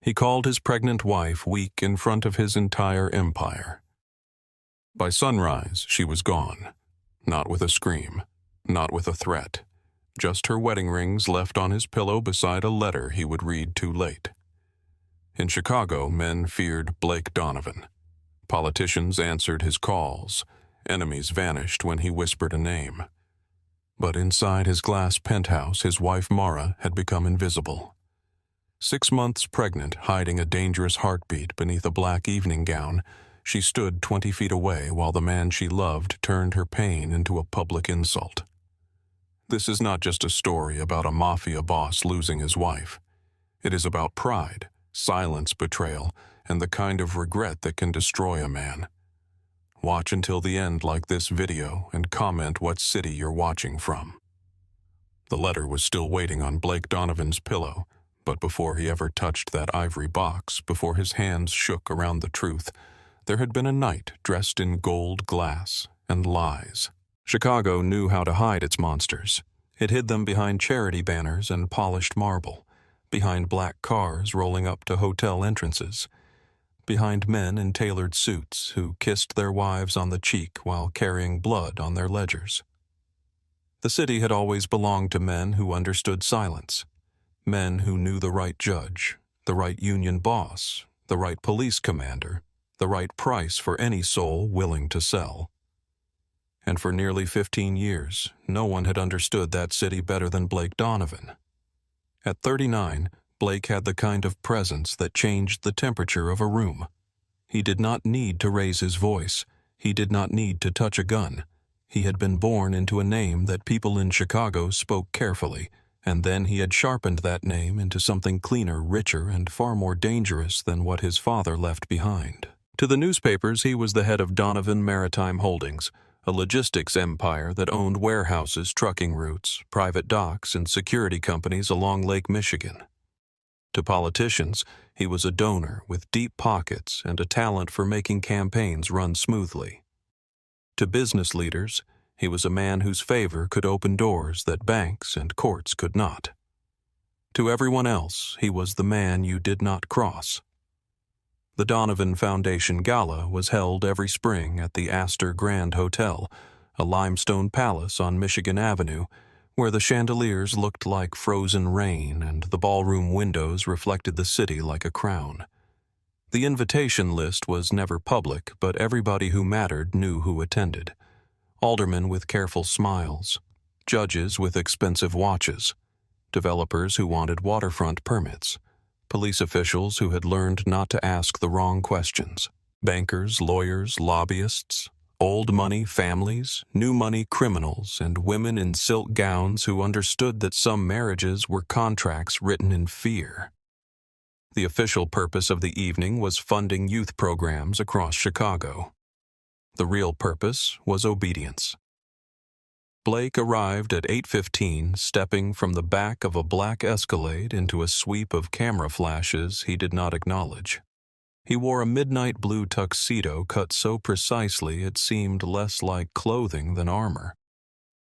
He called his pregnant wife weak in front of his entire empire. By sunrise, she was gone. Not with a scream, not with a threat. Just her wedding rings left on his pillow beside a letter he would read too late. In Chicago, men feared Blake Donovan. Politicians answered his calls. Enemies vanished when he whispered a name. But inside his glass penthouse, his wife Mara had become invisible. 6 months pregnant, hiding a dangerous heartbeat beneath a black evening gown, she stood 20 feet away while the man she loved turned her pain into a public insult. This is not just a story about a mafia boss losing his wife. It is about pride, silence betrayal, and the kind of regret that can destroy a man. Watch until the end like this video and comment what city you're watching from. The letter was still waiting on Blake Donovan's pillow, but before he ever touched that ivory box, before his hands shook around the truth, there had been a night dressed in gold glass and lies. Chicago knew how to hide its monsters. It hid them behind charity banners and polished marble, behind black cars rolling up to hotel entrances, behind men in tailored suits who kissed their wives on the cheek while carrying blood on their ledgers. The city had always belonged to men who understood silence, men who knew the right judge, the right union boss, the right police commander, the right price for any soul willing to sell. And for nearly 15 years, no one had understood that city better than Blake Donovan. At 39, Blake had the kind of presence that changed the temperature of a room. He did not need to raise his voice. He did not need to touch a gun. He had been born into a name that people in Chicago spoke carefully, and then he had sharpened that name into something cleaner, richer, and far more dangerous than what his father left behind. To the newspapers, he was the head of Donovan Maritime Holdings, a logistics empire that owned warehouses, trucking routes, private docks, and security companies along Lake Michigan. To politicians, he was a donor with deep pockets and a talent for making campaigns run smoothly. To business leaders, he was a man whose favor could open doors that banks and courts could not. To everyone else, he was the man you did not cross. The Donovan Foundation Gala was held every spring at the Astor Grand Hotel, a limestone palace on Michigan Avenue, where the chandeliers looked like frozen rain and the ballroom windows reflected the city like a crown. The invitation list was never public, but everybody who mattered knew who attended. Aldermen with careful smiles, judges with expensive watches, developers who wanted waterfront permits, police officials who had learned not to ask the wrong questions, bankers, lawyers, lobbyists, old money families, new money criminals, and women in silk gowns who understood that some marriages were contracts written in fear. The official purpose of the evening was funding youth programs across Chicago. The real purpose was obedience. Blake arrived at 8:15, stepping from the back of a black Escalade into a sweep of camera flashes he did not acknowledge. He wore a midnight blue tuxedo cut so precisely it seemed less like clothing than armor.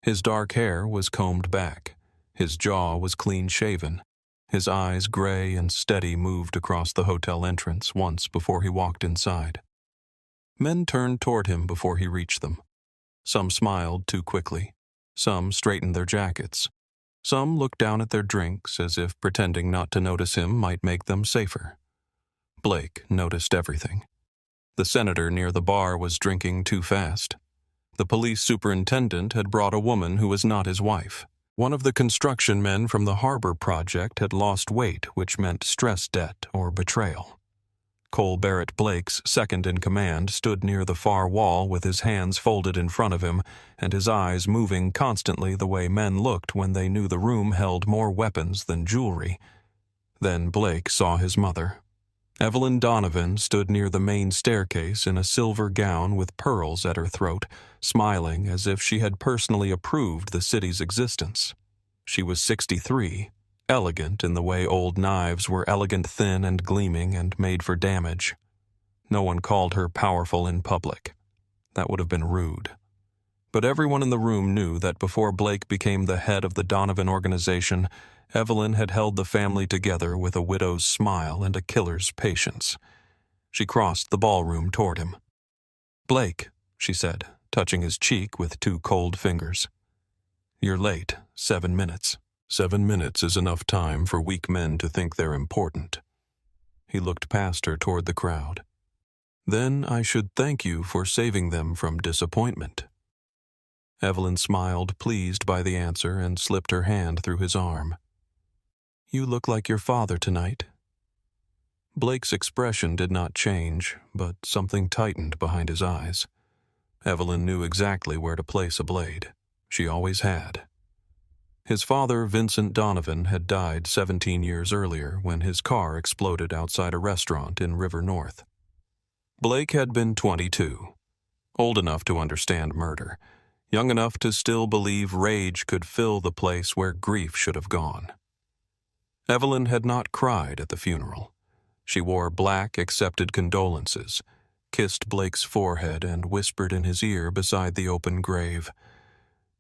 His dark hair was combed back. His jaw was clean-shaven. His eyes, gray and steady, moved across the hotel entrance once before he walked inside. Men turned toward him before he reached them. Some smiled too quickly. Some straightened their jackets. Some looked down at their drinks as if pretending not to notice him might make them safer. Blake noticed everything. The senator near the bar was drinking too fast. The police superintendent had brought a woman who was not his wife. One of the construction men from the harbor project had lost weight, which meant stress debt or betrayal. Cole Barrett Blake's second-in-command stood near the far wall with his hands folded in front of him and his eyes moving constantly the way men looked when they knew the room held more weapons than jewelry. Then Blake saw his mother. Evelyn Donovan stood near the main staircase in a silver gown with pearls at her throat, smiling as if she had personally approved the city's existence. She was 63. Elegant in the way old knives were elegant, thin and gleaming and made for damage. No one called her powerful in public. That would have been rude. But everyone in the room knew that before Blake became the head of the Donovan organization, Evelyn had held the family together with a widow's smile and a killer's patience. She crossed the ballroom toward him. "Blake," she said, touching his cheek with 2 cold fingers. "You're late, 7 minutes. 7 minutes is enough time for weak men to think they're important." He looked past her toward the crowd. "Then I should thank you for saving them from disappointment." Evelyn smiled, pleased by the answer, and slipped her hand through his arm. "You look like your father tonight." Blake's expression did not change, but something tightened behind his eyes. Evelyn knew exactly where to place a blade. She always had. His father, Vincent Donovan, had died 17 years earlier when his car exploded outside a restaurant in River North. Blake had been 22, old enough to understand murder, young enough to still believe rage could fill the place where grief should have gone. Evelyn had not cried at the funeral. She wore black accepted condolences, kissed Blake's forehead, and whispered in his ear beside the open grave,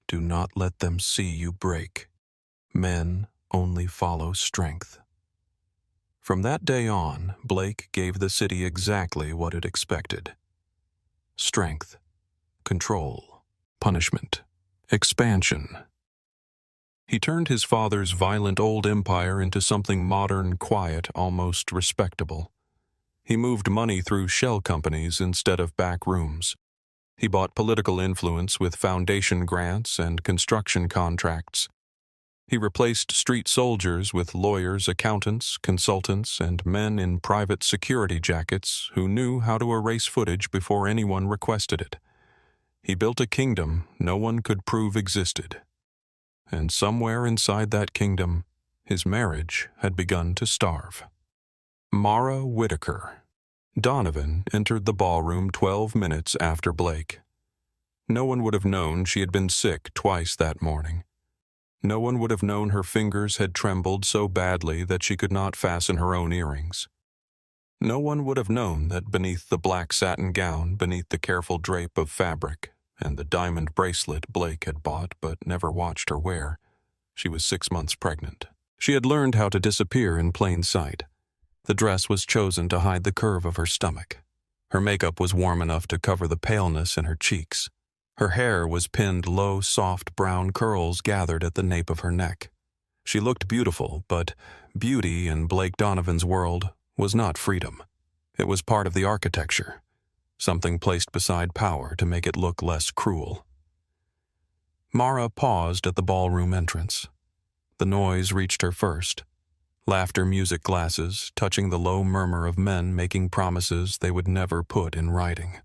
"Do not let them see you break. Men only follow strength." From that day on, Blake gave the city exactly what it expected. Strength, control, punishment, expansion. He turned his father's violent old empire into something modern, quiet, almost respectable. He moved money through shell companies instead of back rooms. He bought political influence with foundation grants and construction contracts. He replaced street soldiers with lawyers, accountants, consultants, and men in private security jackets who knew how to erase footage before anyone requested it. He built a kingdom no one could prove existed. And somewhere inside that kingdom, his marriage had begun to starve. Mara Whitaker. Donovan entered the ballroom 12 minutes after Blake. No one would have known she had been sick twice that morning. No one would have known her fingers had trembled so badly that she could not fasten her own earrings. No one would have known that beneath the black satin gown, beneath the careful drape of fabric, and the diamond bracelet Blake had bought but never watched her wear, she was 6 months pregnant. She had learned how to disappear in plain sight. The dress was chosen to hide the curve of her stomach. Her makeup was warm enough to cover the paleness in her cheeks. Her hair was pinned low, soft brown curls gathered at the nape of her neck. She looked beautiful, but beauty in Blake Donovan's world was not freedom. It was part of the architecture, something placed beside power to make it look less cruel. Mara paused at the ballroom entrance. The noise reached her first. Laughter music glasses touching the low murmur of men making promises they would never put in writing.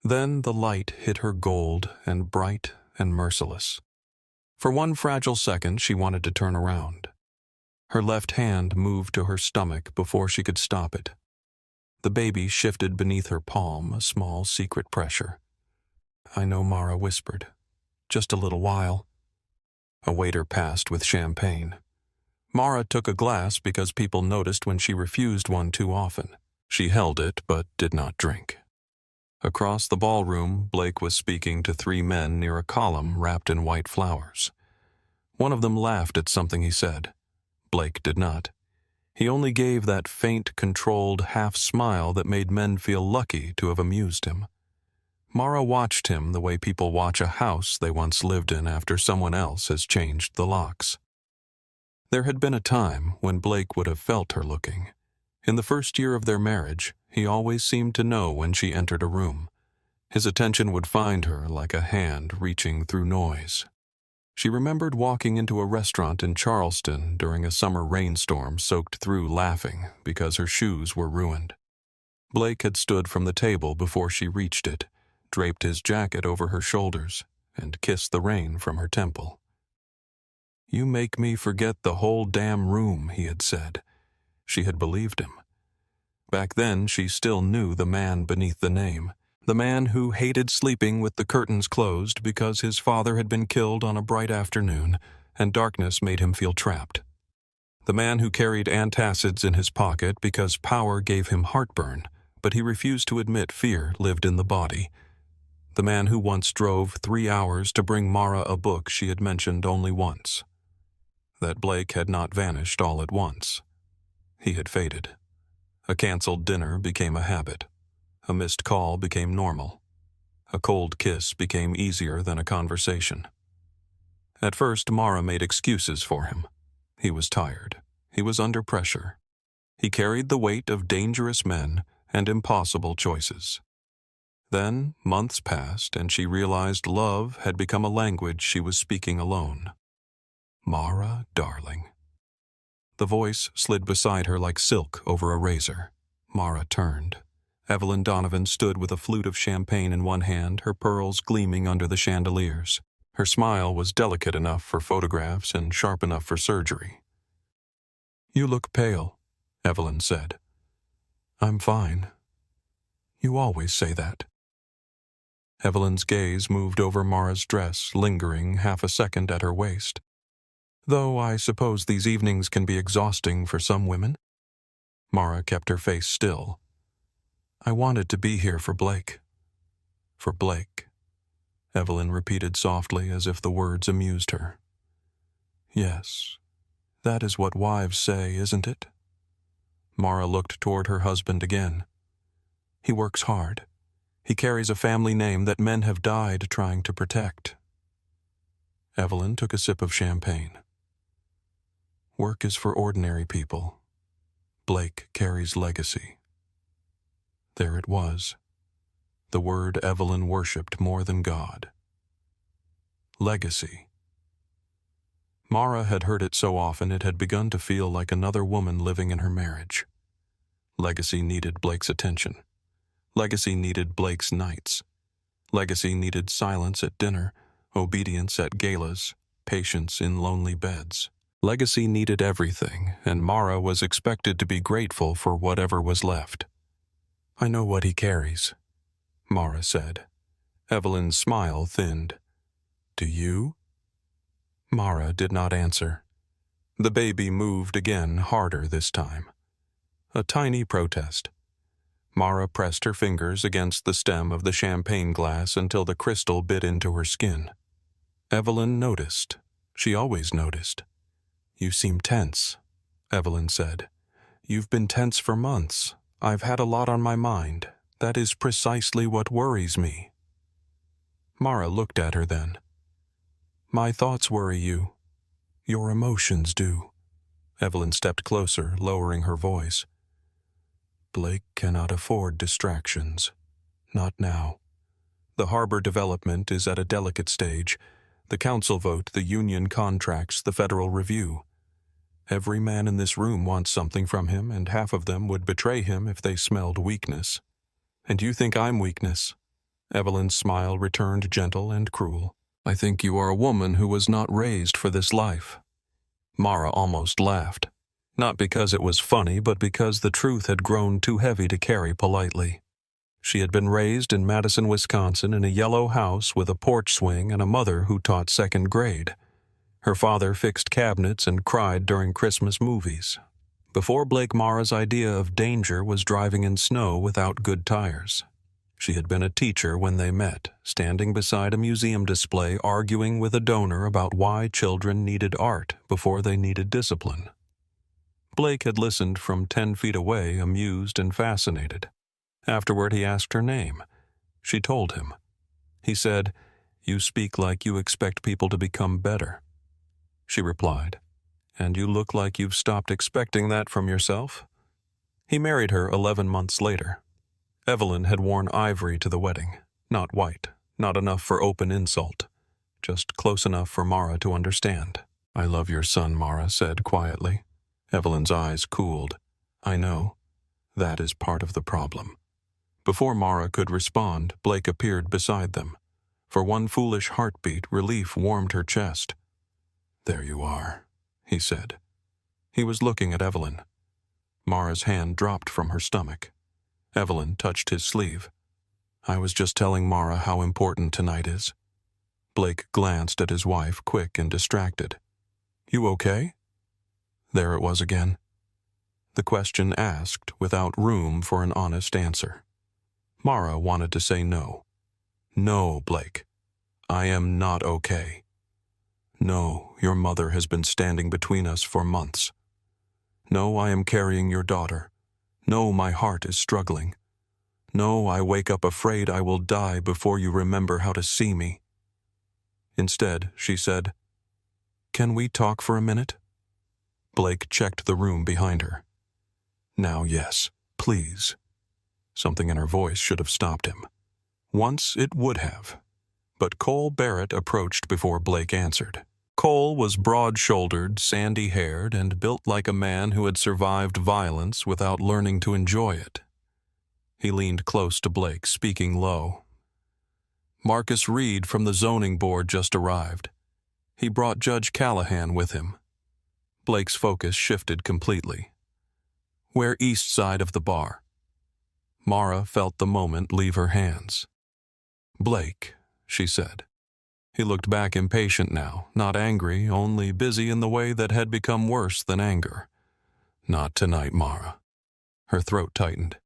Then the light hit her gold and bright and merciless. For one fragile second she wanted to turn around. Her left hand moved to her stomach before she could stop it. The baby shifted beneath her palm, a small secret pressure. "I know," Mara whispered. "Just a little while." A waiter passed with champagne. Mara took a glass because people noticed when she refused one too often. She held it but did not drink. Across the ballroom, Blake was speaking to 3 men near a column wrapped in white flowers. One of them laughed at something he said. Blake did not. He only gave that faint, controlled half-smile that made men feel lucky to have amused him. Mara watched him the way people watch a house they once lived in after someone else has changed the locks. There had been a time when Blake would have felt her looking. In the first year of their marriage, he always seemed to know when she entered a room. His attention would find her like a hand reaching through noise. She remembered walking into a restaurant in Charleston during a summer rainstorm, soaked through laughing because her shoes were ruined. Blake had stood from the table before she reached it, draped his jacket over her shoulders, and kissed the rain from her temple. "You make me forget the whole damn room," he had said. She had believed him. Back then, she still knew the man beneath the name. The man who hated sleeping with the curtains closed because his father had been killed on a bright afternoon, and darkness made him feel trapped. The man who carried antacids in his pocket because power gave him heartburn, but he refused to admit fear lived in the body. The man who once drove 3 hours to bring Mara a book she had mentioned only once. that Blake had not vanished all at once. He had faded. A canceled dinner became a habit. A missed call became normal. A cold kiss became easier than a conversation. At first, Mara made excuses for him. He was tired. He was under pressure. He carried the weight of dangerous men and impossible choices. Then, months passed, and she realized love had become a language she was speaking alone. Mara, darling. The voice slid beside her like silk over a razor. Mara turned. Evelyn Donovan stood with a flute of champagne in one hand, her pearls gleaming under the chandeliers. Her smile was delicate enough for photographs and sharp enough for surgery. "You look pale," Evelyn said. "I'm fine. You always say that." Evelyn's gaze moved over Mara's dress, lingering half a second at her waist. "Though I suppose these evenings can be exhausting for some women." Mara kept her face still. "I wanted to be here for Blake." "For Blake," Evelyn repeated softly as if the words amused her. "Yes, that is what wives say, isn't it?" Mara looked toward her husband again. "He works hard. He carries a family name that men have died trying to protect." Evelyn took a sip of champagne. "Work is for ordinary people. Blake carries legacy." There it was. The word Evelyn worshipped more than God. Legacy. Mara had heard it so often it had begun to feel like another woman living in her marriage. Legacy needed Blake's attention. Legacy needed Blake's nights. Legacy needed silence at dinner, obedience at galas, patience in lonely beds. Legacy needed everything, and Mara was expected to be grateful for whatever was left. "I know what he carries," Mara said. Evelyn's smile thinned. "Do you?" Mara did not answer. The baby moved again, harder this time. A tiny protest. Mara pressed her fingers against the stem of the champagne glass until the crystal bit into her skin. Evelyn noticed. She always noticed. "You seem tense," Evelyn said. "You've been tense for months. I've had a lot on my mind. That is precisely what worries me." Mara looked at her then. "My thoughts worry you. Your emotions do." Evelyn stepped closer, lowering her voice. "Blake cannot afford distractions. Not now. The harbor development is at a delicate stage. The council vote, the union contracts, the federal review. Every man in this room wants something from him, and half of them would betray him if they smelled weakness. And you think I'm weakness?" Evelyn's smile returned gentle and cruel. "I think you are a woman who was not raised for this life." Mara almost laughed. Not because it was funny, but because the truth had grown too heavy to carry politely. She had been raised in Madison, Wisconsin, in a yellow house with a porch swing and a mother who taught second grade. Her father fixed cabinets and cried during Christmas movies. Before Blake, Mara's idea of danger was driving in snow without good tires. She had been a teacher when they met, standing beside a museum display arguing with a donor about why children needed art before they needed discipline. Blake had listened from 10 feet away, amused and fascinated. Afterward, he asked her name. She told him. He said, "You speak like you expect people to become better." She replied, "And you look like you've stopped expecting that from yourself." He married her 11 months later. Evelyn had worn ivory to the wedding, not white, not enough for open insult, just close enough for Mara to understand. "I love your son," Mara said quietly. Evelyn's eyes cooled. "I know. That is part of the problem." Before Mara could respond, Blake appeared beside them. For one foolish heartbeat, relief warmed her chest. "There you are," he said. He was looking at Evelyn. Mara's hand dropped from her stomach. Evelyn touched his sleeve. "I was just telling Mara how important tonight is." Blake glanced at his wife, quick and distracted. "You okay?" There it was again. The question asked without room for an honest answer. Mara wanted to say no. "No, Blake. I am not okay." No, your mother has been standing between us for months. No, I am carrying your daughter. No, my heart is struggling. No, I wake up afraid I will die before you remember how to see me." Instead, she said, "Can we talk for a minute?" Blake checked the room behind her. "Now, yes, please." Something in her voice should have stopped him. Once it would have. But Cole Barrett approached before Blake answered. Cole was broad-shouldered, sandy-haired, and built like a man who had survived violence without learning to enjoy it. He leaned close to Blake, speaking low. Marcus Reed from the zoning board just arrived. He brought Judge Callahan with him. Blake's focus shifted completely. "We're east side of the bar." Mara felt the moment leave her hands. "Blake," she said. He looked back impatient now, not angry, only busy in the way that had become worse than anger. "Not tonight, Mara." Her throat tightened.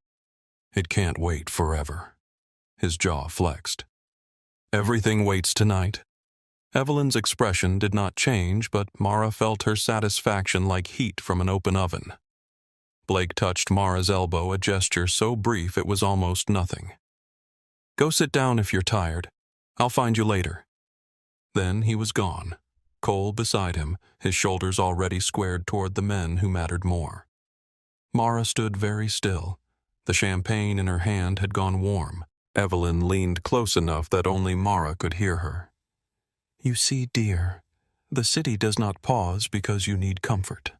"It can't wait forever." His jaw flexed. "Everything waits tonight." Evelyn's expression did not change, but Mara felt her satisfaction like heat from an open oven. Blake touched Mara's elbow, a gesture so brief it was almost nothing. "Go sit down if you're tired. I'll find you later." Then he was gone, Cole beside him, his shoulders already squared toward the men who mattered more. Mara stood very still. The champagne in her hand had gone warm. Evelyn leaned close enough that only Mara could hear her. "You see, dear, the city does not pause because you need comfort."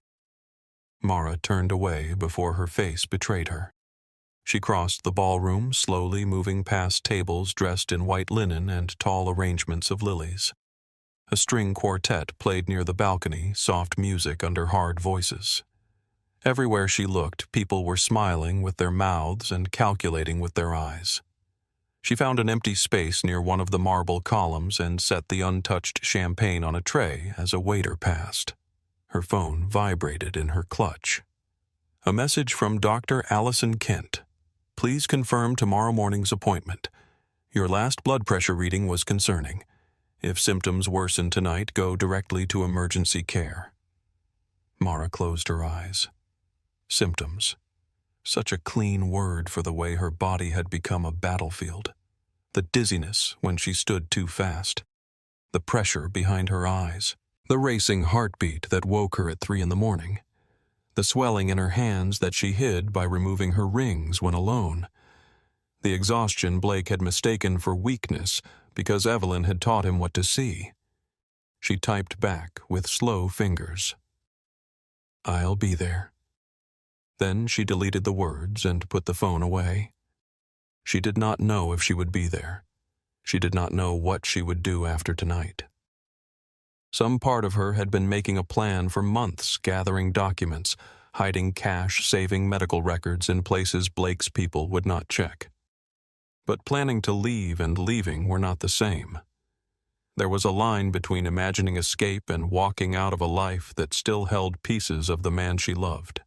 Mara turned away before her face betrayed her. She crossed the ballroom, slowly moving past tables dressed in white linen and tall arrangements of lilies. A string quartet played near the balcony, soft music under hard voices. Everywhere she looked, people were smiling with their mouths and calculating with their eyes. She found an empty space near one of the marble columns and set the untouched champagne on a tray as a waiter passed. Her phone vibrated in her clutch. A message from Dr. Allison Kent. "Please confirm tomorrow morning's appointment. Your last blood pressure reading was concerning. If symptoms worsen tonight, go directly to emergency care." Mara closed her eyes. Symptoms. Such a clean word for the way her body had become a battlefield. The dizziness when she stood too fast. The pressure behind her eyes. The racing heartbeat that woke her at 3 a.m. The swelling in her hands that she hid by removing her rings when alone. The exhaustion Blake had mistaken for weakness because Evelyn had taught him what to see. She typed back with slow fingers. "I'll be there." Then she deleted the words and put the phone away. She did not know if she would be there. She did not know what she would do after tonight. Some part of her had been making a plan for months, gathering documents, hiding cash, saving medical records in places Blake's people would not check. But planning to leave and leaving were not the same. There was a line between imagining escape and walking out of a life that still held pieces of the man she loved.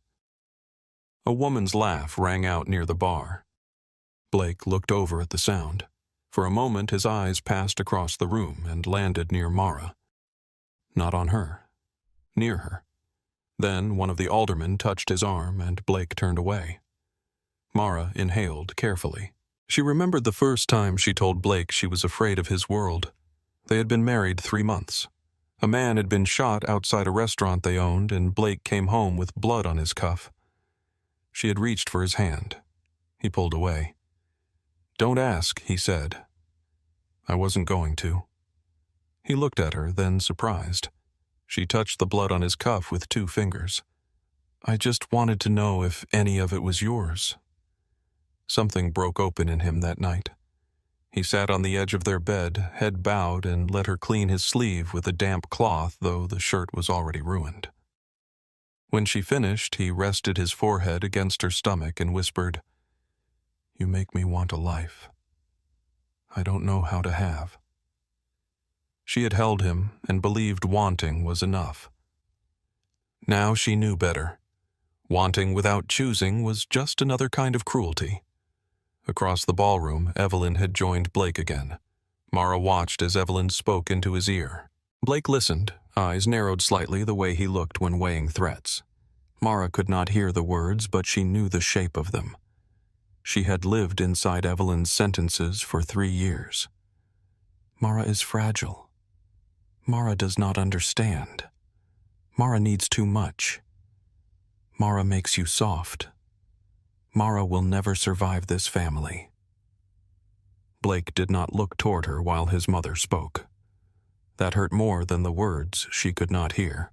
A woman's laugh rang out near the bar. Blake looked over at the sound. For a moment his eyes passed across the room and landed near Mara. Not on her. Near her. Then one of the aldermen touched his arm and Blake turned away. Mara inhaled carefully. She remembered the first time she told Blake she was afraid of his world. They had been married 3 months. A man had been shot outside a restaurant they owned, and Blake came home with blood on his cuff. She had reached for his hand. He pulled away. "Don't ask," he said. "I wasn't going to." He looked at her, then surprised. She touched the blood on his cuff with 2 fingers. "I just wanted to know if any of it was yours." Something broke open in him that night. He sat on the edge of their bed, head bowed, and let her clean his sleeve with a damp cloth, though the shirt was already ruined. When she finished, he rested his forehead against her stomach and whispered, "You make me want a life. I don't know how to have." She had held him and believed wanting was enough. Now she knew better. Wanting without choosing was just another kind of cruelty. Across the ballroom, Evelyn had joined Blake again. Mara watched as Evelyn spoke into his ear. Blake listened, eyes narrowed slightly the way he looked when weighing threats. Mara could not hear the words, but she knew the shape of them. She had lived inside Evelyn's sentences for 3 years. Mara is fragile. Mara does not understand. Mara needs too much. Mara makes you soft. Mara will never survive this family. Blake did not look toward her while his mother spoke. That hurt more than the words she could not hear.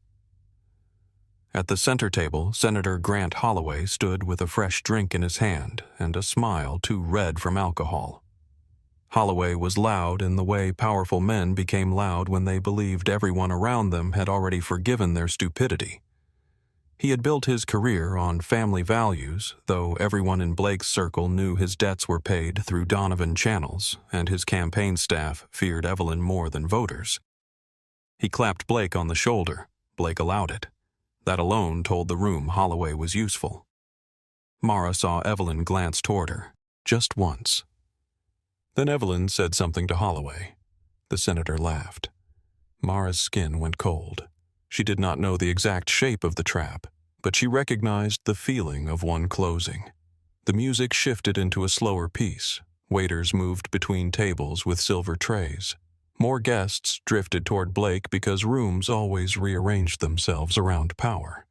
At the center table, Senator Grant Holloway stood with a fresh drink in his hand and a smile too red from alcohol. Holloway was loud in the way powerful men became loud when they believed everyone around them had already forgiven their stupidity. He had built his career on family values, though everyone in Blake's circle knew his debts were paid through Donovan channels, and his campaign staff feared Evelyn more than voters. He clapped Blake on the shoulder. Blake allowed it. That alone told the room Holloway was useful. Mara saw Evelyn glance toward her, just once. Then Evelyn said something to Holloway. The senator laughed. Mara's skin went cold. She did not know the exact shape of the trap, but she recognized the feeling of one closing. The music shifted into a slower piece. Waiters moved between tables with silver trays. More guests drifted toward Blake because rooms always rearranged themselves around power.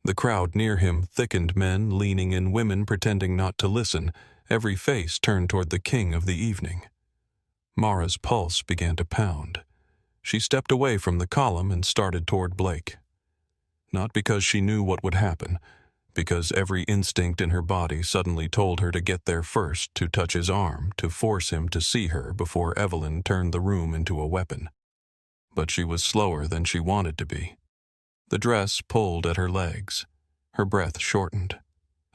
The crowd near him thickened, men leaning in, women pretending not to listen. Every face turned toward the king of the evening. Mara's pulse began to pound. She stepped away from the column and started toward Blake. Not because she knew what would happen, because every instinct in her body suddenly told her to get there first, to touch his arm, to force him to see her before Evelyn turned the room into a weapon. But she was slower than she wanted to be. The dress pulled at her legs. Her breath shortened.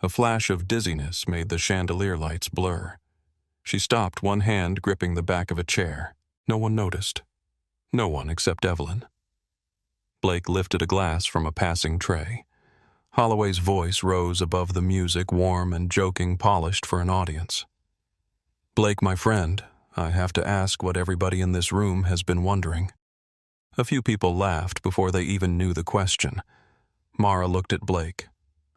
A flash of dizziness made the chandelier lights blur. She stopped, one hand gripping the back of a chair. No one noticed. No one except Evelyn. Blake lifted a glass from a passing tray. Holloway's voice rose above the music, warm and joking, polished for an audience. Blake, my friend, I have to ask what everybody in this room has been wondering. A few people laughed before they even knew the question. Mara looked at Blake.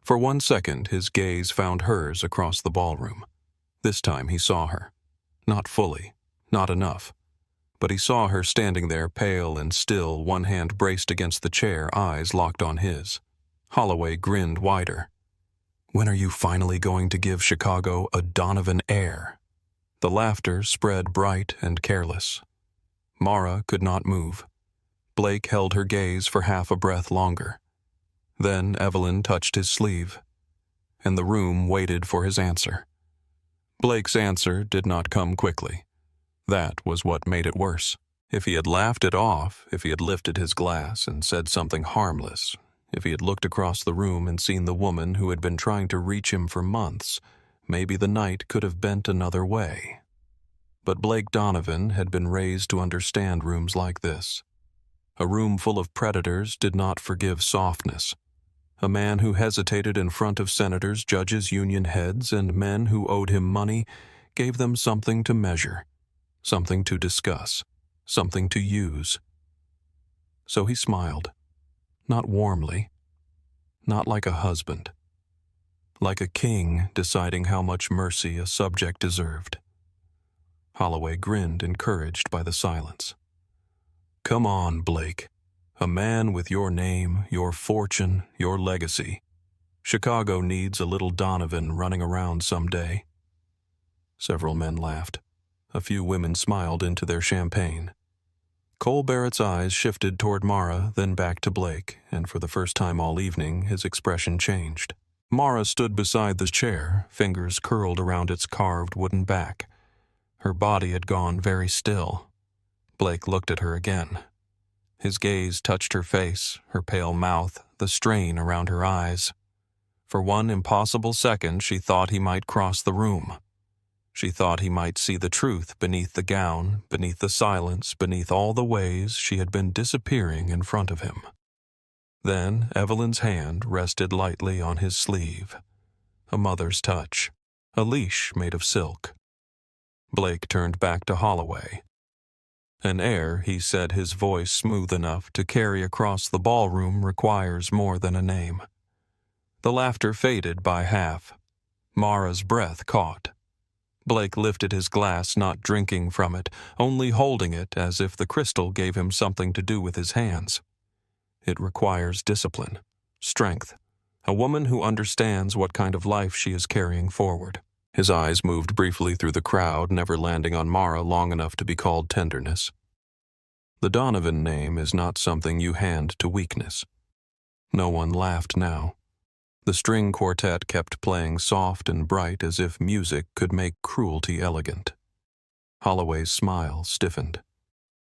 For 1 second, his gaze found hers across the ballroom. This time he saw her. Not fully, not enough. But he saw her standing there, pale and still, one hand braced against the chair, eyes locked on his. Holloway grinned wider. When are you finally going to give Chicago a Donovan air? The laughter spread bright and careless. Mara could not move. Blake held her gaze for half a breath longer. Then Evelyn touched his sleeve, and the room waited for his answer. Blake's answer did not come quickly. That was what made it worse. If he had laughed it off, if he had lifted his glass and said something harmless, if he had looked across the room and seen the woman who had been trying to reach him for months, maybe the night could have bent another way. But Blake Donovan had been raised to understand rooms like this. A room full of predators did not forgive softness. A man who hesitated in front of senators, judges, union heads, and men who owed him money gave them something to measure, something to discuss, something to use. So he smiled, not warmly, not like a husband, like a king deciding how much mercy a subject deserved. Holloway grinned, encouraged by the silence. Come on, Blake. A man with your name, your fortune, your legacy. Chicago needs a little Donovan running around someday. Several men laughed. A few women smiled into their champagne. Cole Barrett's eyes shifted toward Mara, then back to Blake, and for the first time all evening, his expression changed. Mara stood beside the chair, fingers curled around its carved wooden back. Her body had gone very still. Blake looked at her again. His gaze touched her face, her pale mouth, the strain around her eyes. For one impossible second, she thought he might cross the room. She thought he might see the truth beneath the gown, beneath the silence, beneath all the ways she had been disappearing in front of him. Then Evelyn's hand rested lightly on his sleeve. A mother's touch, a leash made of silk. Blake turned back to Holloway. An air, he said, his voice smooth enough to carry across the ballroom, requires more than a name. The laughter faded by half. Mara's breath caught. Blake lifted his glass, not drinking from it, only holding it as if the crystal gave him something to do with his hands. It requires discipline, strength, a woman who understands what kind of life she is carrying forward. His eyes moved briefly through the crowd, never landing on Mara long enough to be called tenderness. The Donovan name is not something you hand to weakness. No one laughed now. The string quartet kept playing soft and bright as if music could make cruelty elegant. Holloway's smile stiffened.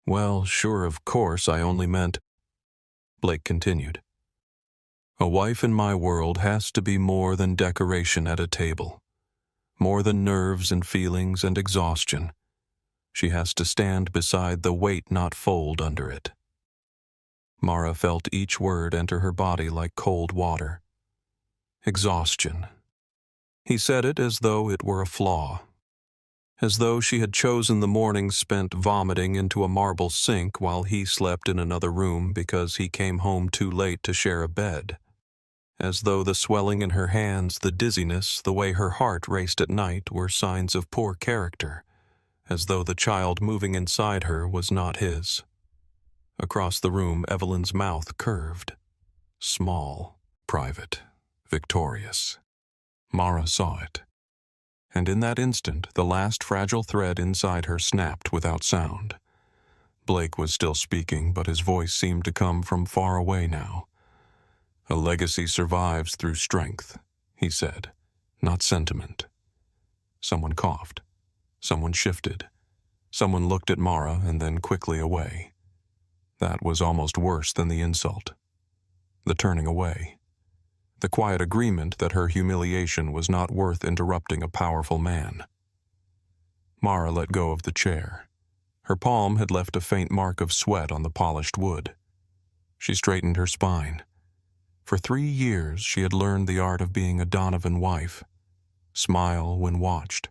"Well, sure, of course, I only meant—" Blake continued. "A wife in my world has to be more than decoration at a table. More than nerves and feelings and exhaustion. She has to stand beside the weight, not fold under it." Mara felt each word enter her body like cold water. Exhaustion. He said it as though it were a flaw. As though she had chosen the morning spent vomiting into a marble sink while he slept in another room because he came home too late to share a bed. As though the swelling in her hands, the dizziness, the way her heart raced at night were signs of poor character. As though the child moving inside her was not his. Across the room, Evelyn's mouth curved. Small, private, victorious. Mara saw it. And in that instant, the last fragile thread inside her snapped without sound. Blake was still speaking, but his voice seemed to come from far away now. "A legacy survives through strength," he said, "not sentiment." Someone coughed. Someone shifted. Someone looked at Mara and then quickly away. That was almost worse than the insult. The turning away. The quiet agreement that her humiliation was not worth interrupting a powerful man. Mara let go of the chair. Her palm had left a faint mark of sweat on the polished wood. She straightened her spine. For 3 years she had learned the art of being a Donovan wife. Smile when watched.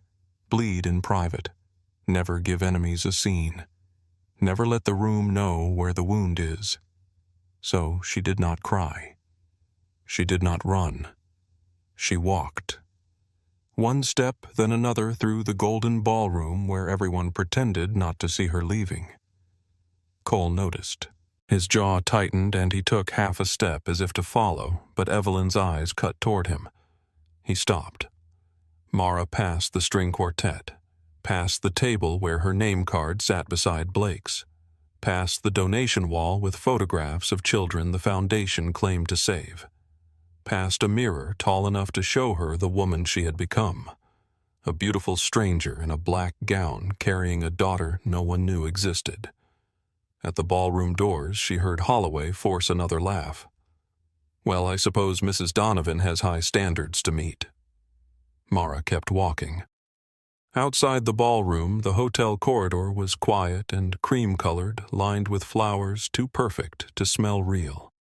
Bleed in private. Never give enemies a scene. Never let the room know where the wound is. So she did not cry. She did not run. She walked. One step, then another through the golden ballroom where everyone pretended not to see her leaving. Cole noticed. His jaw tightened and he took half a step as if to follow, but Evelyn's eyes cut toward him. He stopped. Mara passed the string quartet, past the table where her name card sat beside Blake's, past the donation wall with photographs of children the foundation claimed to save, past a mirror tall enough to show her the woman she had become, a beautiful stranger in a black gown carrying a daughter no one knew existed. At the ballroom doors, she heard Holloway force another laugh. "Well, I suppose Mrs. Donovan has high standards to meet." Mara kept walking. Outside the ballroom, the hotel corridor was quiet and cream-colored, lined with flowers too perfect to smell real.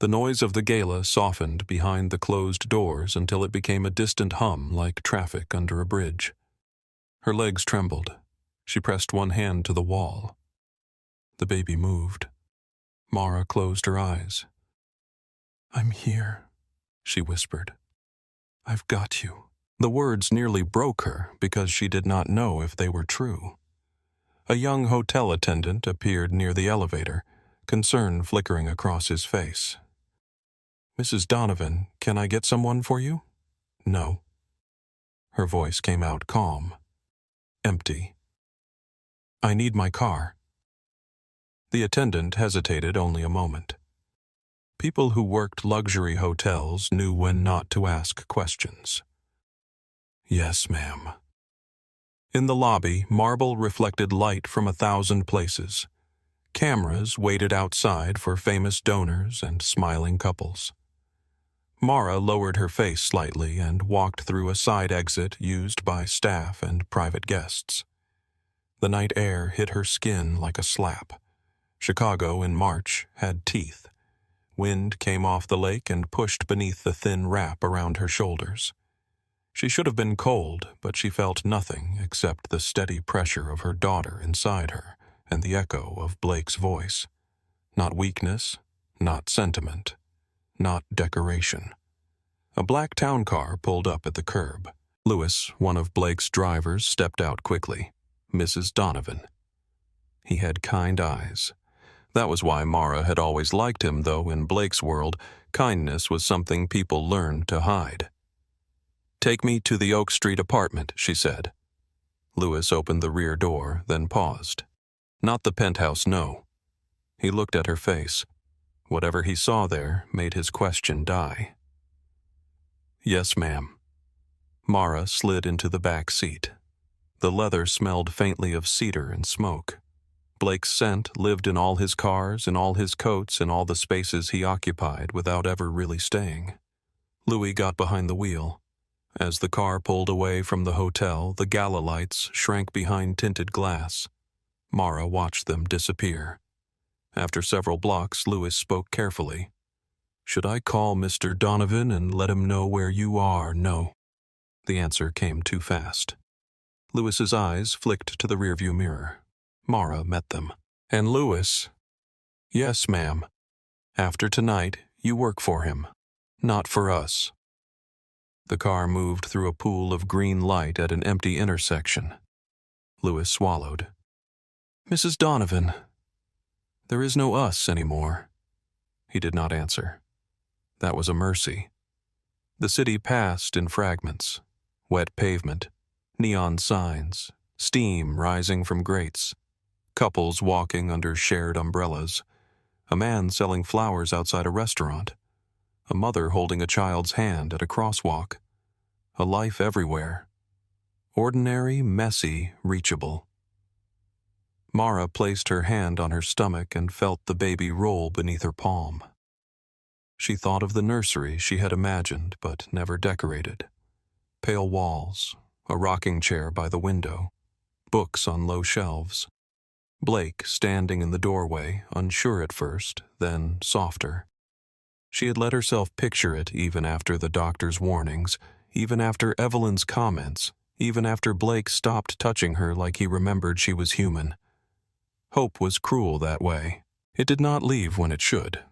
The noise of the gala softened behind the closed doors until it became a distant hum like traffic under a bridge. Her legs trembled. She pressed one hand to the wall. The baby moved. Mara closed her eyes. "I'm here," she whispered. "I've got you." The words nearly broke her because she did not know if they were true. A young hotel attendant appeared near the elevator, concern flickering across his face. "Mrs. Donovan, can I get someone for you?" "No." Her voice came out calm. Empty. "I need my car." The attendant hesitated only a moment. People who worked luxury hotels knew when not to ask questions. "Yes, ma'am." In the lobby, marble reflected light from 1,000 places. Cameras waited outside for famous donors and smiling couples. Mara lowered her face slightly and walked through a side exit used by staff and private guests. The night air hit her skin like a slap. Chicago in March had teeth. Wind came off the lake and pushed beneath the thin wrap around her shoulders. She should have been cold, but she felt nothing except the steady pressure of her daughter inside her, and the echo of Blake's voice. Not weakness, not sentiment, not decoration. A black town car pulled up at the curb. Lewis, one of Blake's drivers, stepped out quickly. Mrs. Donovan. He had kind eyes. That was why Mara had always liked him, though in Blake's world, kindness was something people learned to hide. "Take me to the Oak Street apartment," she said. Lewis opened the rear door, then paused. "Not the penthouse, no." He looked at her face. Whatever he saw there made his question die. "Yes, ma'am." Mara slid into the back seat. The leather smelled faintly of cedar and smoke. Blake's scent lived in all his cars, in all his coats, in all the spaces he occupied without ever really staying. Louis got behind the wheel. As the car pulled away from the hotel, the gala lights shrank behind tinted glass. Mara watched them disappear. After several blocks, Lewis spoke carefully. "Should I call Mr. Donovan and let him know where you are?" "No." The answer came too fast. Lewis's eyes flicked to the rearview mirror. Mara met them. "And Lewis?" "Yes, ma'am. After tonight, you work for him, not for us." The car moved through a pool of green light at an empty intersection. Lewis swallowed. "Mrs. Donovan, there is no us anymore." He did not answer. That was a mercy. The city passed in fragments. Wet pavement, neon signs, steam rising from grates, couples walking under shared umbrellas, a man selling flowers outside a restaurant, a mother holding a child's hand at a crosswalk, a life everywhere. Ordinary, messy, reachable. Mara placed her hand on her stomach and felt the baby roll beneath her palm. She thought of the nursery she had imagined but never decorated. Pale walls, a rocking chair by the window, books on low shelves. Blake standing in the doorway, unsure at first, then softer. She had let herself picture it even after the doctor's warnings, even after Evelyn's comments, even after Blake stopped touching her like he remembered she was human. Hope was cruel that way. It did not leave when it should.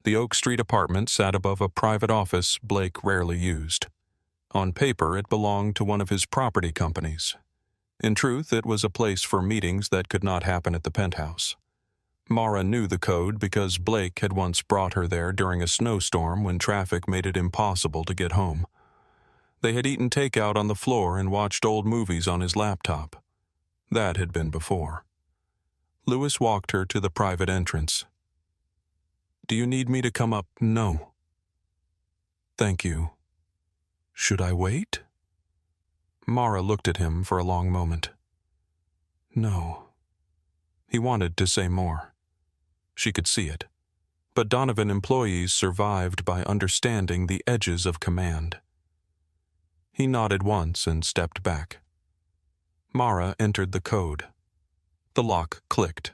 The Oak Street apartment sat above a private office Blake rarely used. On paper, it belonged to one of his property companies. In truth, it was a place for meetings that could not happen at the penthouse. Mara knew the code because Blake had once brought her there during a snowstorm when traffic made it impossible to get home. They had eaten takeout on the floor and watched old movies on his laptop. That had been before. Lewis walked her to the private entrance. "Do you need me to come up?" "No." "Thank you. Should I wait?" Mara looked at him for a long moment. No. He wanted to say more. She could see it. But Donovan employees survived by understanding the edges of command. He nodded once and stepped back. Mara entered the code. The lock clicked.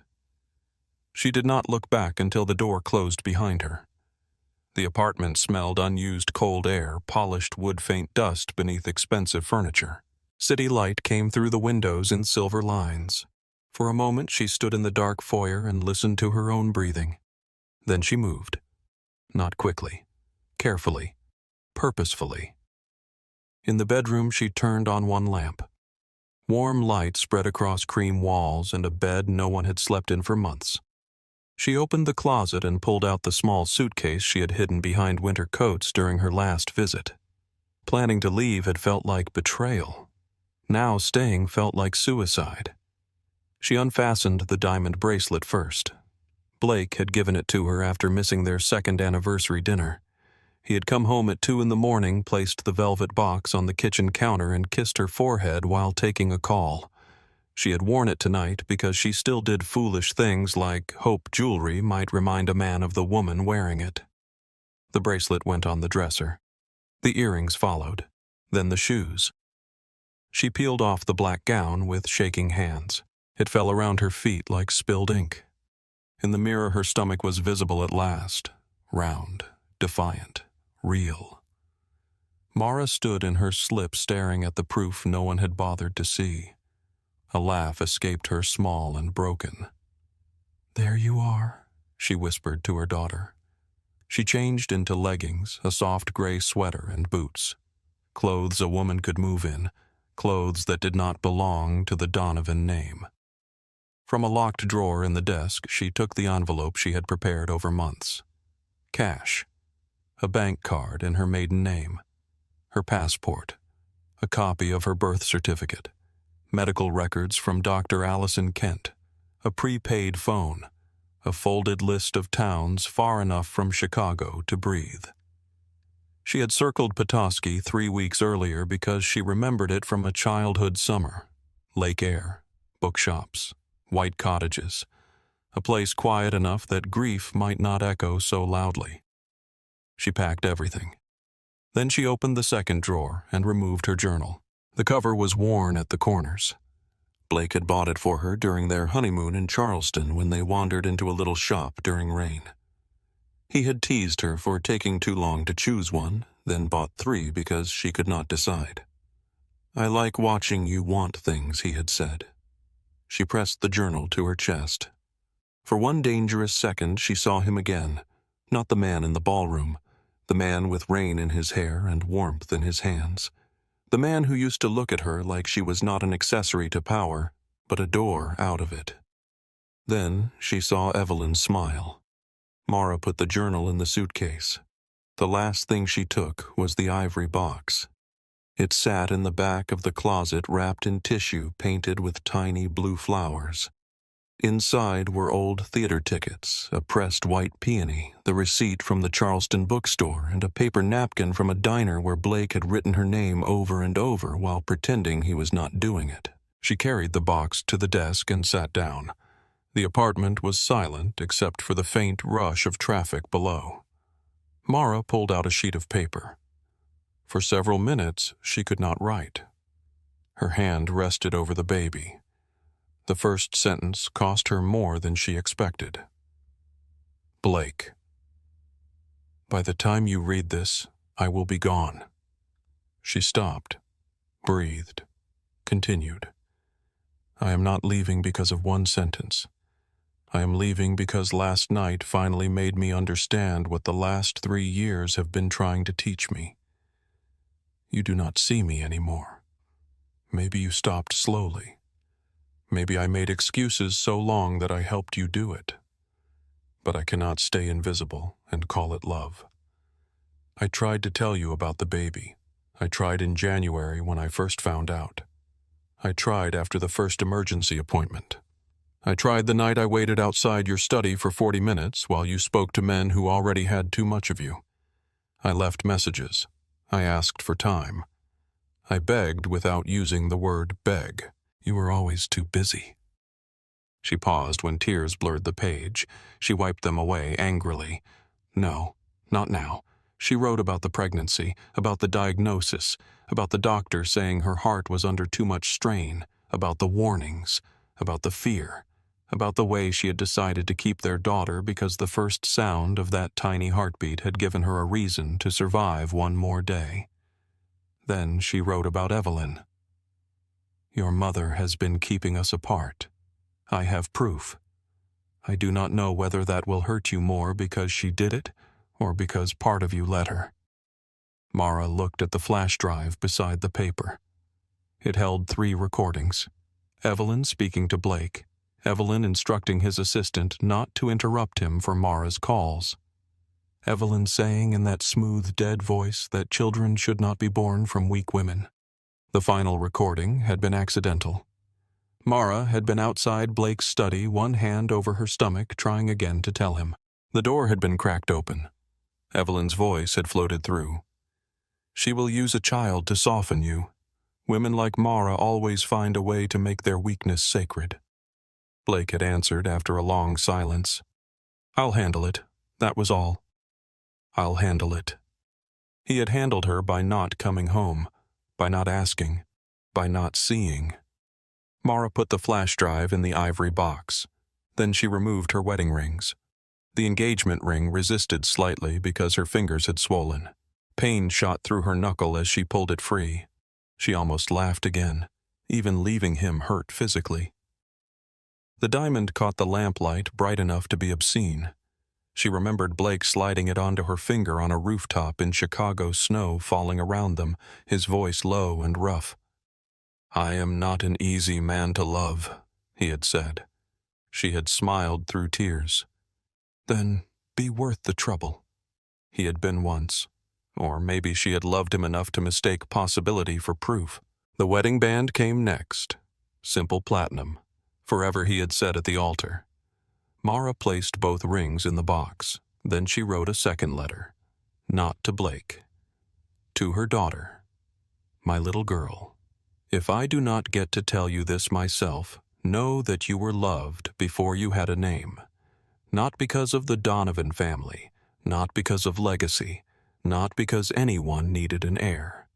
She did not look back until the door closed behind her. The apartment smelled unused cold air, polished wood-faint dust beneath expensive furniture. City light came through the windows in silver lines. For a moment she stood in the dark foyer and listened to her own breathing. Then she moved. Not quickly. Carefully. Purposefully. In the bedroom she turned on one lamp. Warm light spread across cream walls and a bed no one had slept in for months. She opened the closet and pulled out the small suitcase she had hidden behind winter coats during her last visit. Planning to leave had felt like betrayal. Now staying felt like suicide. She unfastened the diamond bracelet first. Blake had given it to her after missing their second anniversary dinner. He had come home at 2 a.m, placed the velvet box on the kitchen counter and kissed her forehead while taking a call. She had worn it tonight because she still did foolish things like hope jewelry might remind a man of the woman wearing it. The bracelet went on the dresser. The earrings followed, then the shoes. She peeled off the black gown with shaking hands. It fell around her feet like spilled ink. In the mirror her stomach was visible at last, round, defiant, real. Mara stood in her slip staring at the proof no one had bothered to see. A laugh escaped her, small and broken. "There you are," she whispered to her daughter. She changed into leggings, a soft gray sweater, and boots. Clothes a woman could move in, clothes that did not belong to the Donovan name. From a locked drawer in the desk, she took the envelope she had prepared over months. Cash. A bank card in her maiden name. Her passport. A copy of her birth certificate. Medical records from Dr. Allison Kent. A prepaid phone. A folded list of towns far enough from Chicago to breathe. She had circled Petoskey 3 weeks earlier because she remembered it from a childhood summer. Lake air, bookshops, white cottages, a place quiet enough that grief might not echo so loudly. She packed everything. Then she opened the second drawer and removed her journal. The cover was worn at the corners. Blake had bought it for her during their honeymoon in Charleston when they wandered into a little shop during rain. He had teased her for taking too long to choose one, then bought 3 because she could not decide. "I like watching you want things," he had said. She pressed the journal to her chest. For one dangerous second she saw him again, not the man in the ballroom, the man with rain in his hair and warmth in his hands, the man who used to look at her like she was not an accessory to power, but a door out of it. Then she saw Evelyn smile. Mara put the journal in the suitcase. The last thing she took was the ivory box. It sat in the back of the closet wrapped in tissue painted with tiny blue flowers. Inside were old theater tickets, a pressed white peony, the receipt from the Charleston bookstore, and a paper napkin from a diner where Blake had written her name over and over while pretending he was not doing it. She carried the box to the desk and sat down. The apartment was silent except for the faint rush of traffic below. Mara pulled out a sheet of paper. For several minutes, she could not write. Her hand rested over the baby. The first sentence cost her more than she expected. Blake. By the time you read this, I will be gone. She stopped, breathed, continued. I am not leaving because of one sentence. I am leaving because last night finally made me understand what the last 3 years have been trying to teach me. You do not see me anymore. Maybe you stopped slowly. Maybe I made excuses so long that I helped you do it. But I cannot stay invisible and call it love. I tried to tell you about the baby. I tried in January when I first found out. I tried after the first emergency appointment. I tried the night I waited outside your study for 40 minutes while you spoke to men who already had too much of you. I left messages. I asked for time. I begged without using the word beg. You were always too busy. She paused when tears blurred the page. She wiped them away angrily. No, not now. She wrote about the pregnancy, about the diagnosis, about the doctor saying her heart was under too much strain, about the warnings, about the fear, about the way she had decided to keep their daughter because the first sound of that tiny heartbeat had given her a reason to survive one more day. Then she wrote about Evelyn. Your mother has been keeping us apart. I have proof. I do not know whether that will hurt you more because she did it or because part of you let her. Mara looked at the flash drive beside the paper. It held 3 recordings. Evelyn speaking to Blake. Evelyn instructing his assistant not to interrupt him for Mara's calls. Evelyn saying in that smooth, dead voice that children should not be born from weak women. The final recording had been accidental. Mara had been outside Blake's study, one hand over her stomach, trying again to tell him. The door had been cracked open. Evelyn's voice had floated through. She will use a child to soften you. Women like Mara always find a way to make their weakness sacred. Blake had answered after a long silence. I'll handle it. That was all. I'll handle it. He had handled her by not coming home, by not asking, by not seeing. Mara put the flash drive in the ivory box. Then she removed her wedding rings. The engagement ring resisted slightly because her fingers had swollen. Pain shot through her knuckle as she pulled it free. She almost laughed again. even leaving him hurt physically. The diamond caught the lamplight bright enough to be obscene. She remembered Blake sliding it onto her finger on a rooftop in Chicago snow falling around them, his voice low and rough. "I am not an easy man to love," he had said. She had smiled through tears. Then be worth the trouble. He had been once. Or maybe she had loved him enough to mistake possibility for proof. The wedding band came next. Simple platinum. Forever, he had said at the altar. Mara placed both rings in the box. Then she wrote a second letter. Not to Blake. To her daughter. My little girl. If I do not get to tell you this myself, know that you were loved before you had a name. Not because of the Donovan family, not because of legacy, not because anyone needed an heir.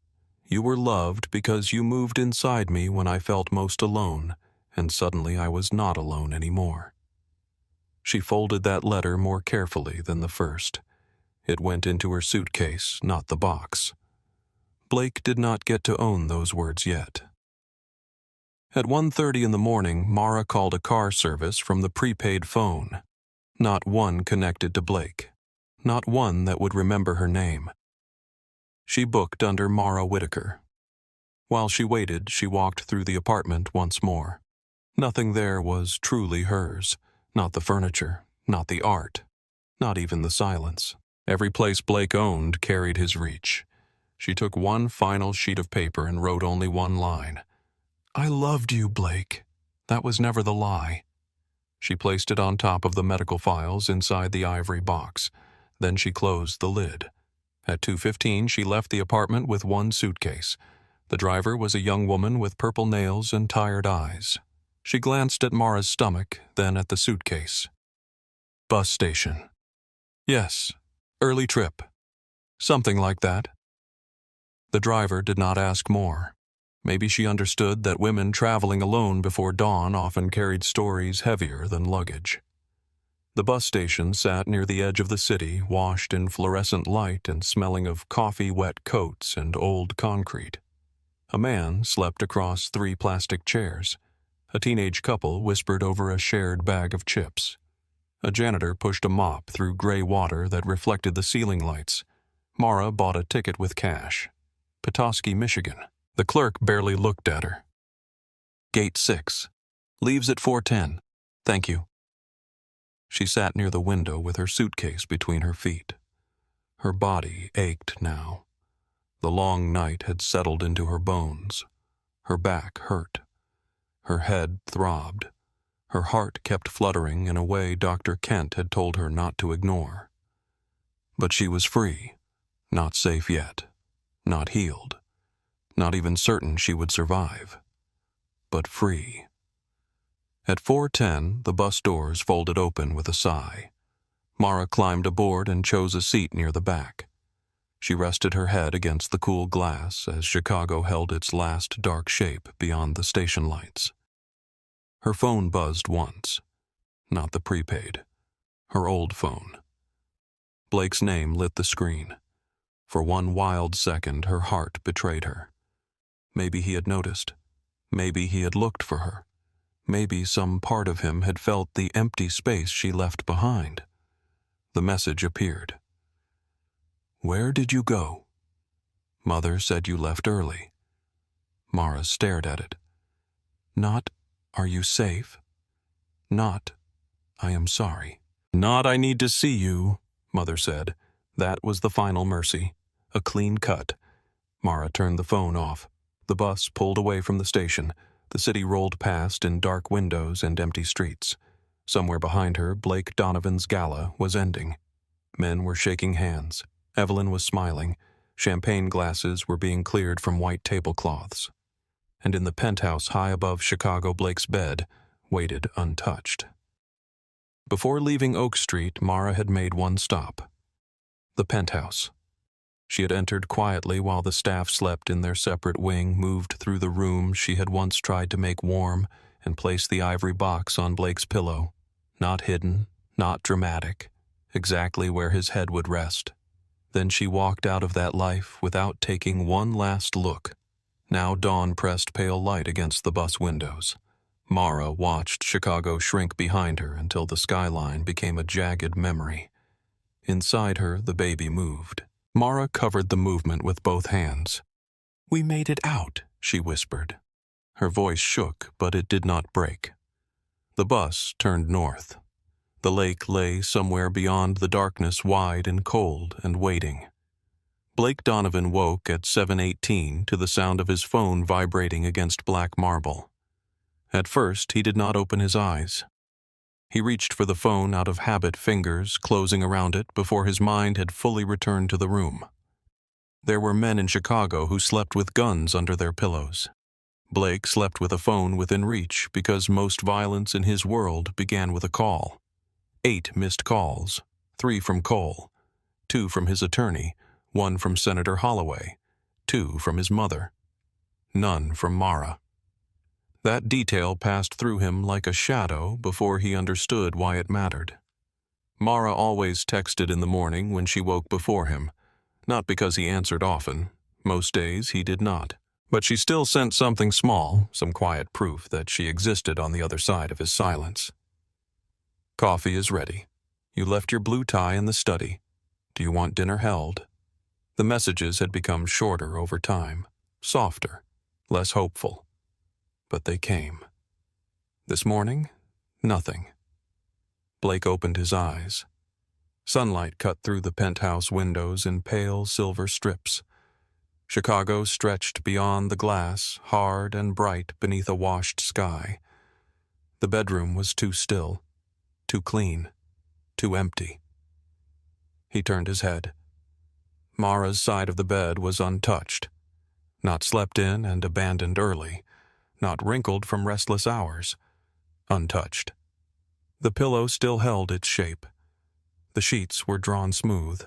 You were loved because you moved inside me when I felt most alone, and suddenly I was not alone anymore. She folded that letter more carefully than the first. It went into her suitcase, not the box. Blake did not get to own those words yet. At 1:30 in the morning, Mara called a car service from the prepaid phone. Not one connected to Blake. Not one that would remember her name. She booked under Mara Whitaker. While she waited, she walked through the apartment once more. Nothing there was truly hers. Not the furniture, not the art, not even the silence. Every place Blake owned carried his reach. She took one final sheet of paper and wrote only one line. I loved you, Blake. That was never the lie. She placed it on top of the medical files inside the ivory box. Then she closed the lid. At 2:15, she left the apartment with one suitcase. The driver was a young woman with purple nails and tired eyes. She glanced at Mara's stomach, then at the suitcase. Bus station. Yes, early trip. Something like that. The driver did not ask more. Maybe she understood that women traveling alone before dawn often carried stories heavier than luggage. The bus station sat near the edge of the city, washed in fluorescent light and smelling of coffee-wet coats and old concrete. A man slept across 3 plastic chairs. A teenage couple whispered over a shared bag of chips. A janitor pushed a mop through gray water that reflected the ceiling lights. Mara bought a ticket with cash. Petoskey, Michigan. The clerk barely looked at her. Gate 6. Leaves at 4:10. Thank you. She sat near the window with her suitcase between her feet. Her body ached now. The long night had settled into her bones. Her back hurt. Her head throbbed. Her heart kept fluttering in a way Dr. Kent had told her not to ignore. But she was free, not safe yet, not healed, not even certain she would survive, but free. At 4:10, the bus doors folded open with a sigh. Mara climbed aboard and chose a seat near the back. She rested her head against the cool glass as Chicago held its last dark shape beyond the station lights. Her phone buzzed once. Not the prepaid. Her old phone. Blake's name lit the screen. For one wild second, her heart betrayed her. Maybe he had noticed. Maybe he had looked for her. Maybe some part of him had felt the empty space she left behind. The message appeared. Where did you go? Mother said you left early. Mara stared at it. Not, are you safe? Not, I am sorry. Not, I need to see you, Mother said. That was the final mercy. A clean cut. Mara turned the phone off. The bus pulled away from the station. The city rolled past in dark windows and empty streets. Somewhere behind her, Blake Donovan's gala was ending. Men were shaking hands. Evelyn was smiling. Champagne glasses were being cleared from white tablecloths. And in the penthouse high above Chicago, Blake's bed waited untouched. Before leaving Oak Street, Mara had made one stop. The penthouse. She had entered quietly while the staff slept in their separate wing, moved through the room she had once tried to make warm, and placed the ivory box on Blake's pillow. Not hidden, not dramatic, exactly where his head would rest. Then she walked out of that life without taking one last look. Now dawn pressed pale light against the bus windows. Mara watched Chicago shrink behind her until the skyline became a jagged memory. Inside her, the baby moved. Mara covered the movement with both hands. "We made it out," she whispered. Her voice shook, but it did not break. The bus turned north. The lake lay somewhere beyond the darkness, wide and cold and waiting. Blake Donovan woke at 7:18 to the sound of his phone vibrating against black marble. At first, he did not open his eyes. He reached for the phone out of habit, fingers closing around it before his mind had fully returned to the room. There were men in Chicago who slept with guns under their pillows. Blake slept with a phone within reach because most violence in his world began with a call. 8 missed calls, 3 from Cole, 2 from his attorney, 1 from Senator Holloway, 2 from his mother. None from Mara. That detail passed through him like a shadow before he understood why it mattered. Mara always texted in the morning when she woke before him, not because he answered often. Most days he did not. But she still sent something small, some quiet proof that she existed on the other side of his silence. "Coffee is ready. You left your blue tie in the study. Do you want dinner held?" The messages had become shorter over time, softer, less hopeful. But they came. This morning, nothing. Blake opened his eyes. Sunlight cut through the penthouse windows in pale silver strips. Chicago stretched beyond the glass, hard and bright beneath a washed sky. The bedroom was too still, too clean, too empty. He turned his head. Mara's side of the bed was untouched, not slept in and abandoned early, not wrinkled from restless hours, untouched. The pillow still held its shape. The sheets were drawn smooth.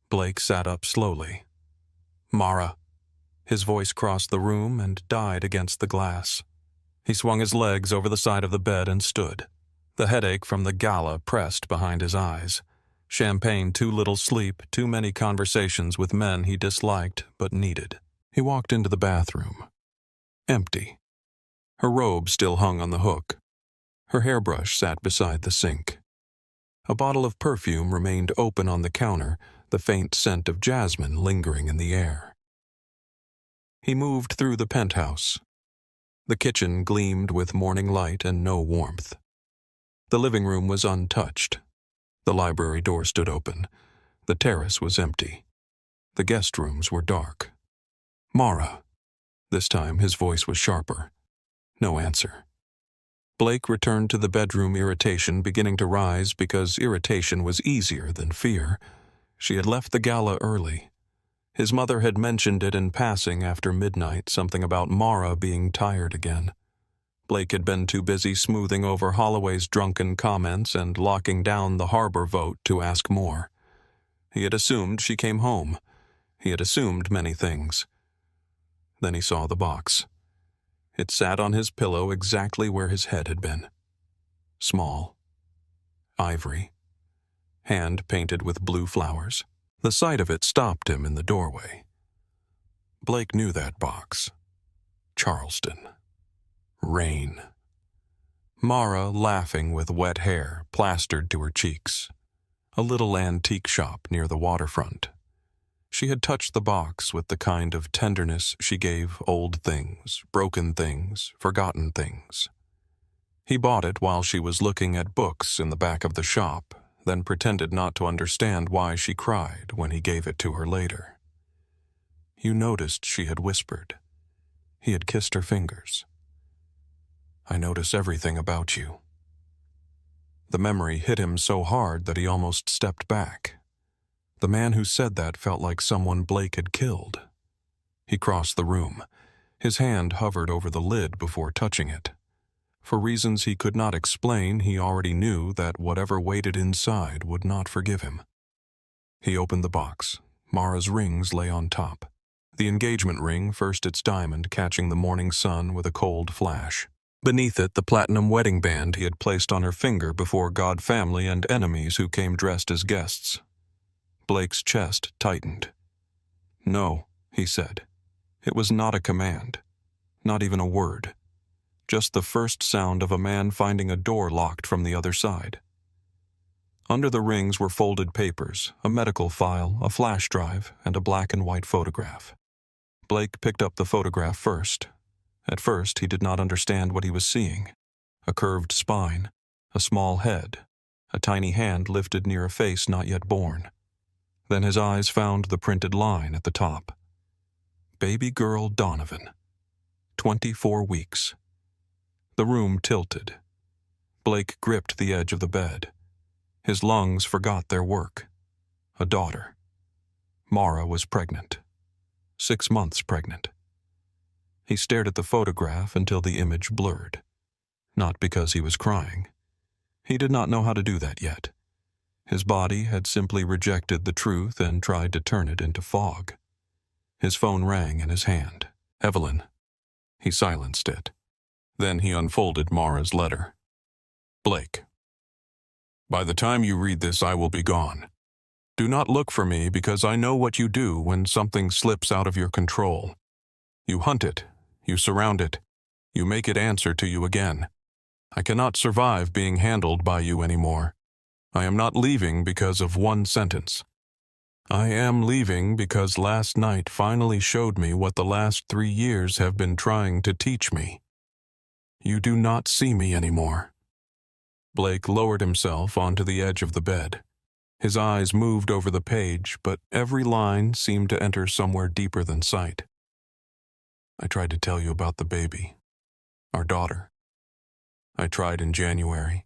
Blake sat up slowly. "Mara." His voice crossed the room and died against the glass. He swung his legs over the side of the bed and stood. The headache from the gala pressed behind his eyes. Champagne, too little sleep, too many conversations with men he disliked but needed. He walked into the bathroom. Empty. Her robe still hung on the hook. Her hairbrush sat beside the sink. A bottle of perfume remained open on the counter, the faint scent of jasmine lingering in the air. He moved through the penthouse. The kitchen gleamed with morning light and no warmth. The living room was untouched. The library door stood open. The terrace was empty. The guest rooms were dark. "Mara." This time his voice was sharper. No answer. Blake returned to the bedroom, irritation beginning to rise because irritation was easier than fear. She had left the gala early. His mother had mentioned it in passing after midnight, something about Mara being tired again. Blake had been too busy smoothing over Holloway's drunken comments and locking down the harbor vote to ask more. He had assumed she came home. He had assumed many things. Then he saw the box. It sat on his pillow exactly where his head had been. Small. Ivory. Hand painted with blue flowers. The sight of it stopped him in the doorway. Blake knew that box. Charleston. Rain. Mara laughing with wet hair plastered to her cheeks. A little antique shop near the waterfront. She had touched the box with the kind of tenderness she gave old things, broken things, forgotten things. He bought it while she was looking at books in the back of the shop, then pretended not to understand why she cried when he gave it to her later. You noticed she had whispered. He had kissed her fingers. "I notice everything about you." The memory hit him so hard that he almost stepped back. The man who said that felt like someone Blake had killed. He crossed the room. His hand hovered over the lid before touching it. For reasons he could not explain, he already knew that whatever waited inside would not forgive him. He opened the box. Mara's rings lay on top. The engagement ring, first its diamond, catching the morning sun with a cold flash. Beneath it, the platinum wedding band he had placed on her finger before God, family, and enemies who came dressed as guests. Blake's chest tightened. "No," he said. It was not a command, not even a word, just the first sound of a man finding a door locked from the other side. Under the rings were folded papers, a medical file, a flash drive, and a black and white photograph. Blake picked up the photograph first. At first, he did not understand what he was seeing. A curved spine, a small head, a tiny hand lifted near a face not yet born. Then his eyes found the printed line at the top. Baby girl Donovan. 24 weeks. The room tilted. Blake gripped the edge of the bed. His lungs forgot their work. A daughter. Mara was pregnant. 6 months pregnant. He stared at the photograph until the image blurred. Not because he was crying. He did not know how to do that yet. His body had simply rejected the truth and tried to turn it into fog. His phone rang in his hand. Evelyn. He silenced it. Then he unfolded Mara's letter. Blake. By the time you read this, I will be gone. Do not look for me because I know what you do when something slips out of your control. You hunt it, you surround it, you make it answer to you again. I cannot survive being handled by you anymore. I am not leaving because of one sentence. I am leaving because last night finally showed me what the last 3 years have been trying to teach me. You do not see me anymore. Blake lowered himself onto the edge of the bed. His eyes moved over the page, but every line seemed to enter somewhere deeper than sight. I tried to tell you about the baby, our daughter. I tried in January.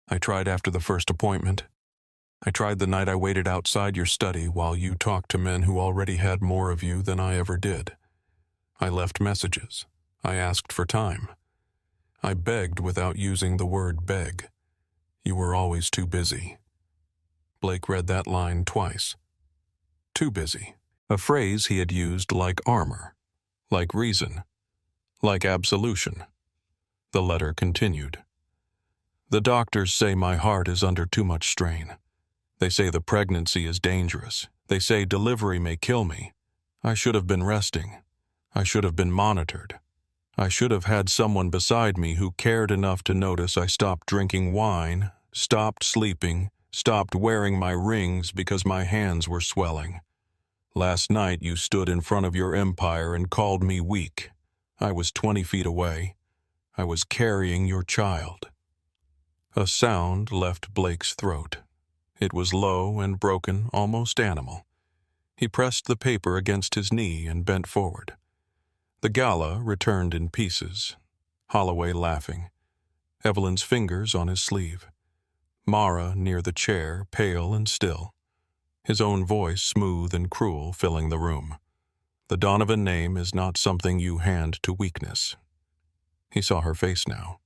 I tried after the first appointment. I tried the night I waited outside your study while you talked to men who already had more of you than I ever did. I left messages. I asked for time. I begged without using the word beg. You were always too busy. Blake read that line twice. Too busy. A phrase he had used like armor, like reason, like absolution. The letter continued. The doctors say my heart is under too much strain. They say the pregnancy is dangerous. They say delivery may kill me. I should have been resting. I should have been monitored. I should have had someone beside me who cared enough to notice I stopped drinking wine, stopped sleeping, stopped wearing my rings because my hands were swelling. Last night you stood in front of your empire and called me weak. I was 20 feet away. I was carrying your child. A sound left Blake's throat. It was low and broken, almost animal. He pressed the paper against his knee and bent forward. The gala returned in pieces, Holloway laughing, Evelyn's fingers on his sleeve, Mara near the chair, pale and still, his own voice smooth and cruel filling the room. The Donovan name is not something you hand to weakness. He saw her face now,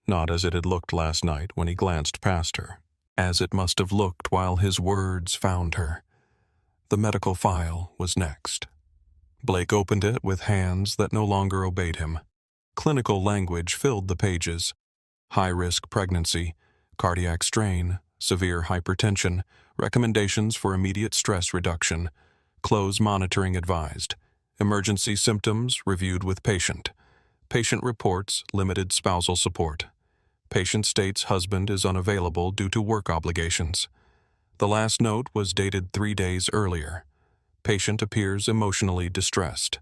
not as it had looked last night when he glanced past her, as it must have looked while his words found her. The medical file was next. Blake opened it with hands that no longer obeyed him. Clinical language filled the pages. High-risk pregnancy, cardiac strain, severe hypertension, recommendations for immediate stress reduction, close monitoring advised, emergency symptoms reviewed with patient, patient reports limited spousal support. Patient states husband is unavailable due to work obligations. The last note was dated 3 days earlier. Patient appears emotionally distressed.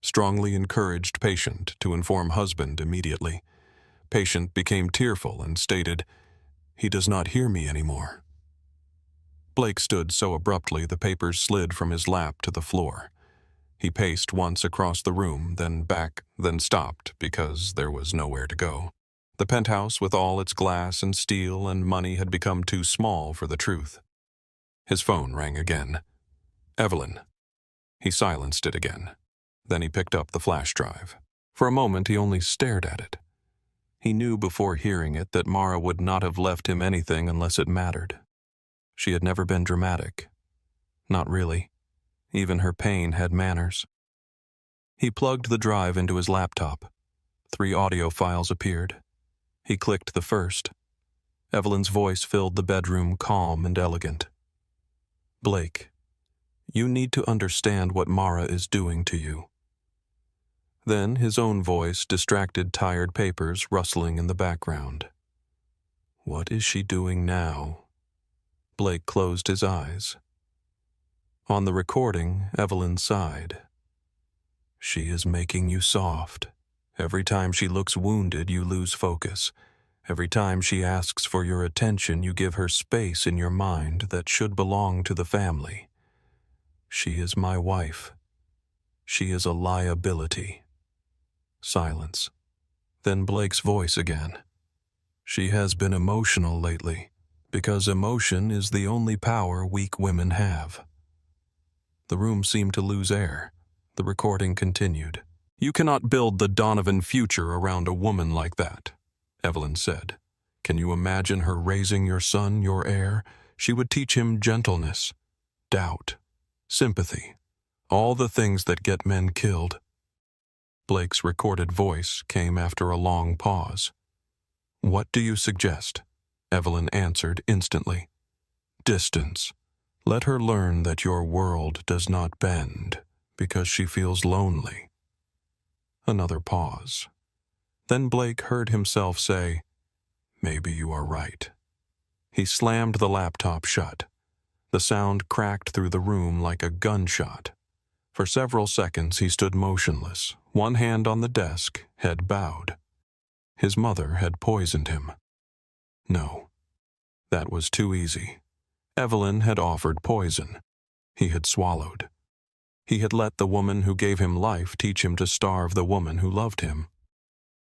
Strongly encouraged patient to inform husband immediately. Patient became tearful and stated, "He does not hear me anymore." Blake stood so abruptly the papers slid from his lap to the floor. He paced once across the room, then back, then stopped because there was nowhere to go. The penthouse with all its glass and steel and money had become too small for the truth. His phone rang again. Evelyn. He silenced it again. Then he picked up the flash drive. For a moment he only stared at it. He knew before hearing it that Mara would not have left him anything unless it mattered. She had never been dramatic. Not really. Even her pain had manners. He plugged the drive into his laptop. 3 audio files appeared. He clicked the first. Evelyn's voice filled the bedroom, calm and elegant. Blake. You need to understand what Mara is doing to you. Then his own voice distracted tired papers rustling in the background. What is she doing now? Blake closed his eyes. On the recording, Evelyn sighed. She is making you soft. Every time she looks wounded, you lose focus. Every time she asks for your attention, you give her space in your mind that should belong to the family. She is my wife. She is a liability. Silence. Then Blake's voice again. She has been emotional lately, because emotion is the only power weak women have. The room seemed to lose air. The recording continued. You cannot build the Donovan future around a woman like that, Evelyn said. Can you imagine her raising your son, your heir? She would teach him gentleness, doubt, sympathy, all the things that get men killed. Blake's recorded voice came after a long pause. What do you suggest? Evelyn answered instantly. Distance. Let her learn that your world does not bend because she feels lonely. Another pause. Then Blake heard himself say, Maybe you are right. He slammed the laptop shut. The sound cracked through the room like a gunshot. For several seconds he stood motionless, one hand on the desk, head bowed. His mother had poisoned him. No, that was too easy. Evelyn had offered poison. He had swallowed. He had let the woman who gave him life teach him to starve the woman who loved him.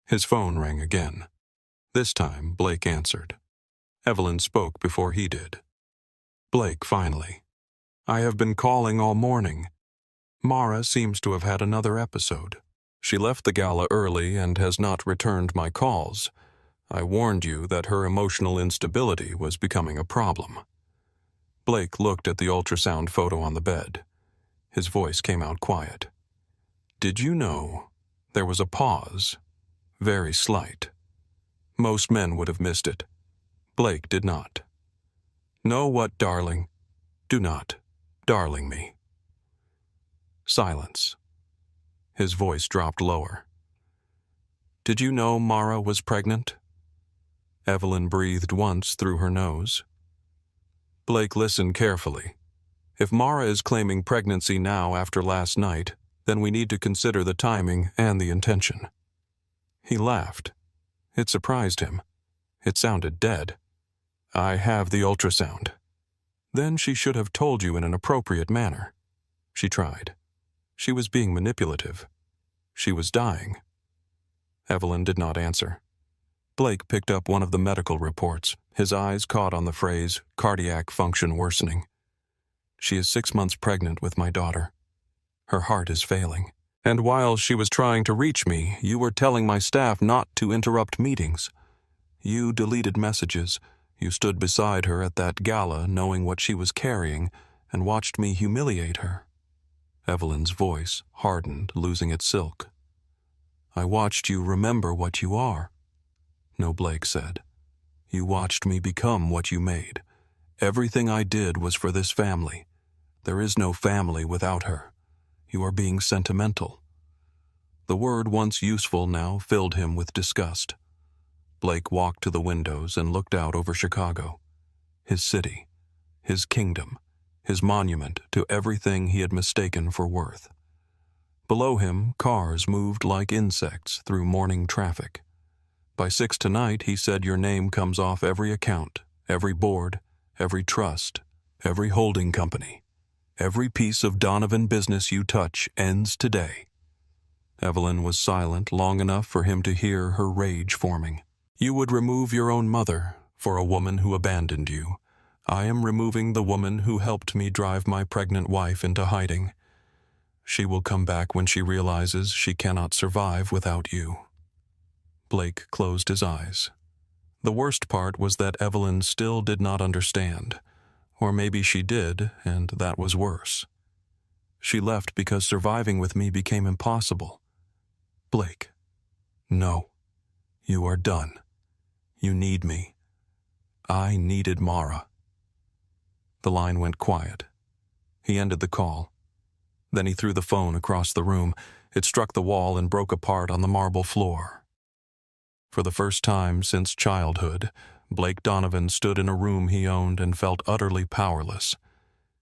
His phone rang again. This time, Blake answered. Evelyn spoke before he did. Blake, finally. I have been calling all morning. Mara seems to have had another episode. She left the gala early and has not returned my calls. I warned you that her emotional instability was becoming a problem. Blake looked at the ultrasound photo on the bed. His voice came out quiet. Did you know? There was a pause. Very slight. Most men would have missed it. Blake did not. Know what, darling? Do not, darling me. Silence. His voice dropped lower. Did you know Mara was pregnant? Evelyn breathed once through her nose. Blake listened carefully. If Mara is claiming pregnancy now after last night, then we need to consider the timing and the intention. He laughed. It surprised him. It sounded dead. I have the ultrasound. Then she should have told you in an appropriate manner. She tried. She was being manipulative. She was dying. Evelyn did not answer. Blake picked up one of the medical reports. His eyes caught on the phrase, cardiac function worsening. She is 6 months pregnant with my daughter. Her heart is failing. And while she was trying to reach me, you were telling my staff not to interrupt meetings. You deleted messages. You stood beside her at that gala, knowing what she was carrying, and watched me humiliate her. Evelyn's voice hardened, losing its silk. I watched you remember what you are. No, Blake said. You watched me become what you made. Everything I did was for this family. There is no family without her. You are being sentimental. The word, once useful now, filled him with disgust. Blake walked to the windows and looked out over Chicago. His city, his kingdom, his monument to everything he had mistaken for worth. Below him, cars moved like insects through morning traffic. By 6 tonight, he said your name comes off every account, every board, every trust, every holding company. Every piece of Donovan business you touch ends today. Evelyn was silent long enough for him to hear her rage forming. You would remove your own mother for a woman who abandoned you. I am removing the woman who helped me drive my pregnant wife into hiding. She will come back when she realizes she cannot survive without you. Blake closed his eyes. The worst part was that Evelyn still did not understand. Or maybe she did, and that was worse. She left because surviving with me became impossible. Blake, no. You are done. You need me. I needed Mara. The line went quiet. He ended the call. Then he threw the phone across the room. It struck the wall and broke apart on the marble floor. For the first time since childhood, Blake Donovan stood in a room he owned and felt utterly powerless.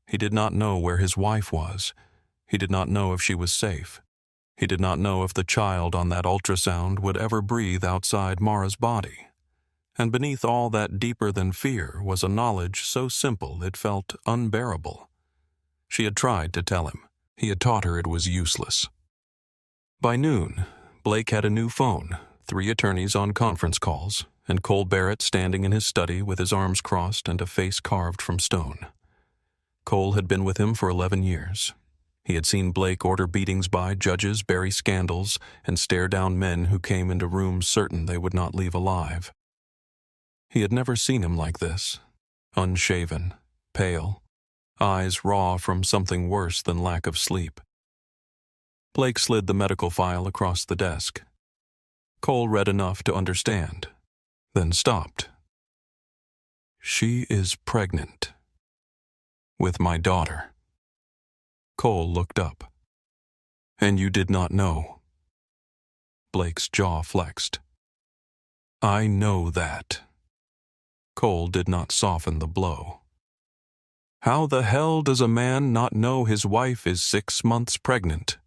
He did not know where his wife was. He did not know if she was safe. He did not know if the child on that ultrasound would ever breathe outside Mara's body. And beneath all that deeper than fear was a knowledge so simple it felt unbearable. She had tried to tell him. He had taught her it was useless. By noon, Blake had a new phone, 3 attorneys on conference calls, and Cole Barrett standing in his study with his arms crossed and a face carved from stone. Cole had been with him for 11 years. He had seen Blake order beatings by judges, bury scandals, and stare down men who came into rooms certain they would not leave alive. He had never seen him like this, unshaven, pale, eyes raw from something worse than lack of sleep. Blake slid the medical file across the desk. Cole read enough to understand, then stopped. "She is pregnant. With my daughter." Cole looked up. "And you did not know?" Blake's jaw flexed. "I know that." Cole did not soften the blow. "How the hell does a man not know his wife is 6 months pregnant?"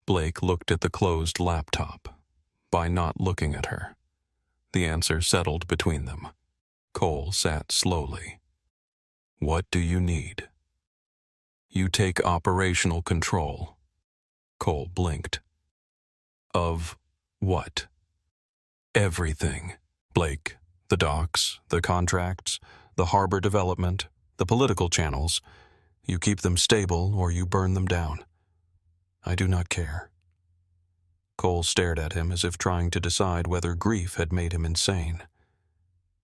Blake looked at the closed laptop. By not looking at her. The answer settled between them. Cole sat slowly. "What do you need?" "You take operational control." Cole blinked. "Of what?" "Everything. Blake. The docks, the contracts, the harbor development, the political channels. You keep them stable or you burn them down. I do not care." Cole stared at him as if trying to decide whether grief had made him insane.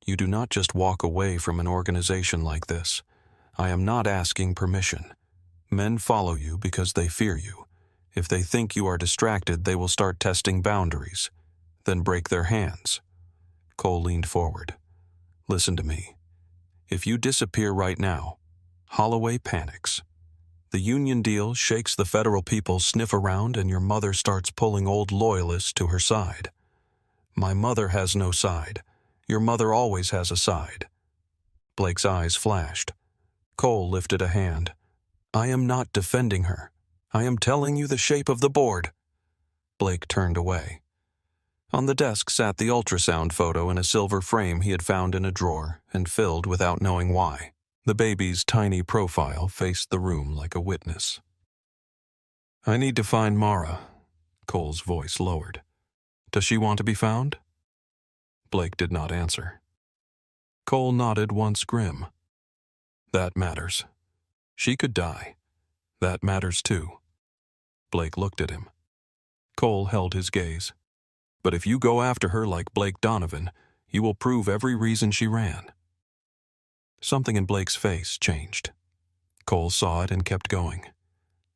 "You do not just walk away from an organization like this. I am not asking permission. Men follow you because they fear you. If they think you are distracted, they will start testing boundaries, then break their hands." Cole leaned forward. "Listen to me. If you disappear right now, Holloway panics. The union deal shakes the federal people sniff around and your mother starts pulling old loyalists to her side. My mother has no side. Your mother always has a side." Blake's eyes flashed. Cole lifted a hand. "I am not defending her. I am telling you the shape of the board." Blake turned away. On the desk sat the ultrasound photo in a silver frame he had found in a drawer and filled without knowing why. The baby's tiny profile faced the room like a witness. "I need to find Mara." Cole's voice lowered. "Does she want to be found?" Blake did not answer. Cole nodded once grim. "That matters. She could die. That matters too." Blake looked at him. Cole held his gaze. "But if you go after her like Blake Donovan, you will prove every reason she ran." Something in Blake's face changed. Cole saw it and kept going.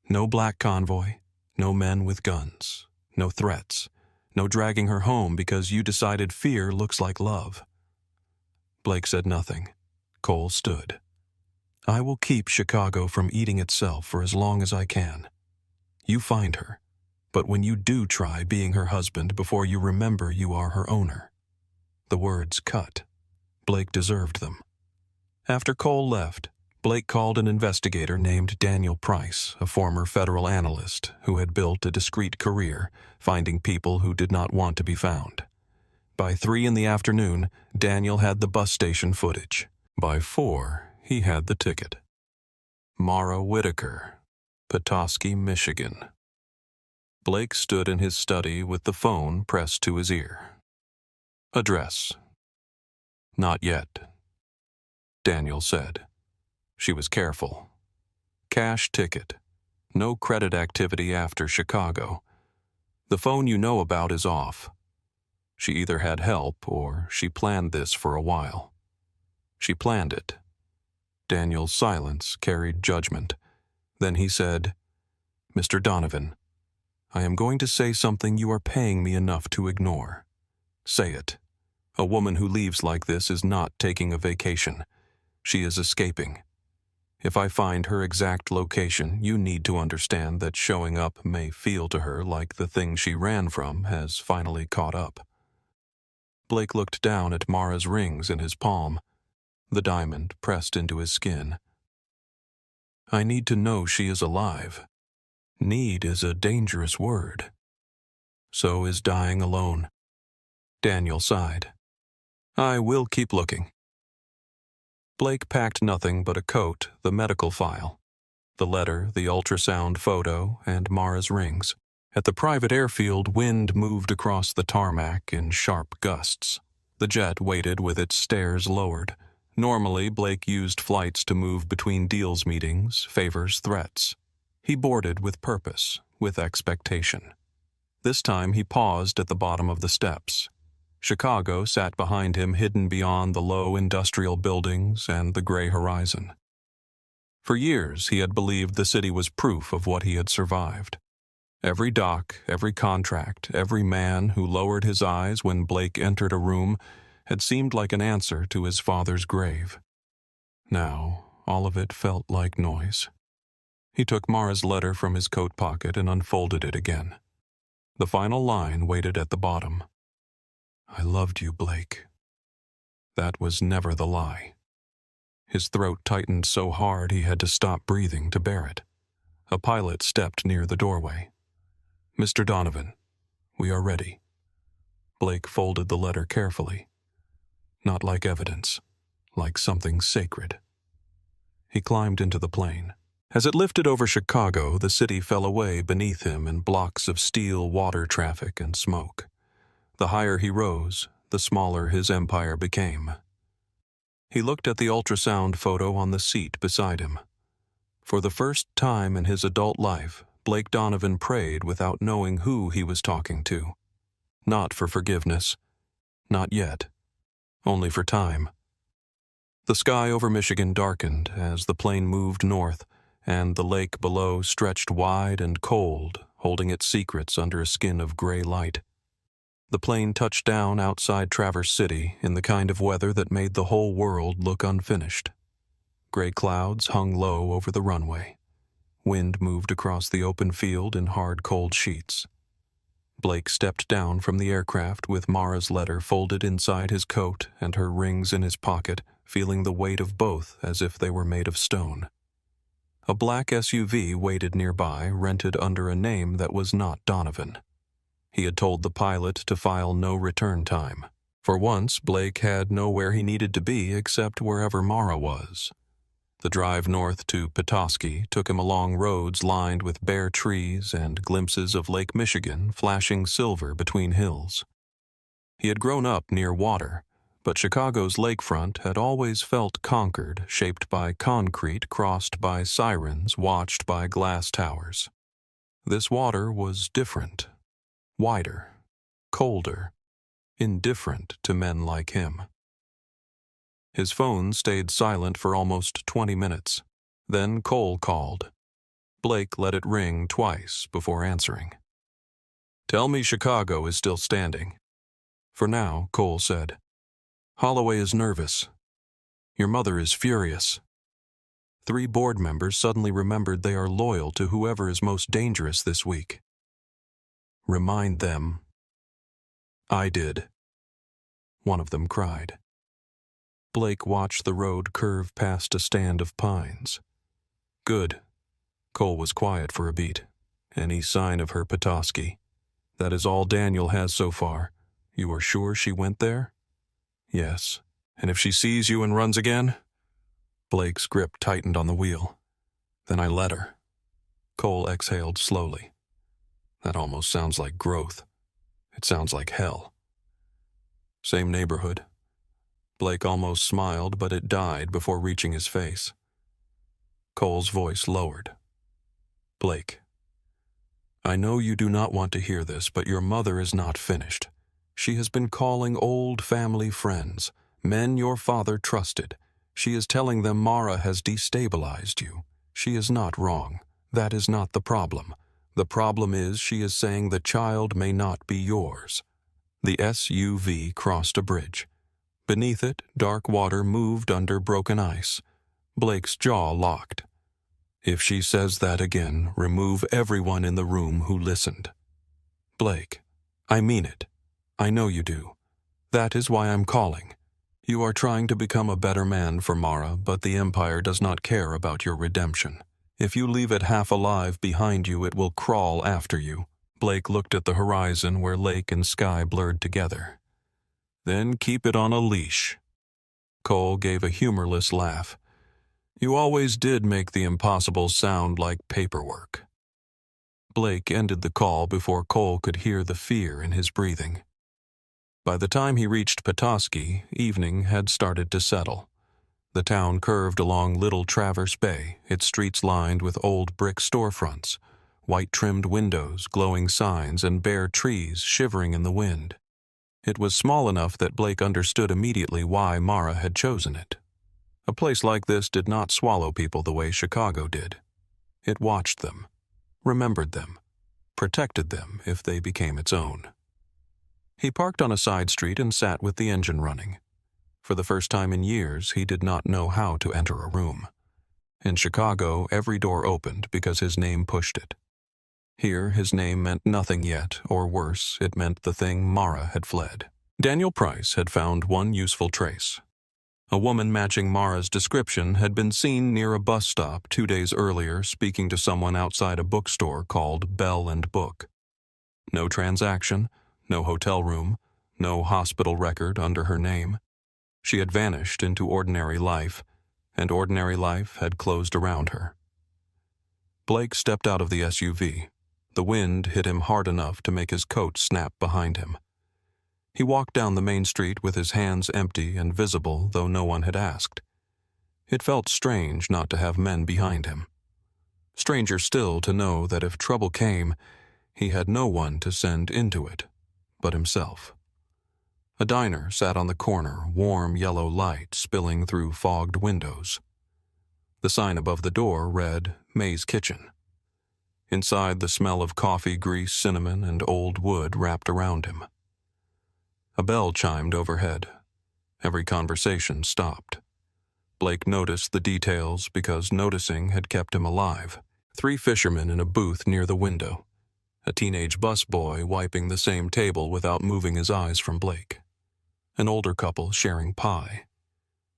No black convoy, no men with guns, no threats, no dragging her home because you decided fear looks like love. Blake said nothing. Cole stood. "I will keep Chicago from eating itself for as long as I can. You find her, but when you do try being her husband before you remember you are her owner." The words cut. Blake deserved them. After Cole left, Blake called an investigator named Daniel Price, a former federal analyst who had built a discreet career finding people who did not want to be found. By 3 in the afternoon, Daniel had the bus station footage. By 4, he had the ticket. Mara Whitaker, Petoskey, Michigan. Blake stood in his study with the phone pressed to his ear. "Address." "Not yet," Daniel said. She was careful. "Cash ticket. No credit activity after Chicago. The phone you know about is off." She either had help or she planned this for a while. She planned it. Daniel's silence carried judgment. Then he said, "Mr. Donovan, I am going to say something you are paying me enough to ignore. Say it. A woman who leaves like this is not taking a vacation. She is escaping. If I find her exact location, you need to understand that showing up may feel to her like the thing she ran from has finally caught up." Blake looked down at Mara's rings in his palm, the diamond pressed into his skin. "I need to know she is alive. Need is a dangerous word. So is dying alone." Daniel sighed. "I will keep looking." Blake packed nothing but a coat, the medical file, the letter, the ultrasound photo, and Mara's rings. At the private airfield, wind moved across the tarmac in sharp gusts. The jet waited with its stairs lowered. Normally, Blake used flights to move between deals meetings, favors, threats. He boarded with purpose, with expectation. This time he paused at the bottom of the steps. Chicago sat behind him, hidden beyond the low industrial buildings and the gray horizon. For years he had believed the city was proof of what he had survived. Every dock, every contract, every man who lowered his eyes when Blake entered a room had seemed like an answer to his father's grave. Now, all of it felt like noise. He took Mara's letter from his coat pocket and unfolded it again. The final line waited at the bottom. "I loved you, Blake." That was never the lie. His throat tightened so hard he had to stop breathing to bear it. A pilot stepped near the doorway. "Mr. Donovan, we are ready." Blake folded the letter carefully. Not like evidence, like something sacred. He climbed into the plane. As it lifted over Chicago, the city fell away beneath him in blocks of steel water traffic and smoke. The higher he rose, the smaller his empire became. He looked at the ultrasound photo on the seat beside him. For the first time in his adult life, Blake Donovan prayed without knowing who he was talking to. Not for forgiveness. Not yet. Only for time. The sky over Michigan darkened as the plane moved north, and the lake below stretched wide and cold, holding its secrets under a skin of gray light. The plane touched down outside Traverse City in the kind of weather that made the whole world look unfinished. Gray clouds hung low over the runway. Wind moved across the open field in hard, cold sheets. Blake stepped down from the aircraft with Mara's letter folded inside his coat and her rings in his pocket, feeling the weight of both as if they were made of stone. A black SUV waited nearby, rented under a name that was not Donovan. He had told the pilot to file no return time. For once, Blake had nowhere he needed to be except wherever Mara was. The drive north to Petoskey took him along roads lined with bare trees and glimpses of Lake Michigan flashing silver between hills. He had grown up near water, but Chicago's lakefront had always felt conquered, shaped by concrete, crossed by sirens, watched by glass towers. This water was different. Wider, colder, indifferent to men like him. His phone stayed silent for almost 20 minutes. Then Cole called. Blake let it ring twice before answering. "Tell me Chicago is still standing." "For now," Cole said. "Holloway is nervous. Your mother is furious." 3 board members suddenly remembered they are loyal to whoever is most dangerous this week. "Remind them." "I did." One of them cried. Blake watched the road curve past a stand of pines. "Good." Cole was quiet for a beat. "Any sign of her Petoskey? That is all Daniel has so far. You are sure she went there?" "Yes." "And if she sees you and runs again?" Blake's grip tightened on the wheel. "Then I let her." Cole exhaled slowly. "That almost sounds like growth. It sounds like hell." "Same neighborhood." Blake almost smiled, but it died before reaching his face. Cole's voice lowered. "Blake, I know you do not want to hear this, but your mother is not finished. She has been calling old family friends, men your father trusted. She is telling them Mara has destabilized you. She is not wrong. That is not the problem. The problem is she is saying the child may not be yours." The SUV crossed a bridge. Beneath it, dark water moved under broken ice. Blake's jaw locked. If she says that again, remove everyone in the room who listened. Blake, I mean it. I know you do. That is why I'm calling. You are trying to become a better man for Mara, but the Empire does not care about your redemption. If you leave it half alive behind you, it will crawl after you. Blake looked at the horizon where lake and sky blurred together. Then keep it on a leash. Cole gave a humorless laugh. You always did make the impossible sound like paperwork. Blake ended the call before Cole could hear the fear in his breathing. By the time he reached Petoskey, evening had started to settle. The town curved along Little Traverse Bay, its streets lined with old brick storefronts, white-trimmed windows, glowing signs, and bare trees shivering in the wind. It was small enough that Blake understood immediately why Mara had chosen it. A place like this did not swallow people the way Chicago did. It watched them, remembered them, protected them if they became its own. He parked on a side street and sat with the engine running. For the first time in years, he did not know how to enter a room. In Chicago, every door opened because his name pushed it. Here, his name meant nothing yet, or worse, it meant the thing Mara had fled. Daniel Price had found one useful trace. A woman matching Mara's description had been seen near a bus stop 2 days earlier speaking to someone outside a bookstore called Bell and Book. No transaction, no hotel room, no hospital record under her name. She had vanished into ordinary life, and ordinary life had closed around her. Blake stepped out of the SUV. The wind hit him hard enough to make his coat snap behind him. He walked down the main street with his hands empty and visible, though no one had asked. It felt strange not to have men behind him. Stranger still to know that if trouble came, he had no one to send into it but himself. A diner sat on the corner, warm yellow light spilling through fogged windows. The sign above the door read, May's Kitchen. Inside, the smell of coffee, grease, cinnamon, and old wood wrapped around him. A bell chimed overhead. Every conversation stopped. Blake noticed the details because noticing had kept him alive. 3 fishermen in a booth near the window. A teenage busboy wiping the same table without moving his eyes from Blake. An older couple sharing pie.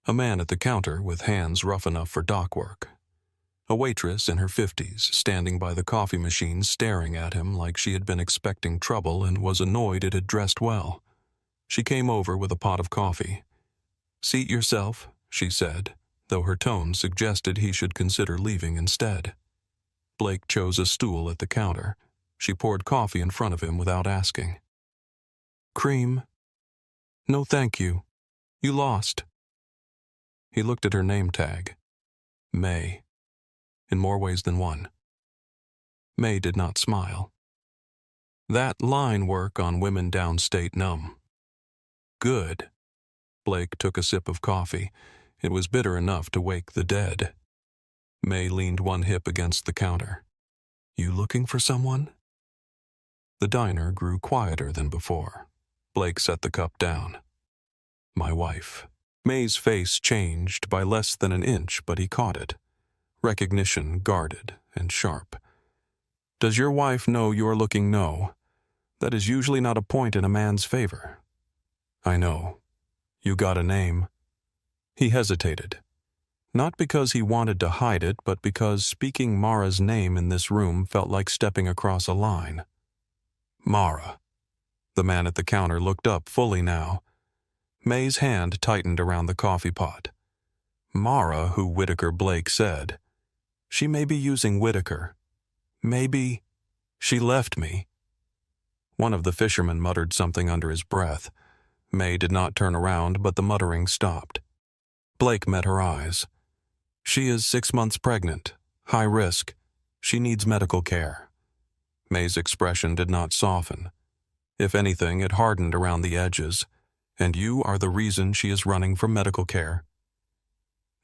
A man at the counter with hands rough enough for dock work. A waitress in her 50s standing by the coffee machine staring at him like she had been expecting trouble and was annoyed it had dressed well. She came over with a pot of coffee. Seat yourself, she said, though her tone suggested he should consider leaving instead. Blake chose a stool at the counter. She poured coffee in front of him without asking. Cream? No, thank you. You lost. He looked at her name tag. May. In more ways than one. May did not smile. That line work on women downstate numb. Good. Blake took a sip of coffee. It was bitter enough to wake the dead. May leaned one hip against the counter. You looking for someone? The diner grew quieter than before. Blake set the cup down. My wife. May's face changed by less than an inch, but he caught it. Recognition guarded and sharp. Does your wife know you're looking? No. That is usually not a point in a man's favor. I know. You got a name. He hesitated. Not because he wanted to hide it, but because speaking Mara's name in this room felt like stepping across a line. Mara. The man at the counter looked up fully now. May's hand tightened around the coffee pot. Mara, who Whitaker Blake said. She may be using Whitaker. Maybe she left me. One of the fishermen muttered something under his breath. May did not turn around, but the muttering stopped. Blake met her eyes. She is 6 months pregnant. High risk. She needs medical care. May's expression did not soften. If anything, it hardened around the edges. And you are the reason she is running for medical care.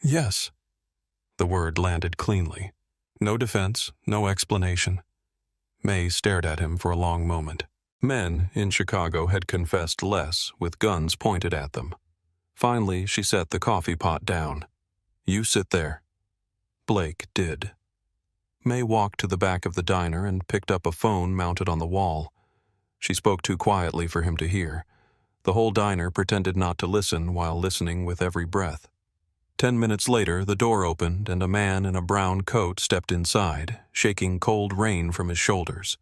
Yes. The word landed cleanly. No defense, no explanation. May stared at him for a long moment. Men in Chicago had confessed less, with guns pointed at them. Finally, she set the coffee pot down. You sit there. Blake did. May walked to the back of the diner and picked up a phone mounted on the wall. She spoke too quietly for him to hear. The whole diner pretended not to listen while listening with every breath. 10 minutes later, the door opened and a man in a brown coat stepped inside, shaking cold rain from his shoulders.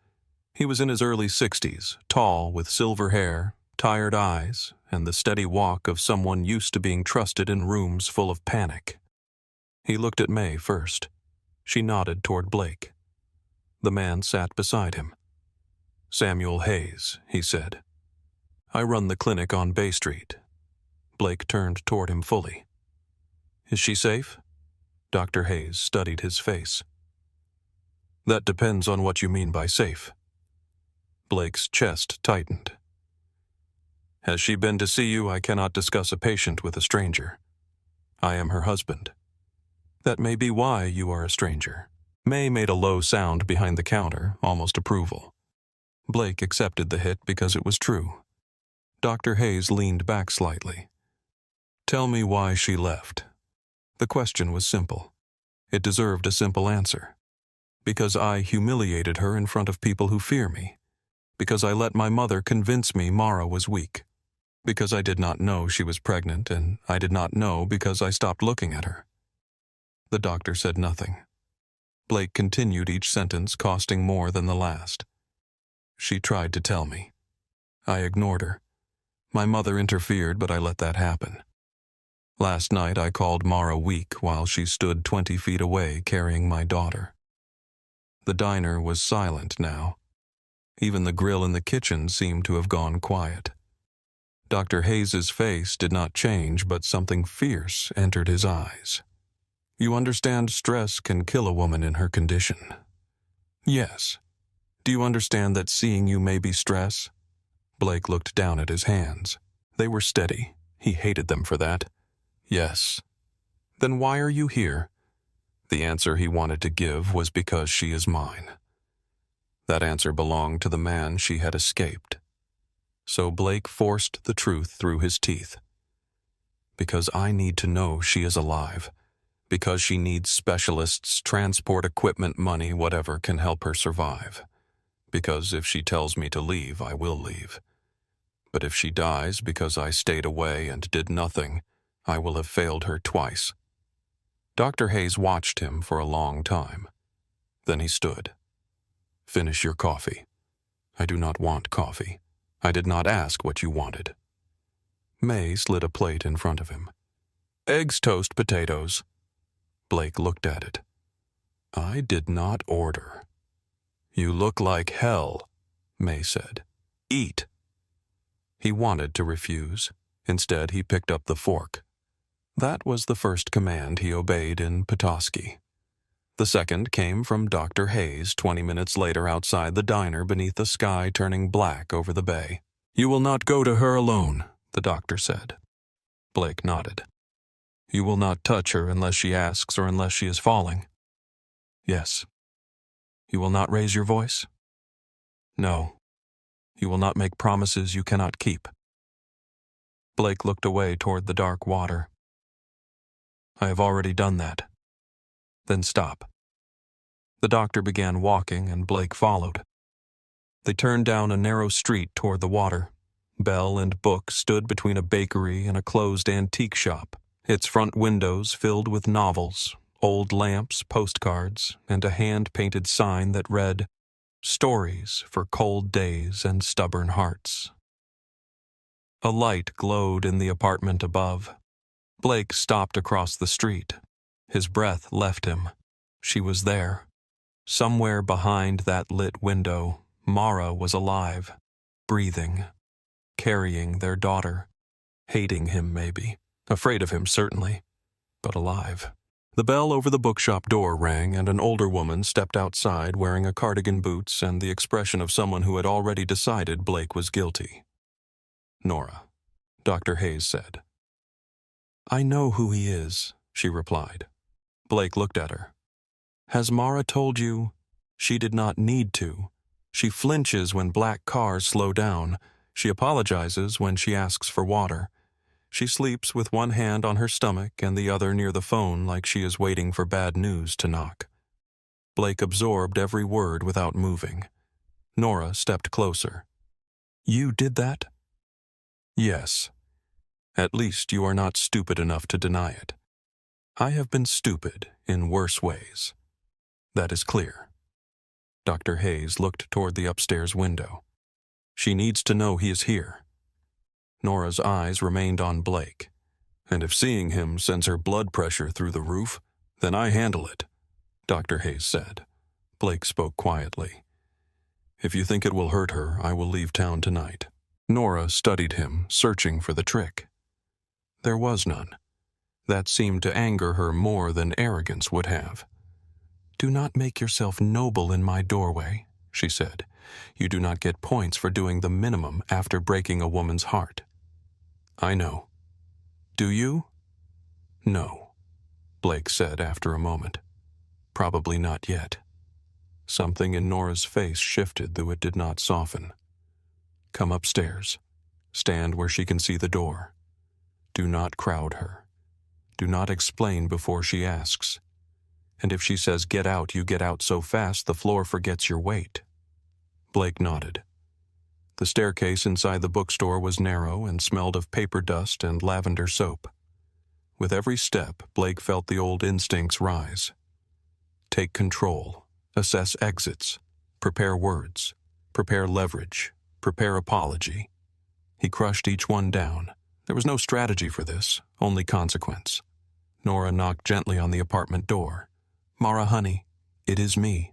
He was in his early 60s, tall, with silver hair, tired eyes, and the steady walk of someone used to being trusted in rooms full of panic. He looked at May first. She nodded toward Blake. The man sat beside him. "Samuel Hayes," he said. "I run the clinic on Bay Street." Blake turned toward him fully. "Is she safe?" Dr. Hayes studied his face. "That depends on what you mean by safe." Blake's chest tightened. "Has she been to see you? I cannot discuss a patient with a stranger. I am her husband." "That may be why you are a stranger." May made a low sound behind the counter, almost approval. Blake accepted the hit because it was true. Dr. Hayes leaned back slightly. "Tell me why she left." The question was simple. It deserved a simple answer. "Because I humiliated her in front of people who fear me. Because I let my mother convince me Mara was weak. Because I did not know she was pregnant, and I did not know because I stopped looking at her." The doctor said nothing. Blake continued each sentence, costing more than the last. "She tried to tell me. I ignored her. My mother interfered, but I let that happen. Last night I called Mara weak while she stood 20 feet away carrying my daughter." The diner was silent now. Even the grill in the kitchen seemed to have gone quiet. Dr. Hayes's face did not change, but something fierce entered his eyes. "You understand stress can kill a woman in her condition?" "Yes." "Do you understand that seeing you may be stress?" Blake looked down at his hands. They were steady. He hated them for that. "Yes." "Then why are you here?" The answer he wanted to give was because she is mine. That answer belonged to the man she had escaped. So Blake forced the truth through his teeth. "Because I need to know she is alive. Because she needs specialists, transport equipment, money, whatever can help her survive. Because if she tells me to leave, I will leave. But if she dies because I stayed away and did nothing, I will have failed her twice." Dr. Hayes watched him for a long time. Then he stood. "Finish your coffee." "I do not want coffee. I did not ask what you wanted." May slid a plate in front of him. "Eggs, toast, potatoes." Blake looked at it. "I did not order." "You look like hell," May said. "Eat." He wanted to refuse. Instead, he picked up the fork. That was the first command he obeyed in Petoskey. The second came from Dr. Hayes 20 minutes later outside the diner beneath the sky turning black over the bay. "You will not go to her alone," the doctor said. Blake nodded. "You will not touch her unless she asks or unless she is falling?" "Yes." "You will not raise your voice?" "No." "You will not make promises you cannot keep?" Blake looked away toward the dark water. "I have already done that." "Then stop." The doctor began walking and Blake followed. They turned down a narrow street toward the water. Bell and Book stood between a bakery and a closed antique shop, its front windows filled with novels, old lamps, postcards, and a hand-painted sign that read, "Stories for cold days and stubborn hearts." A light glowed in the apartment above. Blake stopped across the street. His breath left him. She was there. Somewhere behind that lit window, Mara was alive, breathing, carrying their daughter, hating him maybe, afraid of him certainly, but alive. The bell over the bookshop door rang and an older woman stepped outside wearing a cardigan, boots, and the expression of someone who had already decided Blake was guilty. "Nora," Dr. Hayes said. "I know who he is," she replied. Blake looked at her. "Has Mara told you?" "She did not need to. She flinches when black cars slow down. She apologizes when she asks for water. She sleeps with one hand on her stomach and the other near the phone like she is waiting for bad news to knock. Blake absorbed every word without moving. Nora stepped closer. "You did that?" "Yes. At least you are not stupid enough to deny it. I have been stupid in worse ways. That is clear." Dr. Hayes looked toward the upstairs window. "She needs to know he is here." Nora's eyes remained on Blake. "And if seeing him sends her blood pressure through the roof, then I handle it," Dr. Hayes said. Blake spoke quietly. "If you think it will hurt her, I will leave town tonight." Nora studied him, searching for the trick. There was none. That seemed to anger her more than arrogance would have. "Do not make yourself noble in my doorway," she said. "You do not get points for doing the minimum after breaking a woman's heart." "I know." "Do you?" "No," Blake said after a moment. "Probably not yet." Something in Nora's face shifted, though it did not soften. "Come upstairs. Stand where she can see the door. Do not crowd her. Do not explain before she asks. And if she says get out, you get out so fast the floor forgets your weight." Blake nodded. The staircase inside the bookstore was narrow and smelled of paper dust and lavender soap. With every step, Blake felt the old instincts rise. Take control, assess exits, prepare words, prepare leverage, prepare apology. He crushed each one down. There was no strategy for this, only consequence. Nora knocked gently on the apartment door. "Mara, honey, it is me."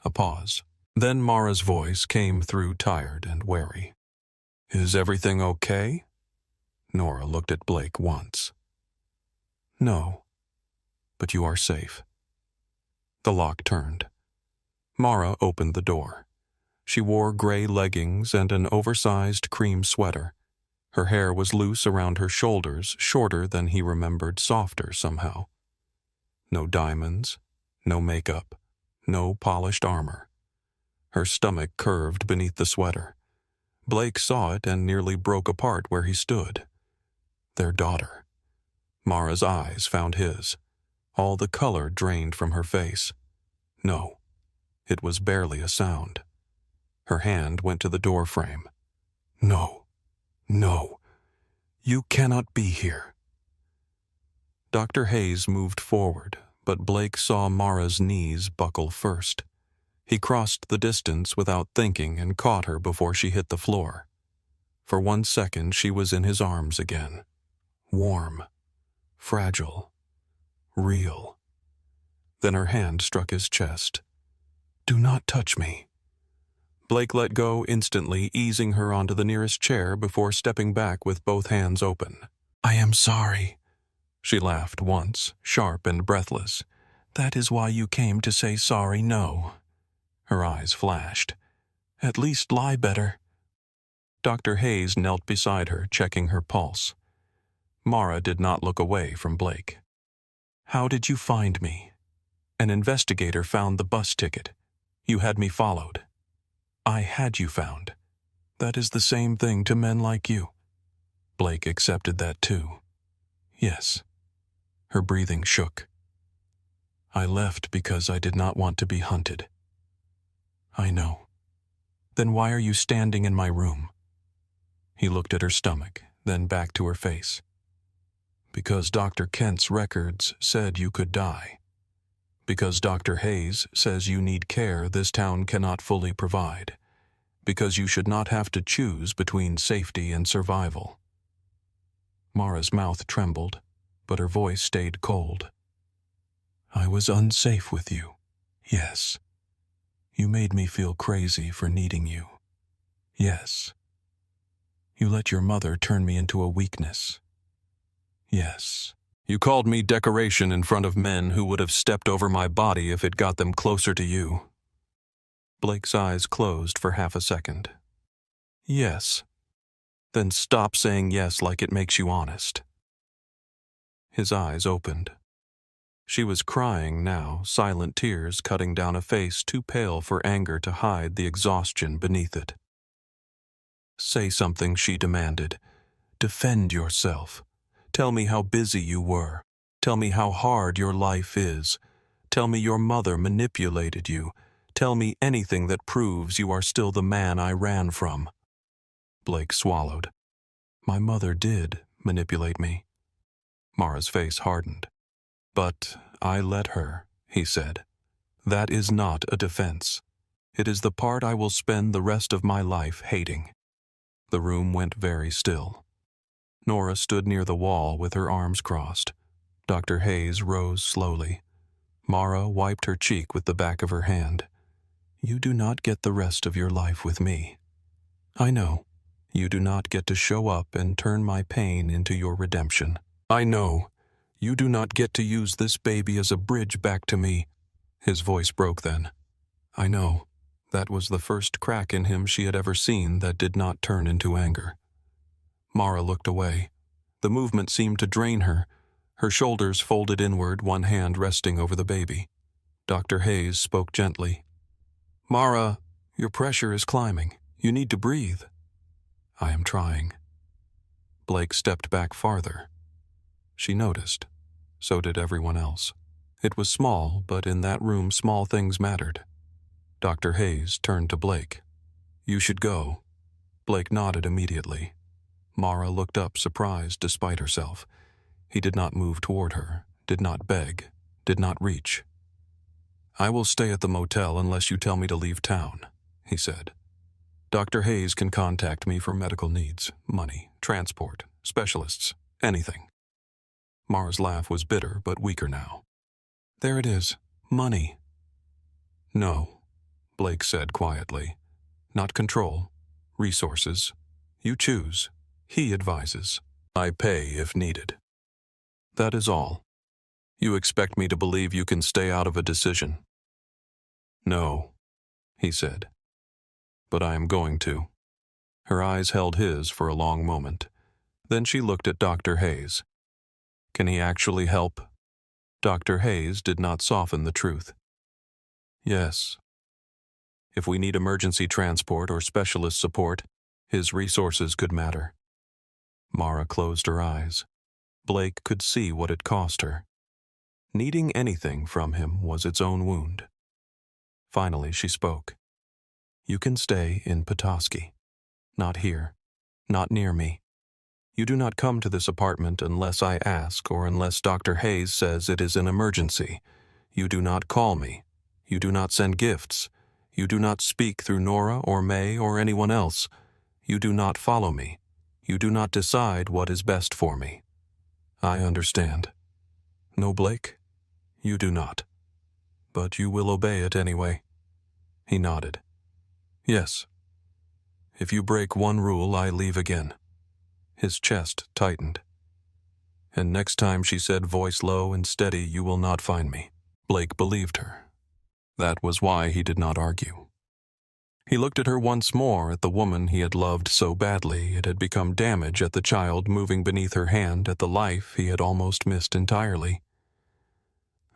A pause. Then Mara's voice came through tired and wary. "Is everything okay?" Nora looked at Blake once. "No, but you are safe." The lock turned. Mara opened the door. She wore gray leggings and an oversized cream sweater. Her hair was loose around her shoulders, shorter than he remembered, softer somehow. No diamonds, no makeup, no polished armor. Her stomach curved beneath the sweater. Blake saw it and nearly broke apart where he stood. Their daughter. Mara's eyes found his. All the color drained from her face. No, it was barely a sound. Her hand went to the door frame. "No, no, you cannot be here." Dr. Hayes moved forward, but Blake saw Mara's knees buckle first. He crossed the distance without thinking and caught her before she hit the floor. For 1 second she was in his arms again. Warm, fragile, real. Then her hand struck his chest. "Do not touch me." Blake let go instantly, easing her onto the nearest chair before stepping back with both hands open. "I am sorry." She laughed once, sharp and breathless. "That is why you came to say sorry, no." Her eyes flashed. "At least lie better." Dr. Hayes knelt beside her, checking her pulse. Mara did not look away from Blake. "How did you find me?" "An investigator found the bus ticket. You had me followed." "I had you found. That is the same thing to men like you." Blake accepted that too. "Yes." Her breathing shook. "I left because I did not want to be hunted." "I know. Then why are you standing in my room?" He looked at her stomach, then back to her face. "Because Dr. Kent's records said you could die. Because Dr. Hayes says you need care this town cannot fully provide. Because you should not have to choose between safety and survival." Mara's mouth trembled, but her voice stayed cold. "I was unsafe with you. Yes. You made me feel crazy for needing you. Yes. You let your mother turn me into a weakness. Yes. You called me decoration in front of men who would have stepped over my body if it got them closer to you." Blake's eyes closed for half a second. "Yes." "Then stop saying yes like it makes you honest." His eyes opened. She was crying now, silent tears cutting down a face too pale for anger to hide the exhaustion beneath it. "Say something," she demanded. Defend yourself. Tell me how busy you were. Tell me how hard your life is. Tell me your mother manipulated you. Tell me anything that proves you are still the man I ran from." Blake swallowed. "My mother did manipulate me." Mara's face hardened. "But I let her," he said. "That is not a defense. It is the part I will spend the rest of my life hating." The room went very still. Nora stood near the wall with her arms crossed. Dr. Hayes rose slowly. Mara wiped her cheek with the back of her hand. "You do not get the rest of your life with me. I know. You do not get to show up and turn my pain into your redemption. I know. You do not get to use this baby as a bridge back to me." His voice broke then. "I know." That was the first crack in him she had ever seen that did not turn into anger. Mara looked away. The movement seemed to drain her. Her shoulders folded inward, one hand resting over the baby. Dr. Hayes spoke gently. "Mara, your pressure is climbing. You need to breathe." "I am trying." Blake stepped back farther. She noticed. So did everyone else. It was small, but in that room small things mattered. Dr. Hayes turned to Blake. "You should go." Blake nodded immediately. Mara looked up, surprised despite herself. He did not move toward her, did not beg, did not reach. "I will stay at the motel unless you tell me to leave town," he said. "Dr. Hayes can contact me for medical needs, money, transport, specialists, anything." Mara's laugh was bitter but weaker now. "There it is. Money." "No," Blake said quietly. "Not control. Resources. You choose. He advises. I pay if needed. That is all. You expect me to believe you can stay out of a decision?" "No," he said. "But I am going to." Her eyes held his for a long moment. Then she looked at Dr. Hayes. "Can he actually help?" Dr. Hayes did not soften the truth. "Yes. If we need emergency transport or specialist support, his resources could matter." Mara closed her eyes. Blake could see what it cost her. Needing anything from him was its own wound. Finally she spoke. "You can stay in Petoskey. Not here. Not near me. You do not come to this apartment unless I ask or unless Dr. Hayes says it is an emergency. You do not call me. You do not send gifts. You do not speak through Nora or May or anyone else. You do not follow me. You do not decide what is best for me. I understand. No, Blake? You do not. But you will obey it anyway." He nodded. "Yes. If you break one rule, I leave again." His chest tightened. "And next time," she said, voice low and steady, "you will not find me." Blake believed her. That was why he did not argue. He looked at her once more, at the woman he had loved so badly it had become damage, at the child moving beneath her hand, at the life he had almost missed entirely.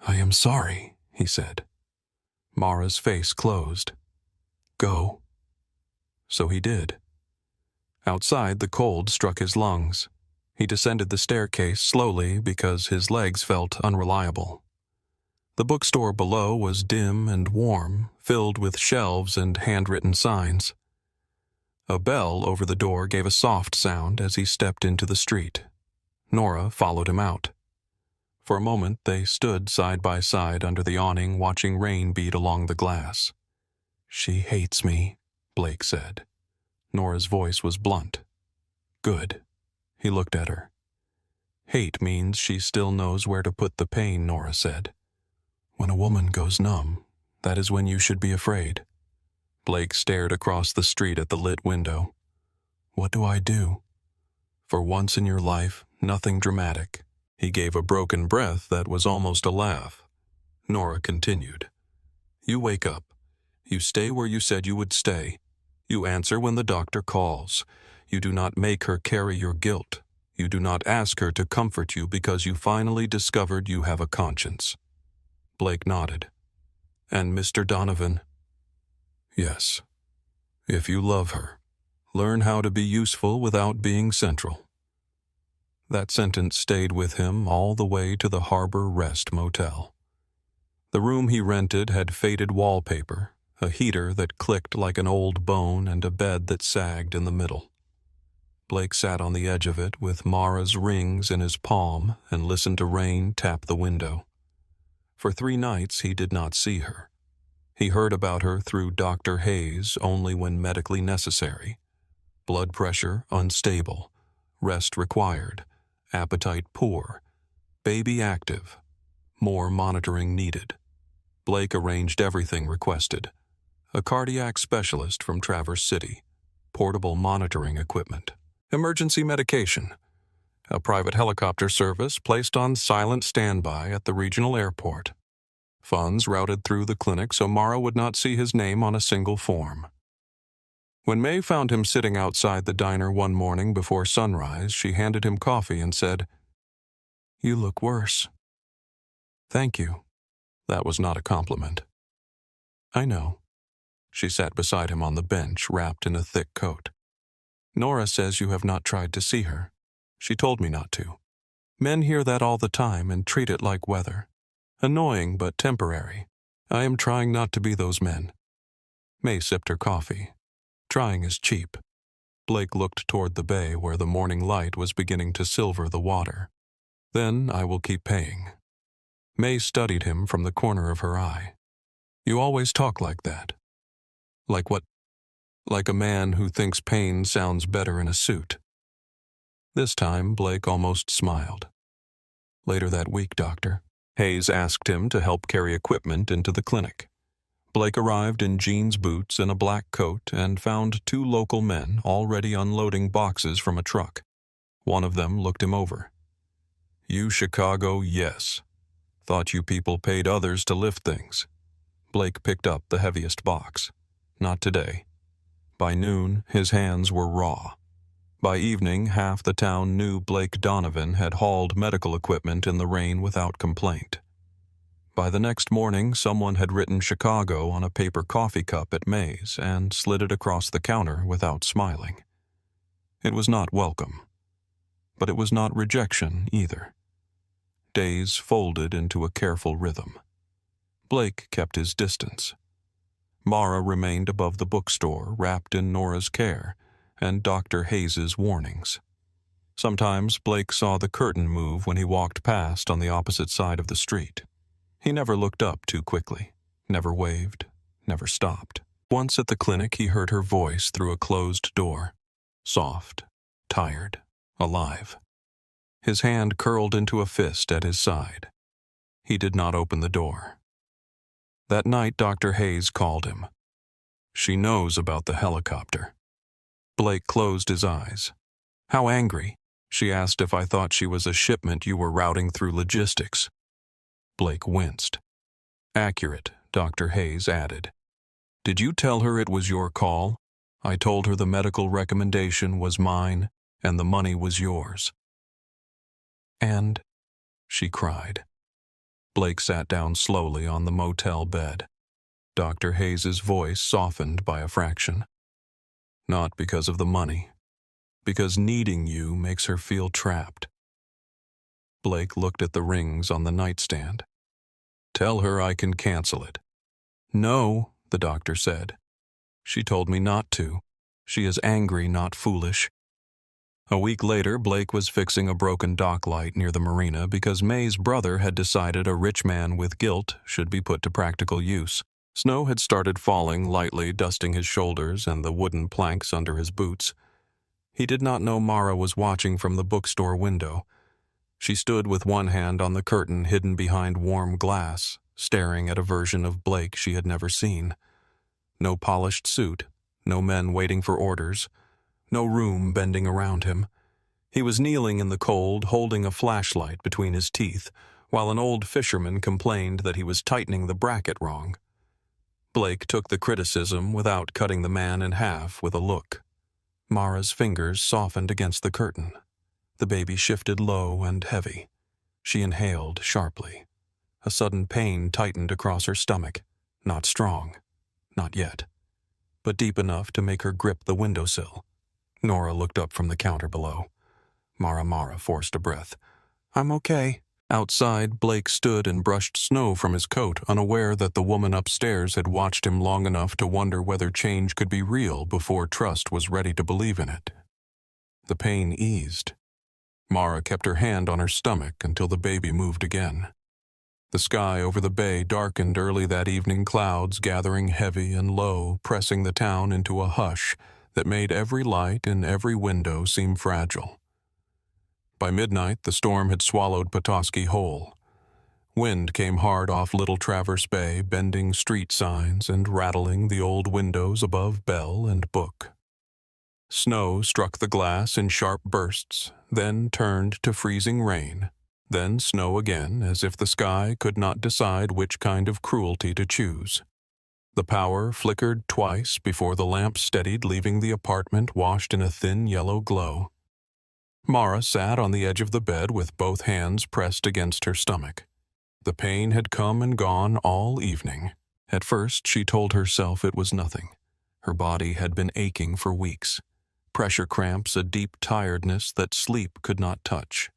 "I am sorry," he said. Mara's face closed. "Go." So he did. Outside, the cold struck his lungs. He descended the staircase slowly because his legs felt unreliable. The bookstore below was dim and warm, filled with shelves and handwritten signs. A bell over the door gave a soft sound as he stepped into the street. Nora followed him out. For a moment they stood side by side under the awning, watching rain beat along the glass. "She hates me," Blake said. Nora's voice was blunt. "Good." He looked at her. "Hate means she still knows where to put the pain," Nora said. "When a woman goes numb, that is when you should be afraid." Blake stared across the street at the lit window. "What do I do?" "For once in your life, nothing dramatic." He gave a broken breath that was almost a laugh. Nora continued. "You wake up. You stay where you said you would stay. You answer when the doctor calls. You do not make her carry your guilt. You do not ask her to comfort you because you finally discovered you have a conscience." Blake nodded. "And Mr. Donovan?" "Yes. If you love her, learn how to be useful without being central. That sentence stayed with him all the way to the Harbor Rest Motel. The room he rented had faded wallpaper, a heater that clicked like an old bone, and a bed that sagged in the middle. Blake sat on the edge of it with Mara's rings in his palm and listened to rain tap the window. For 3 nights he did not see her. He heard about her through Dr. Hayes only when medically necessary. Blood pressure unstable, rest required, appetite poor, baby active, more monitoring needed. Blake arranged everything requested. A cardiac specialist from Traverse City, portable monitoring equipment, emergency medication, a private helicopter service placed on silent standby at the regional airport. Funds routed through the clinic so Mara would not see his name on a single form. When May found him sitting outside the diner one morning before sunrise, she handed him coffee and said, "You look worse." "Thank you." That was not a compliment. "I know." She sat beside him on the bench, wrapped in a thick coat. "Nora says you have not tried to see her. She told me not to. Men hear that all the time and treat it like weather. Annoying but temporary. I am trying not to be those men." May sipped her coffee. Trying is cheap. Blake looked toward the bay where the morning light was beginning to silver the water. "Then I will keep paying." May studied him from the corner of her eye. "You always talk like that." "Like what?" "Like a man who thinks pain sounds better in a suit." This time, Blake almost smiled. "Later that week, Doctor." Hayes asked him to help carry equipment into the clinic. Blake arrived in jeans boots and a black coat and found 2 local men already unloading boxes from a truck. One of them looked him over. "You Chicago, yes. Thought you people paid others to lift things." Blake picked up the heaviest box. Not today. By noon, his hands were raw. By evening, half the town knew Blake Donovan had hauled medical equipment in the rain without complaint. By the next morning, someone had written Chicago on a paper coffee cup at May's and slid it across the counter without smiling. It was not welcome. But it was not rejection either. Days folded into a careful rhythm. Blake kept his distance. Mara remained above the bookstore, wrapped in Nora's care and Dr. Hayes's warnings. Sometimes Blake saw the curtain move when he walked past on the opposite side of the street. He never looked up too quickly, never waved, never stopped. Once at the clinic, he heard her voice through a closed door. Soft, tired, alive. His hand curled into a fist at his side. He did not open the door. That night, Dr. Hayes called him. "She knows about the helicopter." Blake closed his eyes. "How angry?" She asked if I thought she was a shipment you were routing through logistics. Blake winced. "Accurate," Dr. Hayes added. "Did you tell her it was your call? I told her the medical recommendation was mine and the money was yours." "And?" she cried. Blake sat down slowly on the motel bed. Dr. Hayes's voice softened by a fraction. "Not because of the money. Because needing you makes her feel trapped." Blake looked at the rings on the nightstand. "Tell her I can cancel it." "No," the doctor said. "She told me not to. She is angry, not foolish." A week later, Blake was fixing a broken dock light near the marina because May's brother had decided a rich man with guilt should be put to practical use. Snow had started falling lightly, dusting his shoulders and the wooden planks under his boots. He did not know Mara was watching from the bookstore window. She stood with one hand on the curtain hidden behind warm glass, staring at a version of Blake she had never seen. No polished suit, no men waiting for orders, no room bending around him. He was kneeling in the cold, holding a flashlight between his teeth, while an old fisherman complained that he was tightening the bracket wrong. Blake took the criticism without cutting the man in half with a look. Mara's fingers softened against the curtain. The baby shifted low and heavy. She inhaled sharply. A sudden pain tightened across her stomach. Not strong. Not yet. But deep enough to make her grip the windowsill. Nora looked up from the counter below. Mara forced a breath. "I'm okay." Outside, Blake stood and brushed snow from his coat, unaware that the woman upstairs had watched him long enough to wonder whether change could be real before trust was ready to believe in it. The pain eased. Mara kept her hand on her stomach until the baby moved again. The sky over the bay darkened early that evening, clouds gathering heavy and low, pressing the town into a hush that made every light in every window seem fragile. By midnight, the storm had swallowed Petoskey whole. Wind came hard off Little Traverse Bay, bending street signs and rattling the old windows above bell and book. Snow struck the glass in sharp bursts, then turned to freezing rain, then snow again, as if the sky could not decide which kind of cruelty to choose. The power flickered twice before the lamp steadied, leaving the apartment washed in a thin yellow glow. Mara sat on the edge of the bed with both hands pressed against her stomach. The pain had come and gone all evening. At first, she told herself it was nothing. Her body had been aching for weeks. Pressure cramps, a deep tiredness that sleep could not touch.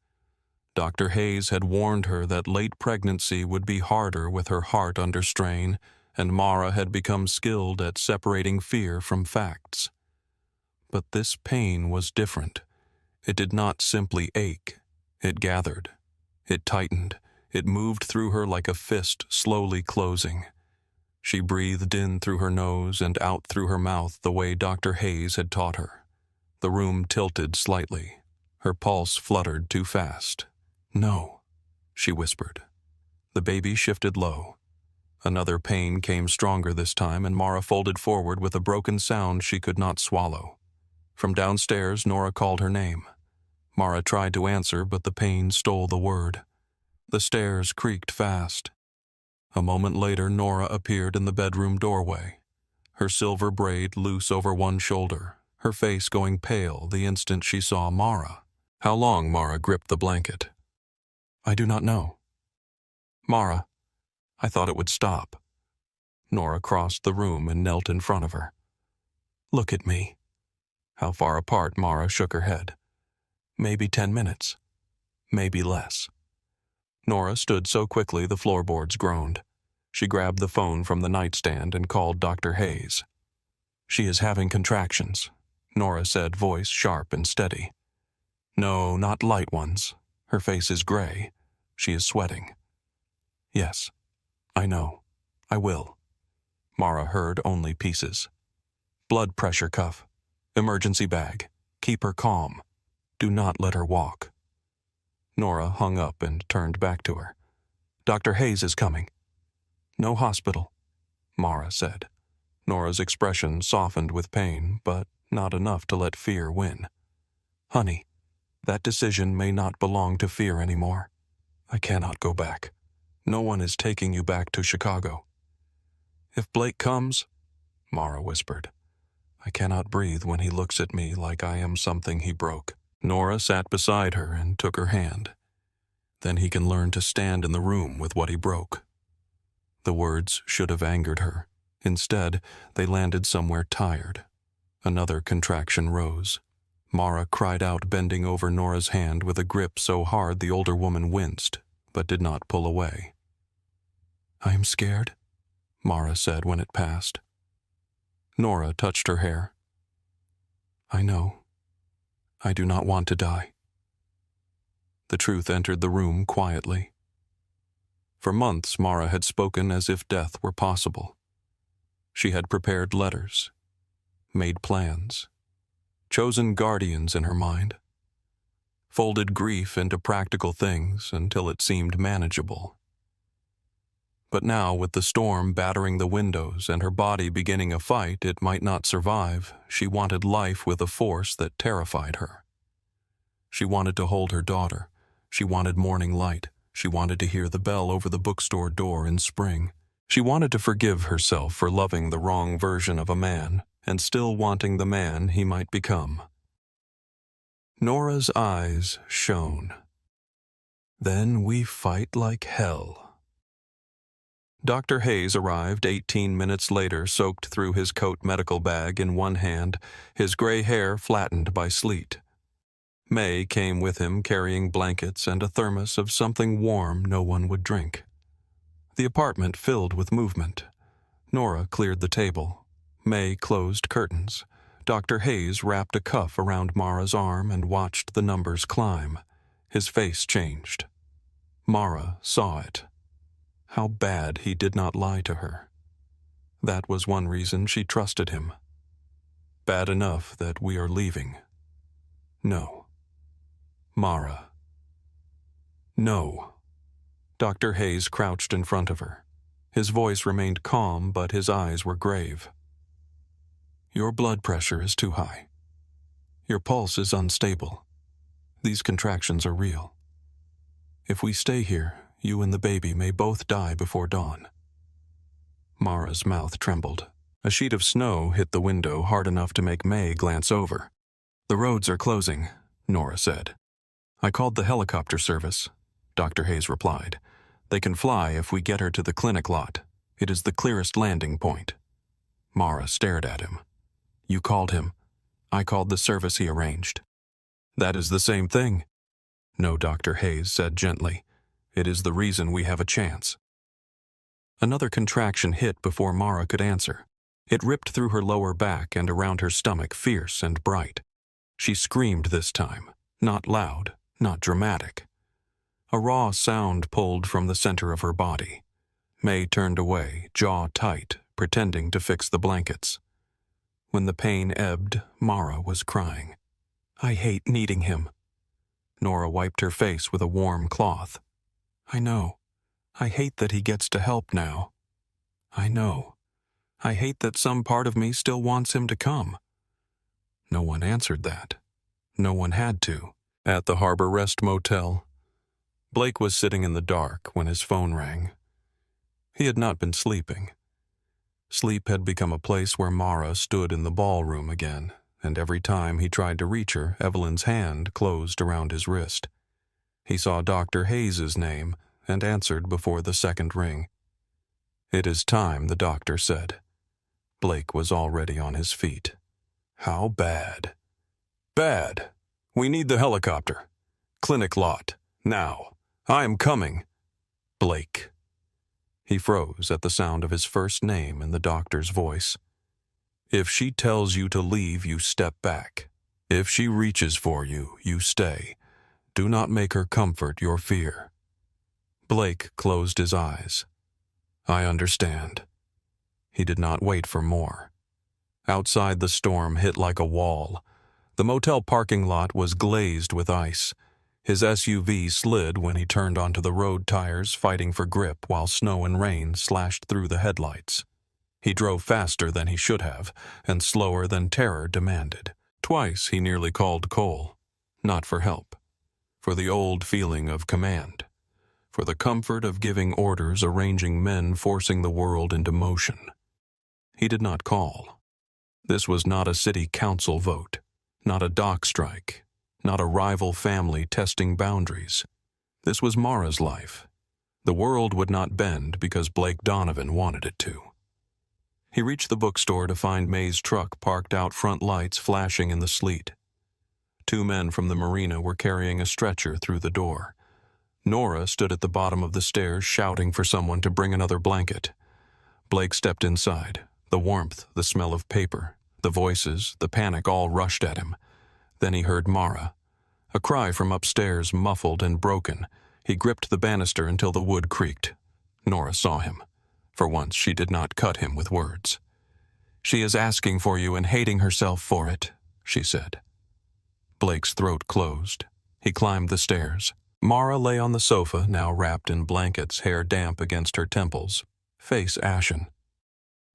Dr. Hayes had warned her that late pregnancy would be harder with her heart under strain, and Mara had become skilled at separating fear from facts. But this pain was different. It did not simply ache. It gathered. It tightened. It moved through her like a fist slowly closing. She breathed in through her nose and out through her mouth the way Dr. Hayes had taught her. The room tilted slightly. Her pulse fluttered too fast. "No," she whispered. The baby shifted low. Another pain came stronger this time, and Mara folded forward with a broken sound she could not swallow. From downstairs, Nora called her name. Mara tried to answer, but the pain stole the word. The stairs creaked fast. A moment later, Nora appeared in the bedroom doorway, her silver braid loose over one shoulder, her face going pale the instant she saw Mara. How long Mara gripped the blanket? "I do not know." "Mara, I thought it would stop." Nora crossed the room and knelt in front of her. "Look at me." How far apart? Mara shook her head. "Maybe 10 minutes. Maybe less." Nora stood so quickly the floorboards groaned. She grabbed the phone from the nightstand and called Dr. Hayes. "She is having contractions," Nora said, voice sharp and steady. "No, not light ones. Her face is gray. She is sweating." "Yes, I know. I will." Mara heard only pieces. "Blood pressure cuff. Emergency bag. Keep her calm. Do not let her walk." Nora hung up and turned back to her. "Dr. Hayes is coming." "No hospital," Mara said. Nora's expression softened with pain, but not enough to let fear win. "Honey, that decision may not belong to fear anymore. I cannot go back. No one is taking you back to Chicago." "If Blake comes," Mara whispered, "I cannot breathe when he looks at me like I am something he broke." Nora sat beside her and took her hand. "Then he can learn to stand in the room with what he broke." The words should have angered her. Instead, they landed somewhere tired. Another contraction rose. Mara cried out, bending over Nora's hand with a grip so hard the older woman winced, but did not pull away. "I am scared," Mara said when it passed. Nora touched her hair. "I know. I do not want to die." The truth entered the room quietly. For months, Mara had spoken as if death were possible. She had prepared letters, made plans, chosen guardians in her mind, folded grief into practical things until it seemed manageable. But now, with the storm battering the windows and her body beginning a fight it might not survive, she wanted life with a force that terrified her. She wanted to hold her daughter. She wanted morning light. She wanted to hear the bell over the bookstore door in spring. She wanted to forgive herself for loving the wrong version of a man and still wanting the man he might become. Nora's eyes shone. "Then we fight like hell." Dr. Hayes arrived 18 minutes later, soaked through his coat medical bag in one hand, his gray hair flattened by sleet. May came with him carrying blankets and a thermos of something warm no one would drink. The apartment filled with movement. Nora cleared the table. May closed curtains. Dr. Hayes wrapped a cuff around Mara's arm and watched the numbers climb. His face changed. Mara saw it. How bad he did not lie to her. That was one reason she trusted him. Bad enough that we are leaving. No. Mara. No. Dr. Hayes crouched in front of her. His voice remained calm, but his eyes were grave. Your blood pressure is too high. Your pulse is unstable. These contractions are real. If we stay here, you and the baby may both die before dawn. Mara's mouth trembled. A sheet of snow hit the window hard enough to make May glance over. The roads are closing, Nora said. I called the helicopter service, Dr. Hayes replied. They can fly if we get her to the clinic lot. It is the clearest landing point. Mara stared at him. You called him. I called the service he arranged. That is the same thing. No, Dr. Hayes said gently. It is the reason we have a chance. Another contraction hit before Mara could answer. It ripped through her lower back and around her stomach, fierce and bright. She screamed this time, not loud, not dramatic. A raw sound pulled from the center of her body. May turned away, jaw tight, pretending to fix the blankets. When the pain ebbed, Mara was crying. I hate needing him. Nora wiped her face with a warm cloth. I know. I hate that he gets to help now. I know. I hate that some part of me still wants him to come. No one answered that. No one had to. At the Harbor Rest Motel, Blake was sitting in the dark when his phone rang. He had not been sleeping. Sleep had become a place where Mara stood in the ballroom again, and every time he tried to reach her, Evelyn's hand closed around his wrist. He saw Dr. Hayes's name and answered before the second ring. It is time, the doctor said. Blake was already on his feet. How bad? Bad. We need the helicopter. Clinic lot. Now. I am coming. Blake. He froze at the sound of his first name in the doctor's voice. If she tells you to leave, you step back. If she reaches for you, you stay. Do not make her comfort your fear. Blake closed his eyes. I understand. He did not wait for more. Outside, the storm hit like a wall. The motel parking lot was glazed with ice. His SUV slid when he turned onto the road tires, fighting for grip while snow and rain slashed through the headlights. He drove faster than he should have, and slower than terror demanded. Twice he nearly called Cole, not for help, for the old feeling of command, for the comfort of giving orders, arranging men, forcing the world into motion. He did not call. This was not a city council vote, not a dock strike, not a rival family testing boundaries. This was Mara's life. The world would not bend because Blake Donovan wanted it to. He reached the bookstore to find May's truck parked out front, lights flashing in the sleet. 2 men from the marina were carrying a stretcher through the door. Nora stood at the bottom of the stairs shouting for someone to bring another blanket. Blake stepped inside. The warmth, the smell of paper, the voices, the panic all rushed at him. Then he heard Mara. A cry from upstairs, muffled and broken. He gripped the banister until the wood creaked. Nora saw him. For once, she did not cut him with words. She is asking for you and hating herself for it, she said. Blake's throat closed. He climbed the stairs. Mara lay on the sofa, now wrapped in blankets, hair damp against her temples, face ashen.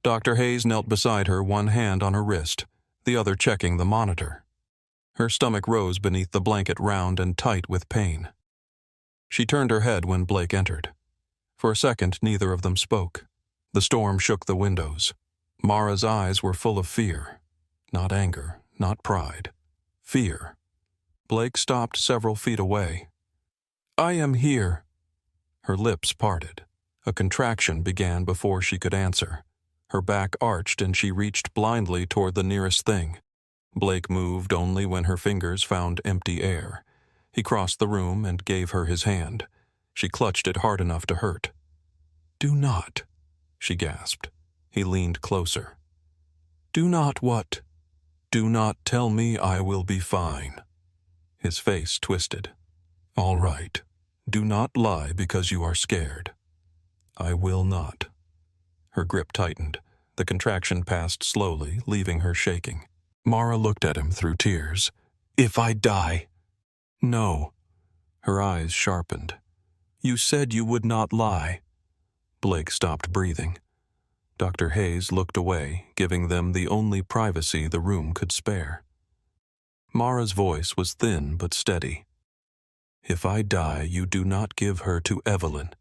Dr. Hayes knelt beside her, one hand on her wrist, the other checking the monitor. Her stomach rose beneath the blanket, round and tight with pain. She turned her head when Blake entered. For a second, neither of them spoke. The storm shook the windows. Mara's eyes were full of fear. Not anger, not pride. Fear. Blake stopped several feet away. I am here. Her lips parted. A contraction began before she could answer. Her back arched and she reached blindly toward the nearest thing. Blake moved only when her fingers found empty air. He crossed the room and gave her his hand. She clutched it hard enough to hurt. "Do not," she gasped. He leaned closer. "Do not what?" "Do not tell me I will be fine." His face twisted. "All right. Do not lie because you are scared." "I will not." Her grip tightened. The contraction passed slowly, leaving her shaking. Mara looked at him through tears. "If I die." "No." Her eyes sharpened. "You said you would not lie." Blake stopped breathing. Dr. Hayes looked away, giving them the only privacy the room could spare. Mara's voice was thin but steady. "If I die, you do not give her to Evelyn.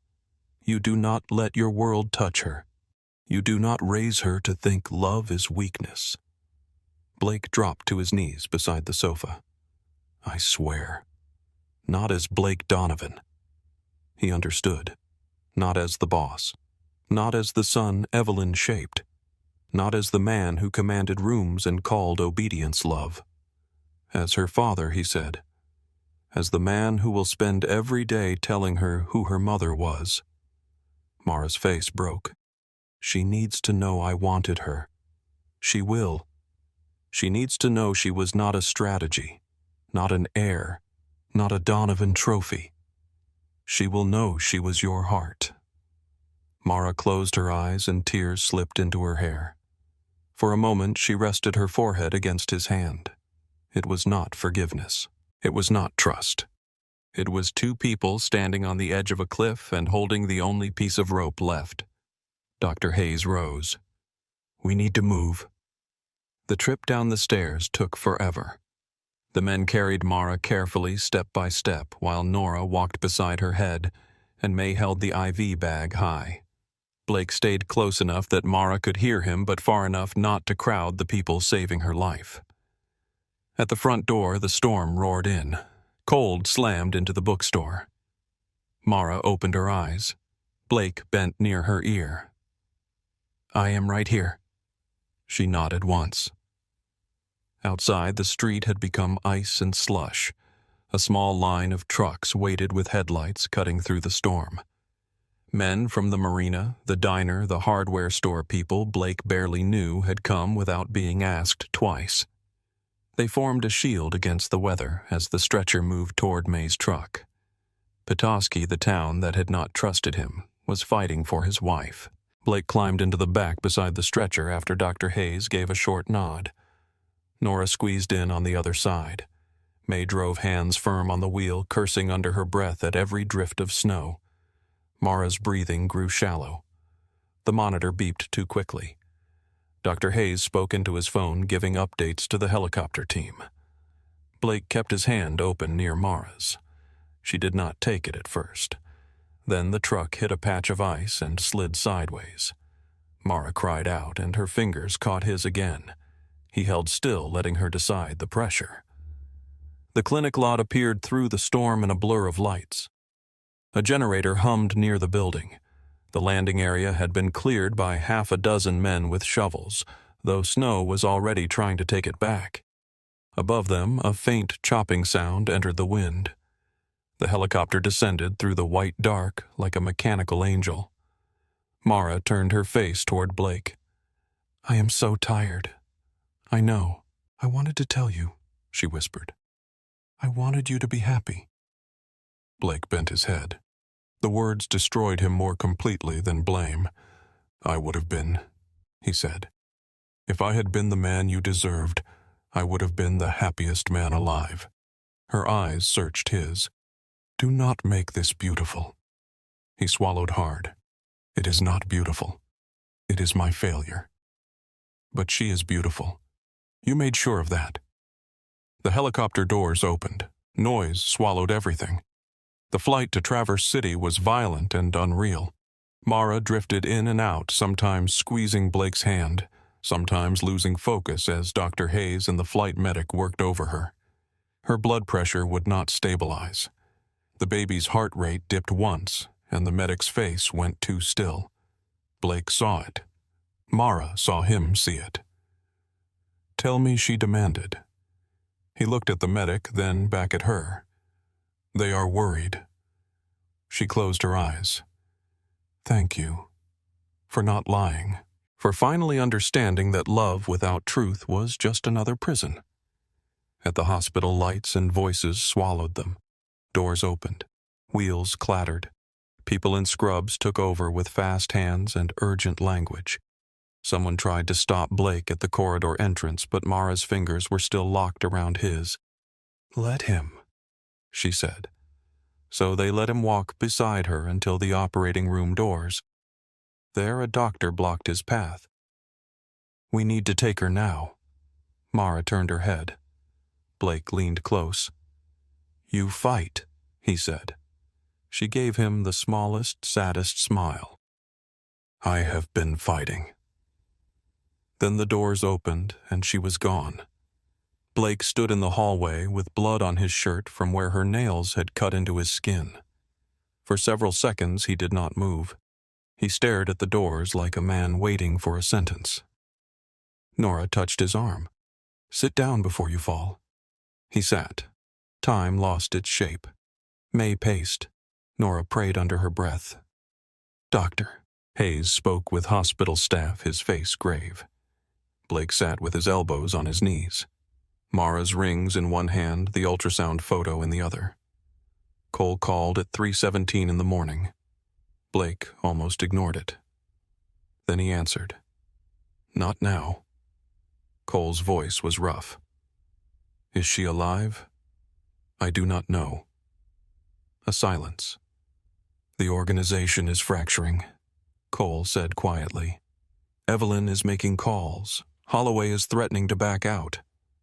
You do not let your world touch her. You do not raise her to think love is weakness." Blake dropped to his knees beside the sofa. "I swear. Not as Blake Donovan." He understood. Not as the boss. Not as the son Evelyn shaped. Not as the man who commanded rooms and called obedience love. As her father, he said. As the man who will spend every day telling her who her mother was. Mara's face broke. "She needs to know I wanted her. She will. She needs to know she was not a strategy, not an heir, not a Donovan trophy. She will know she was your heart." Mara closed her eyes and tears slipped into her hair. For a moment she rested her forehead against his hand. It was not forgiveness. It was not trust. It was two people standing on the edge of a cliff and holding the only piece of rope left. Dr. Hayes rose. "We need to move." The trip down the stairs took forever. The men carried Mara carefully step by step while Nora walked beside her head and May held the IV bag high. Blake stayed close enough that Mara could hear him but far enough not to crowd the people saving her life. At the front door, the storm roared in. Cold slammed into the bookstore. Mara opened her eyes. Blake bent near her ear. "I am right here." She nodded once. Outside, the street had become ice and slush. A small line of trucks waited with headlights cutting through the storm. Men from the marina, the diner, the hardware store people Blake barely knew had come without being asked twice. They formed a shield against the weather as the stretcher moved toward May's truck. Petoskey, the town that had not trusted him, was fighting for his wife. Blake climbed into the back beside the stretcher after Dr. Hayes gave a short nod. Nora squeezed in on the other side. May drove hands firm on the wheel, cursing under her breath at every drift of snow. Mara's breathing grew shallow. The monitor beeped too quickly. Dr. Hayes spoke into his phone, giving updates to the helicopter team. Blake kept his hand open near Mara's. She did not take it at first. Then the truck hit a patch of ice and slid sideways. Mara cried out, and her fingers caught his again. He held still, letting her decide the pressure. The clinic lot appeared through the storm in a blur of lights. A generator hummed near the building. The landing area had been cleared by half a dozen men with shovels, though snow was already trying to take it back. Above them, a faint chopping sound entered the wind. The helicopter descended through the white dark like a mechanical angel. Mara turned her face toward Blake. "I am so tired." "I know. I wanted to tell you," she whispered. "I wanted you to be happy." Blake bent his head. The words destroyed him more completely than blame. "I would have been," he said. "If I had been the man you deserved, I would have been the happiest man alive." Her eyes searched his. "Do not make this beautiful." He swallowed hard. "It is not beautiful. It is my failure. But she is beautiful. You made sure of that." The helicopter doors opened. Noise swallowed everything. The flight to Traverse City was violent and unreal. Mara drifted in and out, sometimes squeezing Blake's hand, sometimes losing focus as Dr. Hayes and the flight medic worked over her. Her blood pressure would not stabilize. The baby's heart rate dipped once, and the medic's face went too still. Blake saw it. Mara saw him see it. Tell me, she demanded. He looked at the medic, then back at her. They are worried. She closed her eyes. Thank you. For not lying. For finally understanding that love without truth was just another prison. At the hospital, lights and voices swallowed them. Doors opened. Wheels clattered. People in scrubs took over with fast hands and urgent language. Someone tried to stop Blake at the corridor entrance, but Mara's fingers were still locked around his. Let him, she said. So they let him walk beside her until the operating room doors. There a doctor blocked his path. We need to take her now. Mara turned her head. Blake leaned close. You fight, he said. She gave him the smallest, saddest smile. I have been fighting. Then the doors opened and she was gone. Blake stood in the hallway with blood on his shirt from where her nails had cut into his skin. For several seconds he did not move. He stared at the doors like a man waiting for a sentence. Nora touched his arm. Sit down before you fall. He sat. Time lost its shape. May paced. Nora prayed under her breath. Doctor. Hayes spoke with hospital staff, his face grave. Blake sat with his elbows on his knees. Mara's rings in one hand, the ultrasound photo in the other. Cole called at 3:17 in the morning. Blake almost ignored it. Then he answered. Not now. Cole's voice was rough. Is she alive? I do not know. A silence. The organization is fracturing, Cole said quietly. Evelyn is making calls. Holloway is threatening to back out.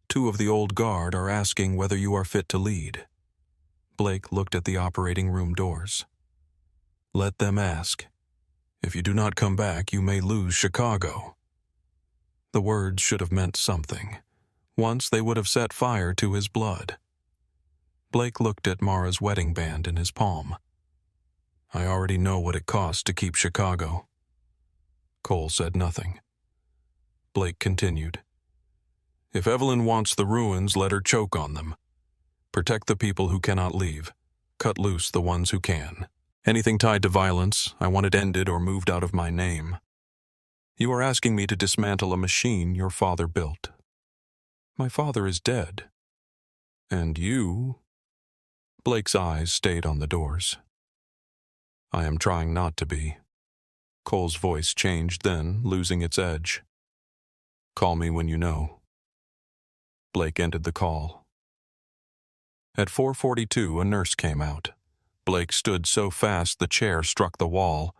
2 of the old guard are asking whether you are fit to lead. Blake looked at the operating room doors. Let them ask. If you do not come back, you may lose Chicago. The words should have meant something. Once they would have set fire to his blood. Blake looked at Mara's wedding band in his palm. I already know what it costs to keep Chicago. Cole said nothing. Blake continued. If Evelyn wants the ruins, let her choke on them. Protect the people who cannot leave. Cut loose the ones who can. Anything tied to violence, I want it ended or moved out of my name. You are asking me to dismantle a machine your father built. My father is dead. And you... Blake's eyes stayed on the doors. I am trying not to be. Cole's voice changed then, losing its edge. Call me when you know. Blake ended the call. At 4:42, a nurse came out. Blake stood so fast the chair struck the wall.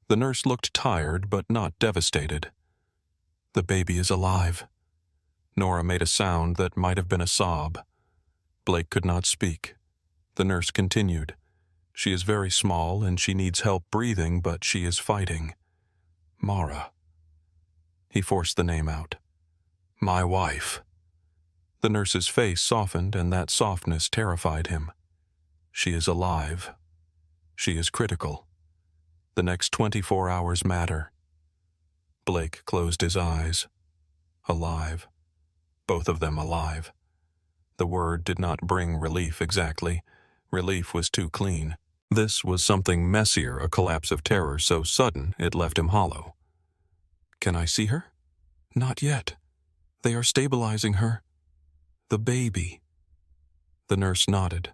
The nurse looked tired but not devastated. The baby is alive. Nora made a sound that might have been a sob. Blake could not speak. The nurse continued. She is very small and she needs help breathing, but she is fighting. Mara. He forced the name out. My wife. The nurse's face softened and that softness terrified him. She is alive. She is critical. The next 24 hours matter. Blake closed his eyes. Alive. Both of them alive. The word did not bring relief exactly. Relief was too clean. This was something messier, a collapse of terror so sudden it left him hollow. Can I see her? Not yet. They are stabilizing her. The baby. The nurse nodded.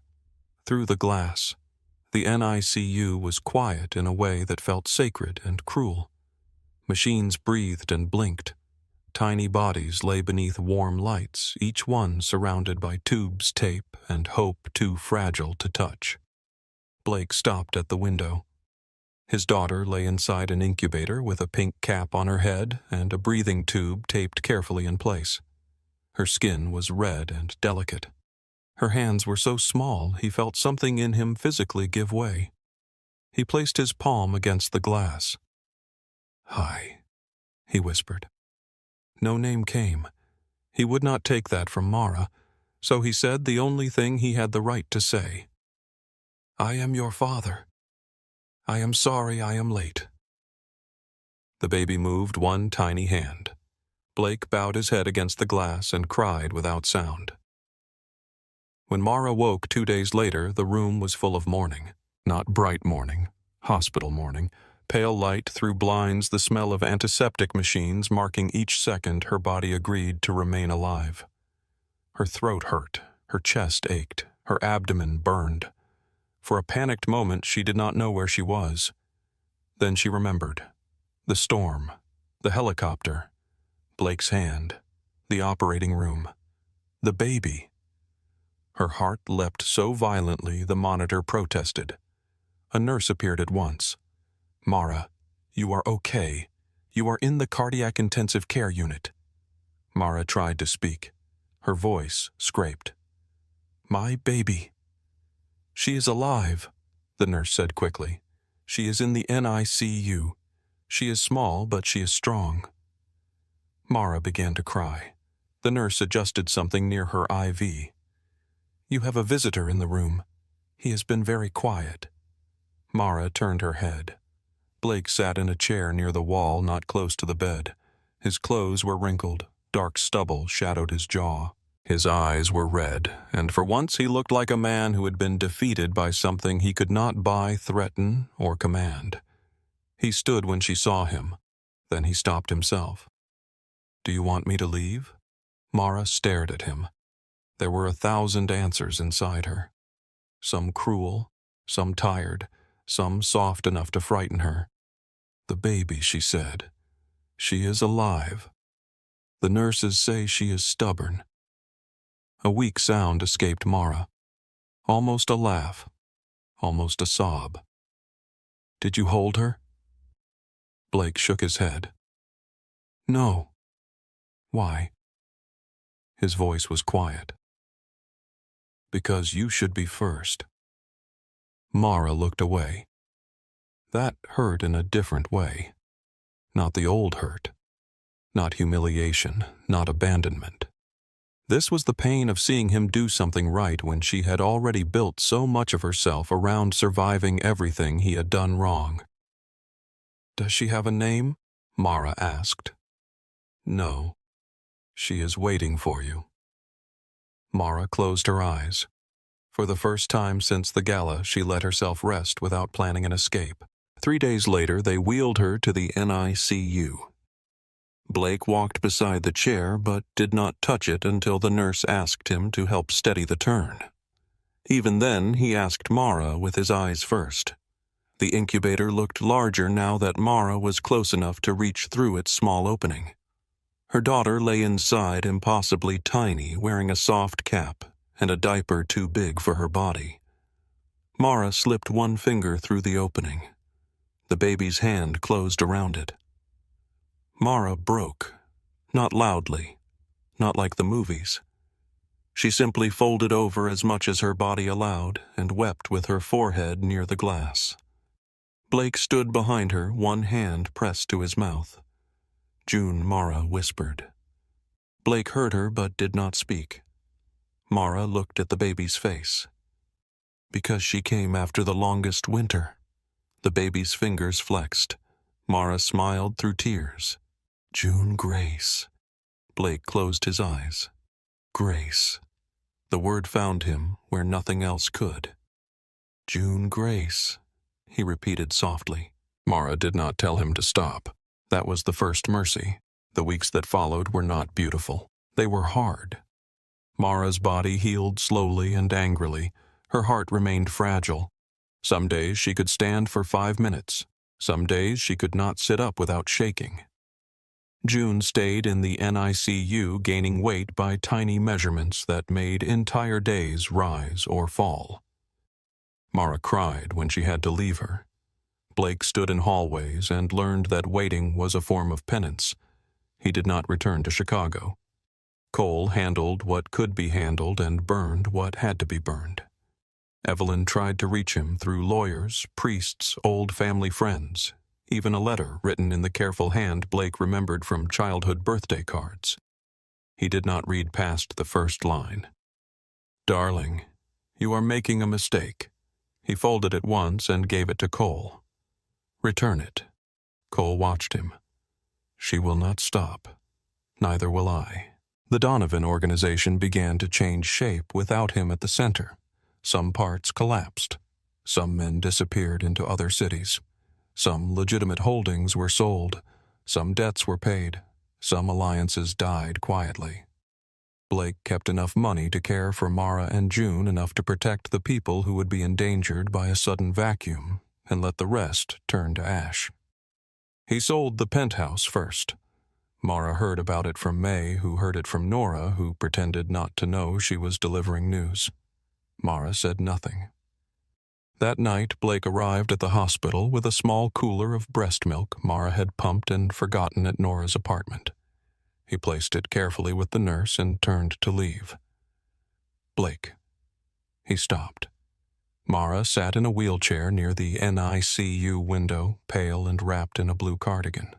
Through the glass, the NICU was quiet in a way that felt sacred and cruel. Machines breathed and blinked. Tiny bodies lay beneath warm lights, each one surrounded by tubes, tape, and hope too fragile to touch. Blake stopped at the window. His daughter lay inside an incubator with a pink cap on her head and a breathing tube taped carefully in place. Her skin was red and delicate. Her hands were so small he felt something in him physically give way. He placed his palm against the glass. Hi, he whispered. No name came. He would not take that from Mara, so he said the only thing he had the right to say. I am your father. I am sorry I am late. The baby moved one tiny hand. Blake bowed his head against the glass and cried without sound. When Mara woke 2 days later, the room was full of mourning. Not bright mourning, hospital mourning. Pale light through blinds, the smell of antiseptic machines marking each second her body agreed to remain alive. Her throat hurt, her chest ached, her abdomen burned. For a panicked moment, she did not know where she was. Then she remembered. The storm, the helicopter, Blake's hand, the operating room, the baby. Her heart leapt so violently the monitor protested. A nurse appeared at once. "Mara, you are okay. You are in the cardiac intensive care unit." Mara tried to speak. Her voice scraped. "My baby." "She is alive," the nurse said quickly. "She is in the NICU. She is small, but she is strong." Mara began to cry. The nurse adjusted something near her IV. "You have a visitor in the room. He has been very quiet." Mara turned her head. Blake sat in a chair near the wall, not close to the bed. His clothes were wrinkled. Dark stubble shadowed his jaw. His eyes were red, and for once he looked like a man who had been defeated by something he could not buy, threaten, or command. He stood when she saw him. Then he stopped himself. "Do you want me to leave?" Mara stared at him. There were 1,000 answers inside her. Some cruel, some tired, some soft enough to frighten her. "The baby," she said. "She is alive. The nurses say she is stubborn." A weak sound escaped Mara. Almost a laugh. Almost a sob. "Did you hold her?" Blake shook his head. "No." "Why?" His voice was quiet. "Because you should be first." Mara looked away. That hurt in a different way. Not the old hurt. Not humiliation, not abandonment. This was the pain of seeing him do something right when she had already built so much of herself around surviving everything he had done wrong. "Does she have a name?" Mara asked. "No. She is waiting for you." Mara closed her eyes. For the first time since the gala, she let herself rest without planning an escape. 3 days later, they wheeled her to the NICU. Blake walked beside the chair, but did not touch it until the nurse asked him to help steady the turn. Even then, he asked Mara with his eyes first. The incubator looked larger now that Mara was close enough to reach through its small opening. Her daughter lay inside, impossibly tiny, wearing a soft cap and a diaper too big for her body. Mara slipped one finger through the opening. The baby's hand closed around it. Mara broke, not loudly, not like the movies. She simply folded over as much as her body allowed and wept with her forehead near the glass. Blake stood behind her, one hand pressed to his mouth. "June," Mara whispered. Blake heard her but did not speak. Mara looked at the baby's face. "Because she came after the longest winter." The baby's fingers flexed. Mara smiled through tears. "June Grace." Blake closed his eyes. Grace. The word found him where nothing else could. "June Grace," he repeated softly. Mara did not tell him to stop. That was the first mercy. The weeks that followed were not beautiful. They were hard. Mara's body healed slowly and angrily. Her heart remained fragile. Some days she could stand for 5 minutes. Some days she could not sit up without shaking. June stayed in the NICU, gaining weight by tiny measurements that made entire days rise or fall. Mara cried when she had to leave her. Blake stood in hallways and learned that waiting was a form of penance. He did not return to Chicago. Cole handled what could be handled and burned what had to be burned. Evelyn tried to reach him through lawyers, priests, old family friends, even a letter written in the careful hand Blake remembered from childhood birthday cards. He did not read past the first line. "Darling, you are making a mistake." He folded it once and gave it to Cole. "Return it." Cole watched him. "She will not stop." Neither will I. The Donovan organization began to change shape without him at the center. Some parts collapsed. Some men disappeared into other cities. Some legitimate holdings were sold. Some debts were paid. Some alliances died quietly. Blake kept enough money to care for Mara and June enough to protect the people who would be endangered by a sudden vacuum and let the rest turn to ash. He sold the penthouse first. Mara heard about it from May, who heard it from Nora, who pretended not to know she was delivering news. Mara said nothing. That night, Blake arrived at the hospital with a small cooler of breast milk Mara had pumped and forgotten at Nora's apartment. He placed it carefully with the nurse and turned to leave. Blake. He stopped. Mara sat in a wheelchair near the NICU window, pale and wrapped in a blue cardigan.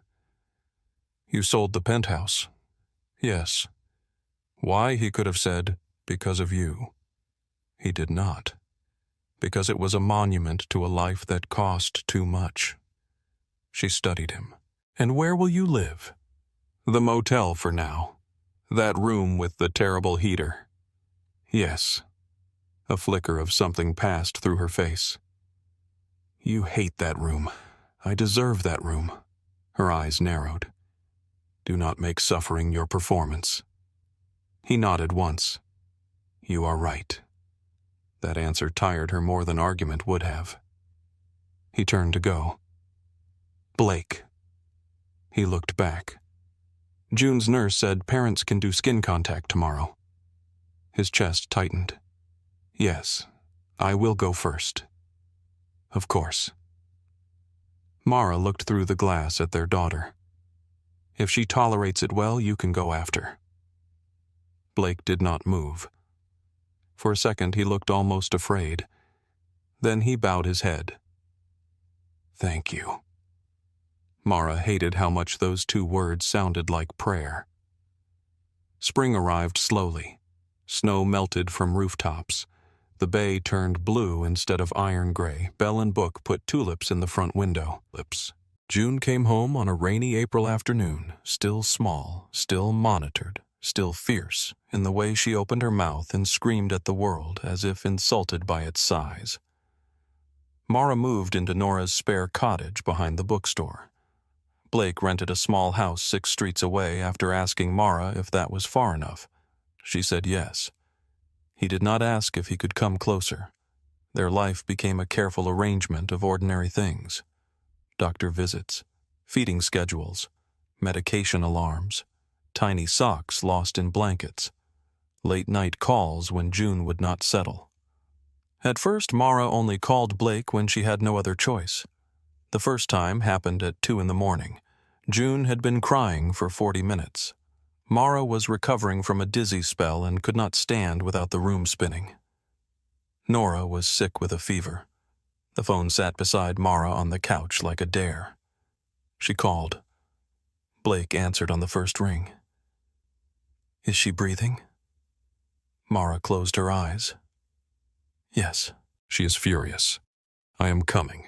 You sold the penthouse. Yes. Why, he could have said, because of you. He did not. Because it was a monument to a life that cost too much. She studied him. And where will you live? The motel for now. That room with the terrible heater. Yes. A flicker of something passed through her face. You hate that room. I deserve that room. Her eyes narrowed. Do not make suffering your performance. He nodded once. You are right. That answer tired her more than argument would have. He turned to go. Blake. He looked back. June's nurse said parents can do skin contact tomorrow. His chest tightened. Yes, I will go first. Of course. Mara looked through the glass at their daughter. If she tolerates it well, you can go after. Blake did not move. For a second, he looked almost afraid. Then he bowed his head. Thank you. Mara hated how much those two words sounded like prayer. Spring arrived slowly. Snow melted from rooftops. The bay turned blue instead of iron gray. Bell and Book put tulips in the front window. June came home on a rainy April afternoon, still small, still monitored, still fierce, in the way she opened her mouth and screamed at the world as if insulted by its size. Mara moved into Nora's spare cottage behind the bookstore. Blake rented a small house 6 streets away after asking Mara if that was far enough. She said yes. He did not ask if he could come closer. Their life became a careful arrangement of ordinary things. Doctor visits, feeding schedules, medication alarms, tiny socks lost in blankets, late-night calls when June would not settle. At first, Mara only called Blake when she had no other choice. The first time happened at 2 a.m. June had been crying for 40 minutes. Mara was recovering from a dizzy spell and could not stand without the room spinning. Nora was sick with a fever. The phone sat beside Mara on the couch like a dare. She called. Blake answered on the first ring. Is she breathing? Mara closed her eyes. Yes. She is furious. I am coming.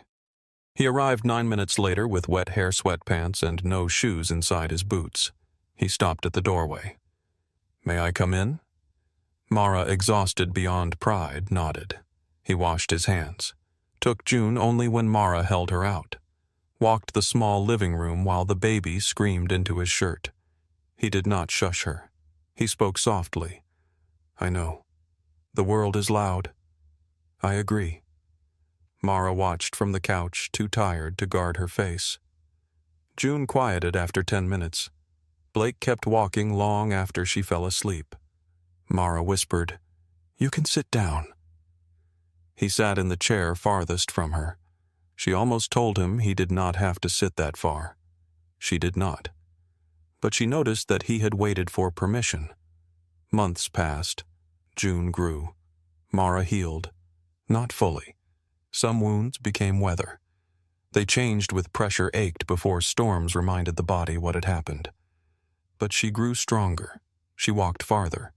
He arrived 9 minutes later with wet hair sweatpants and no shoes inside his boots. He stopped at the doorway. May I come in? Mara, exhausted beyond pride, nodded. He washed his hands. Took June only when Mara held her out. Walked the small living room while the baby screamed into his shirt. He did not shush her. He spoke softly. I know. The world is loud. I agree. Mara watched from the couch, too tired to guard her face. June quieted after 10 minutes. Blake kept walking long after she fell asleep. Mara whispered, You can sit down. He sat in the chair farthest from her. She almost told him he did not have to sit that far. She did not. But she noticed that he had waited for permission. Months passed. June grew. Mara healed. Not fully. Some wounds became weather. They changed with pressure ached before storms reminded the body what had happened. But she grew stronger. She walked farther.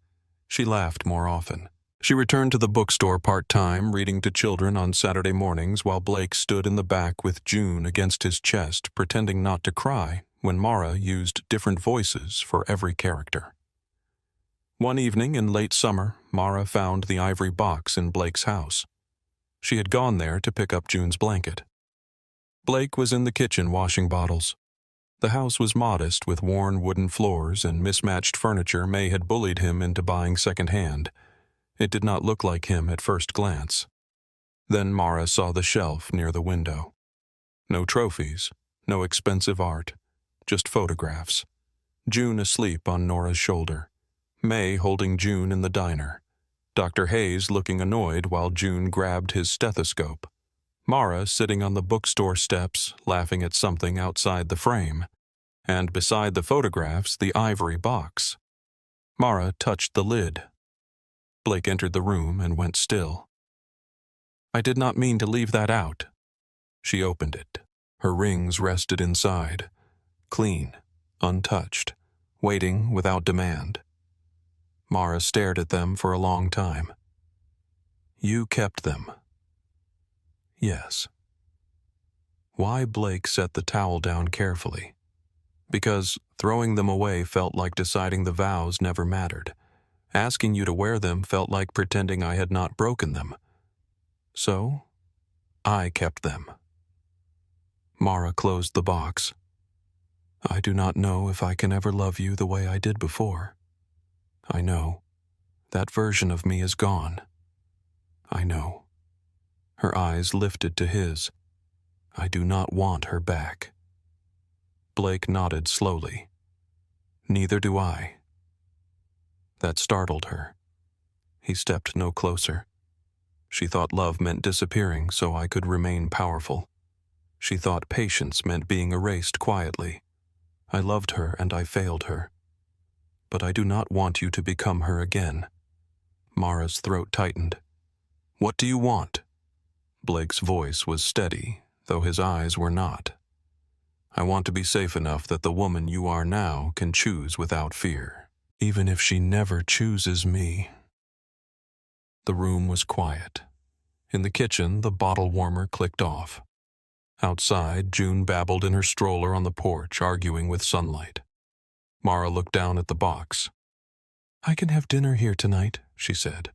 She laughed more often. She returned to the bookstore part-time, reading to children on Saturday mornings while Blake stood in the back with June against his chest, pretending not to cry, when Mara used different voices for every character. One evening in late summer, Mara found the ivory box in Blake's house. She had gone there to pick up June's blanket. Blake was in the kitchen washing bottles. The house was modest with worn wooden floors, and mismatched furniture May had bullied him into buying second-hand. It did not look like him at first glance. Then Mara saw the shelf near the window. No trophies, no expensive art, just photographs. June asleep on Nora's shoulder. May holding June in the diner. Dr. Hayes looking annoyed while June grabbed his stethoscope. Mara sitting on the bookstore steps, laughing at something outside the frame. And beside the photographs, the ivory box. Mara touched the lid. Blake entered the room and went still. "I did not mean to leave that out." She opened it. Her rings rested inside, clean, untouched, waiting without demand. Mara stared at them for a long time. "You kept them." "Yes." Why Blake set the towel down carefully? Because throwing them away felt like deciding the vows never mattered. Asking you to wear them felt like pretending I had not broken them. So, I kept them. Mara closed the box. "I do not know if I can ever love you the way I did before. I know. That version of me is gone. I know." Her eyes lifted to his. "I do not want her back." Blake nodded slowly. "Neither do I." That startled her. He stepped no closer. She thought love meant disappearing so I could remain powerful. She thought patience meant being erased quietly. I loved her and I failed her. But I do not want you to become her again. Mara's throat tightened. "What do you want?" Blake's voice was steady, though his eyes were not. "I want to be safe enough that the woman you are now can choose without fear, even if she never chooses me." The room was quiet. In the kitchen, the bottle warmer clicked off. Outside, June babbled in her stroller on the porch, arguing with sunlight. Mara looked down at the box. "I can have dinner here tonight," she said.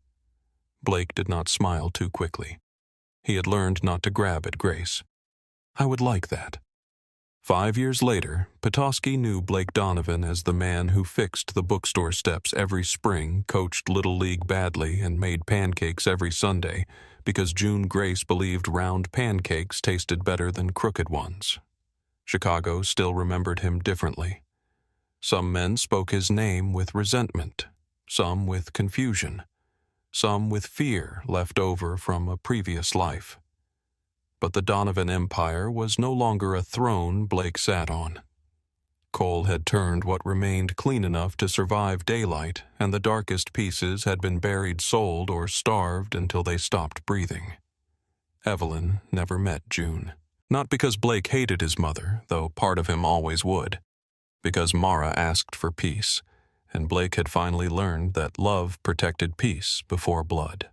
Blake did not smile too quickly. He had learned not to grab at grace. "I would like that." 5 years later, Petoskey knew Blake Donovan as the man who fixed the bookstore steps every spring, coached Little League badly, and made pancakes every Sunday because June Grace believed round pancakes tasted better than crooked ones. Chicago still remembered him differently. Some men spoke his name with resentment, some with confusion, some with fear left over from a previous life. But the Donovan Empire was no longer a throne Blake sat on. Coal had turned what remained clean enough to survive daylight, and the darkest pieces had been buried, sold, or starved until they stopped breathing. Evelyn never met June. Not because Blake hated his mother, though part of him always would. Because Mara asked for peace, and Blake had finally learned that love protected peace before blood.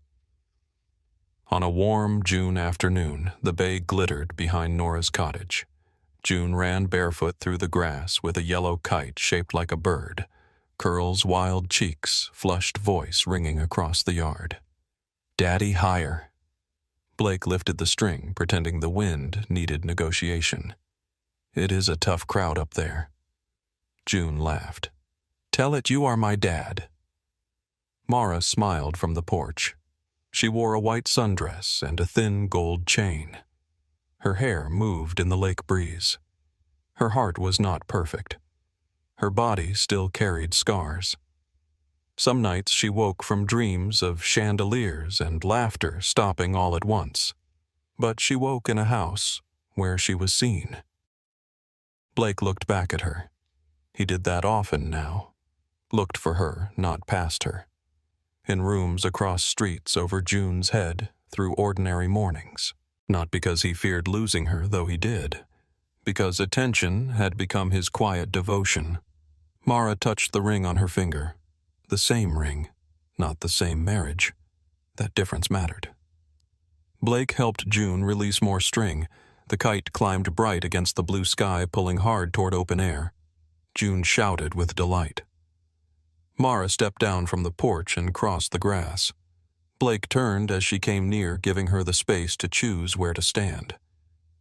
On a warm June afternoon, the bay glittered behind Nora's cottage. June ran barefoot through the grass with a yellow kite shaped like a bird, Curl's wild cheeks, flushed voice ringing across the yard. "Daddy, higher." Blake lifted the string, pretending the wind needed negotiation. "It is a tough crowd up there." June laughed. "Tell it you are my dad." Mara smiled from the porch. She wore a white sundress and a thin gold chain. Her hair moved in the lake breeze. Her heart was not perfect. Her body still carried scars. Some nights she woke from dreams of chandeliers and laughter stopping all at once. But she woke in a house where she was seen. Blake looked back at her. He did that often now. Looked for her, not past her. In rooms across streets over June's head through ordinary mornings. Not because he feared losing her, though he did. Because attention had become his quiet devotion. Mara touched the ring on her finger. The same ring, not the same marriage. That difference mattered. Blake helped June release more string, The kite climbed bright against the blue sky, pulling hard toward open air. June shouted with delight. Mara stepped down from the porch and crossed the grass. Blake turned as she came near, giving her the space to choose where to stand.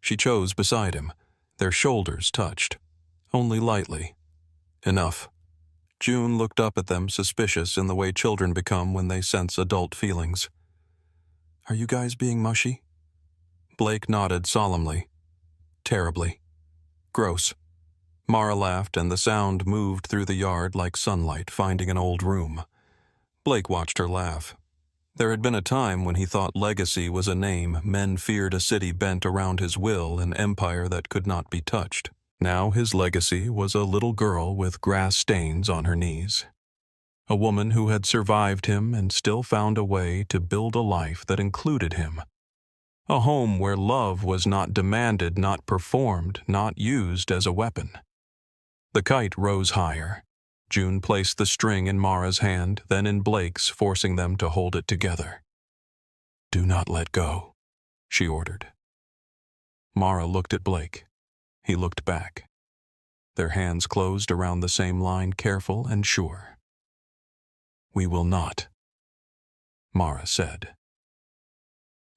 She chose beside him. Their shoulders touched, only lightly. Enough. June looked up at them, suspicious in the way children become when they sense adult feelings. "Are you guys being mushy?" Blake nodded solemnly. "Terribly. Gross." Mara laughed, and the sound moved through the yard like sunlight finding an old room. Blake watched her laugh. There had been a time when he thought legacy was a name men feared a city bent around his will, an empire that could not be touched. Now his legacy was a little girl with grass stains on her knees. A woman who had survived him and still found a way to build a life that included him. A home where love was not demanded, not performed, not used as a weapon. The kite rose higher. June placed the string in Mara's hand, then in Blake's, forcing them to hold it together. "Do not let go," she ordered. Mara looked at Blake. He looked back. Their hands closed around the same line, careful and sure. "We will not," Mara said.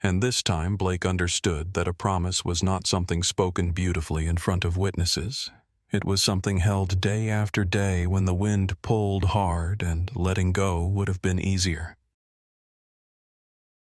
And this time Blake understood that a promise was not something spoken beautifully in front of witnesses. It was something held day after day when the wind pulled hard and letting go would have been easier.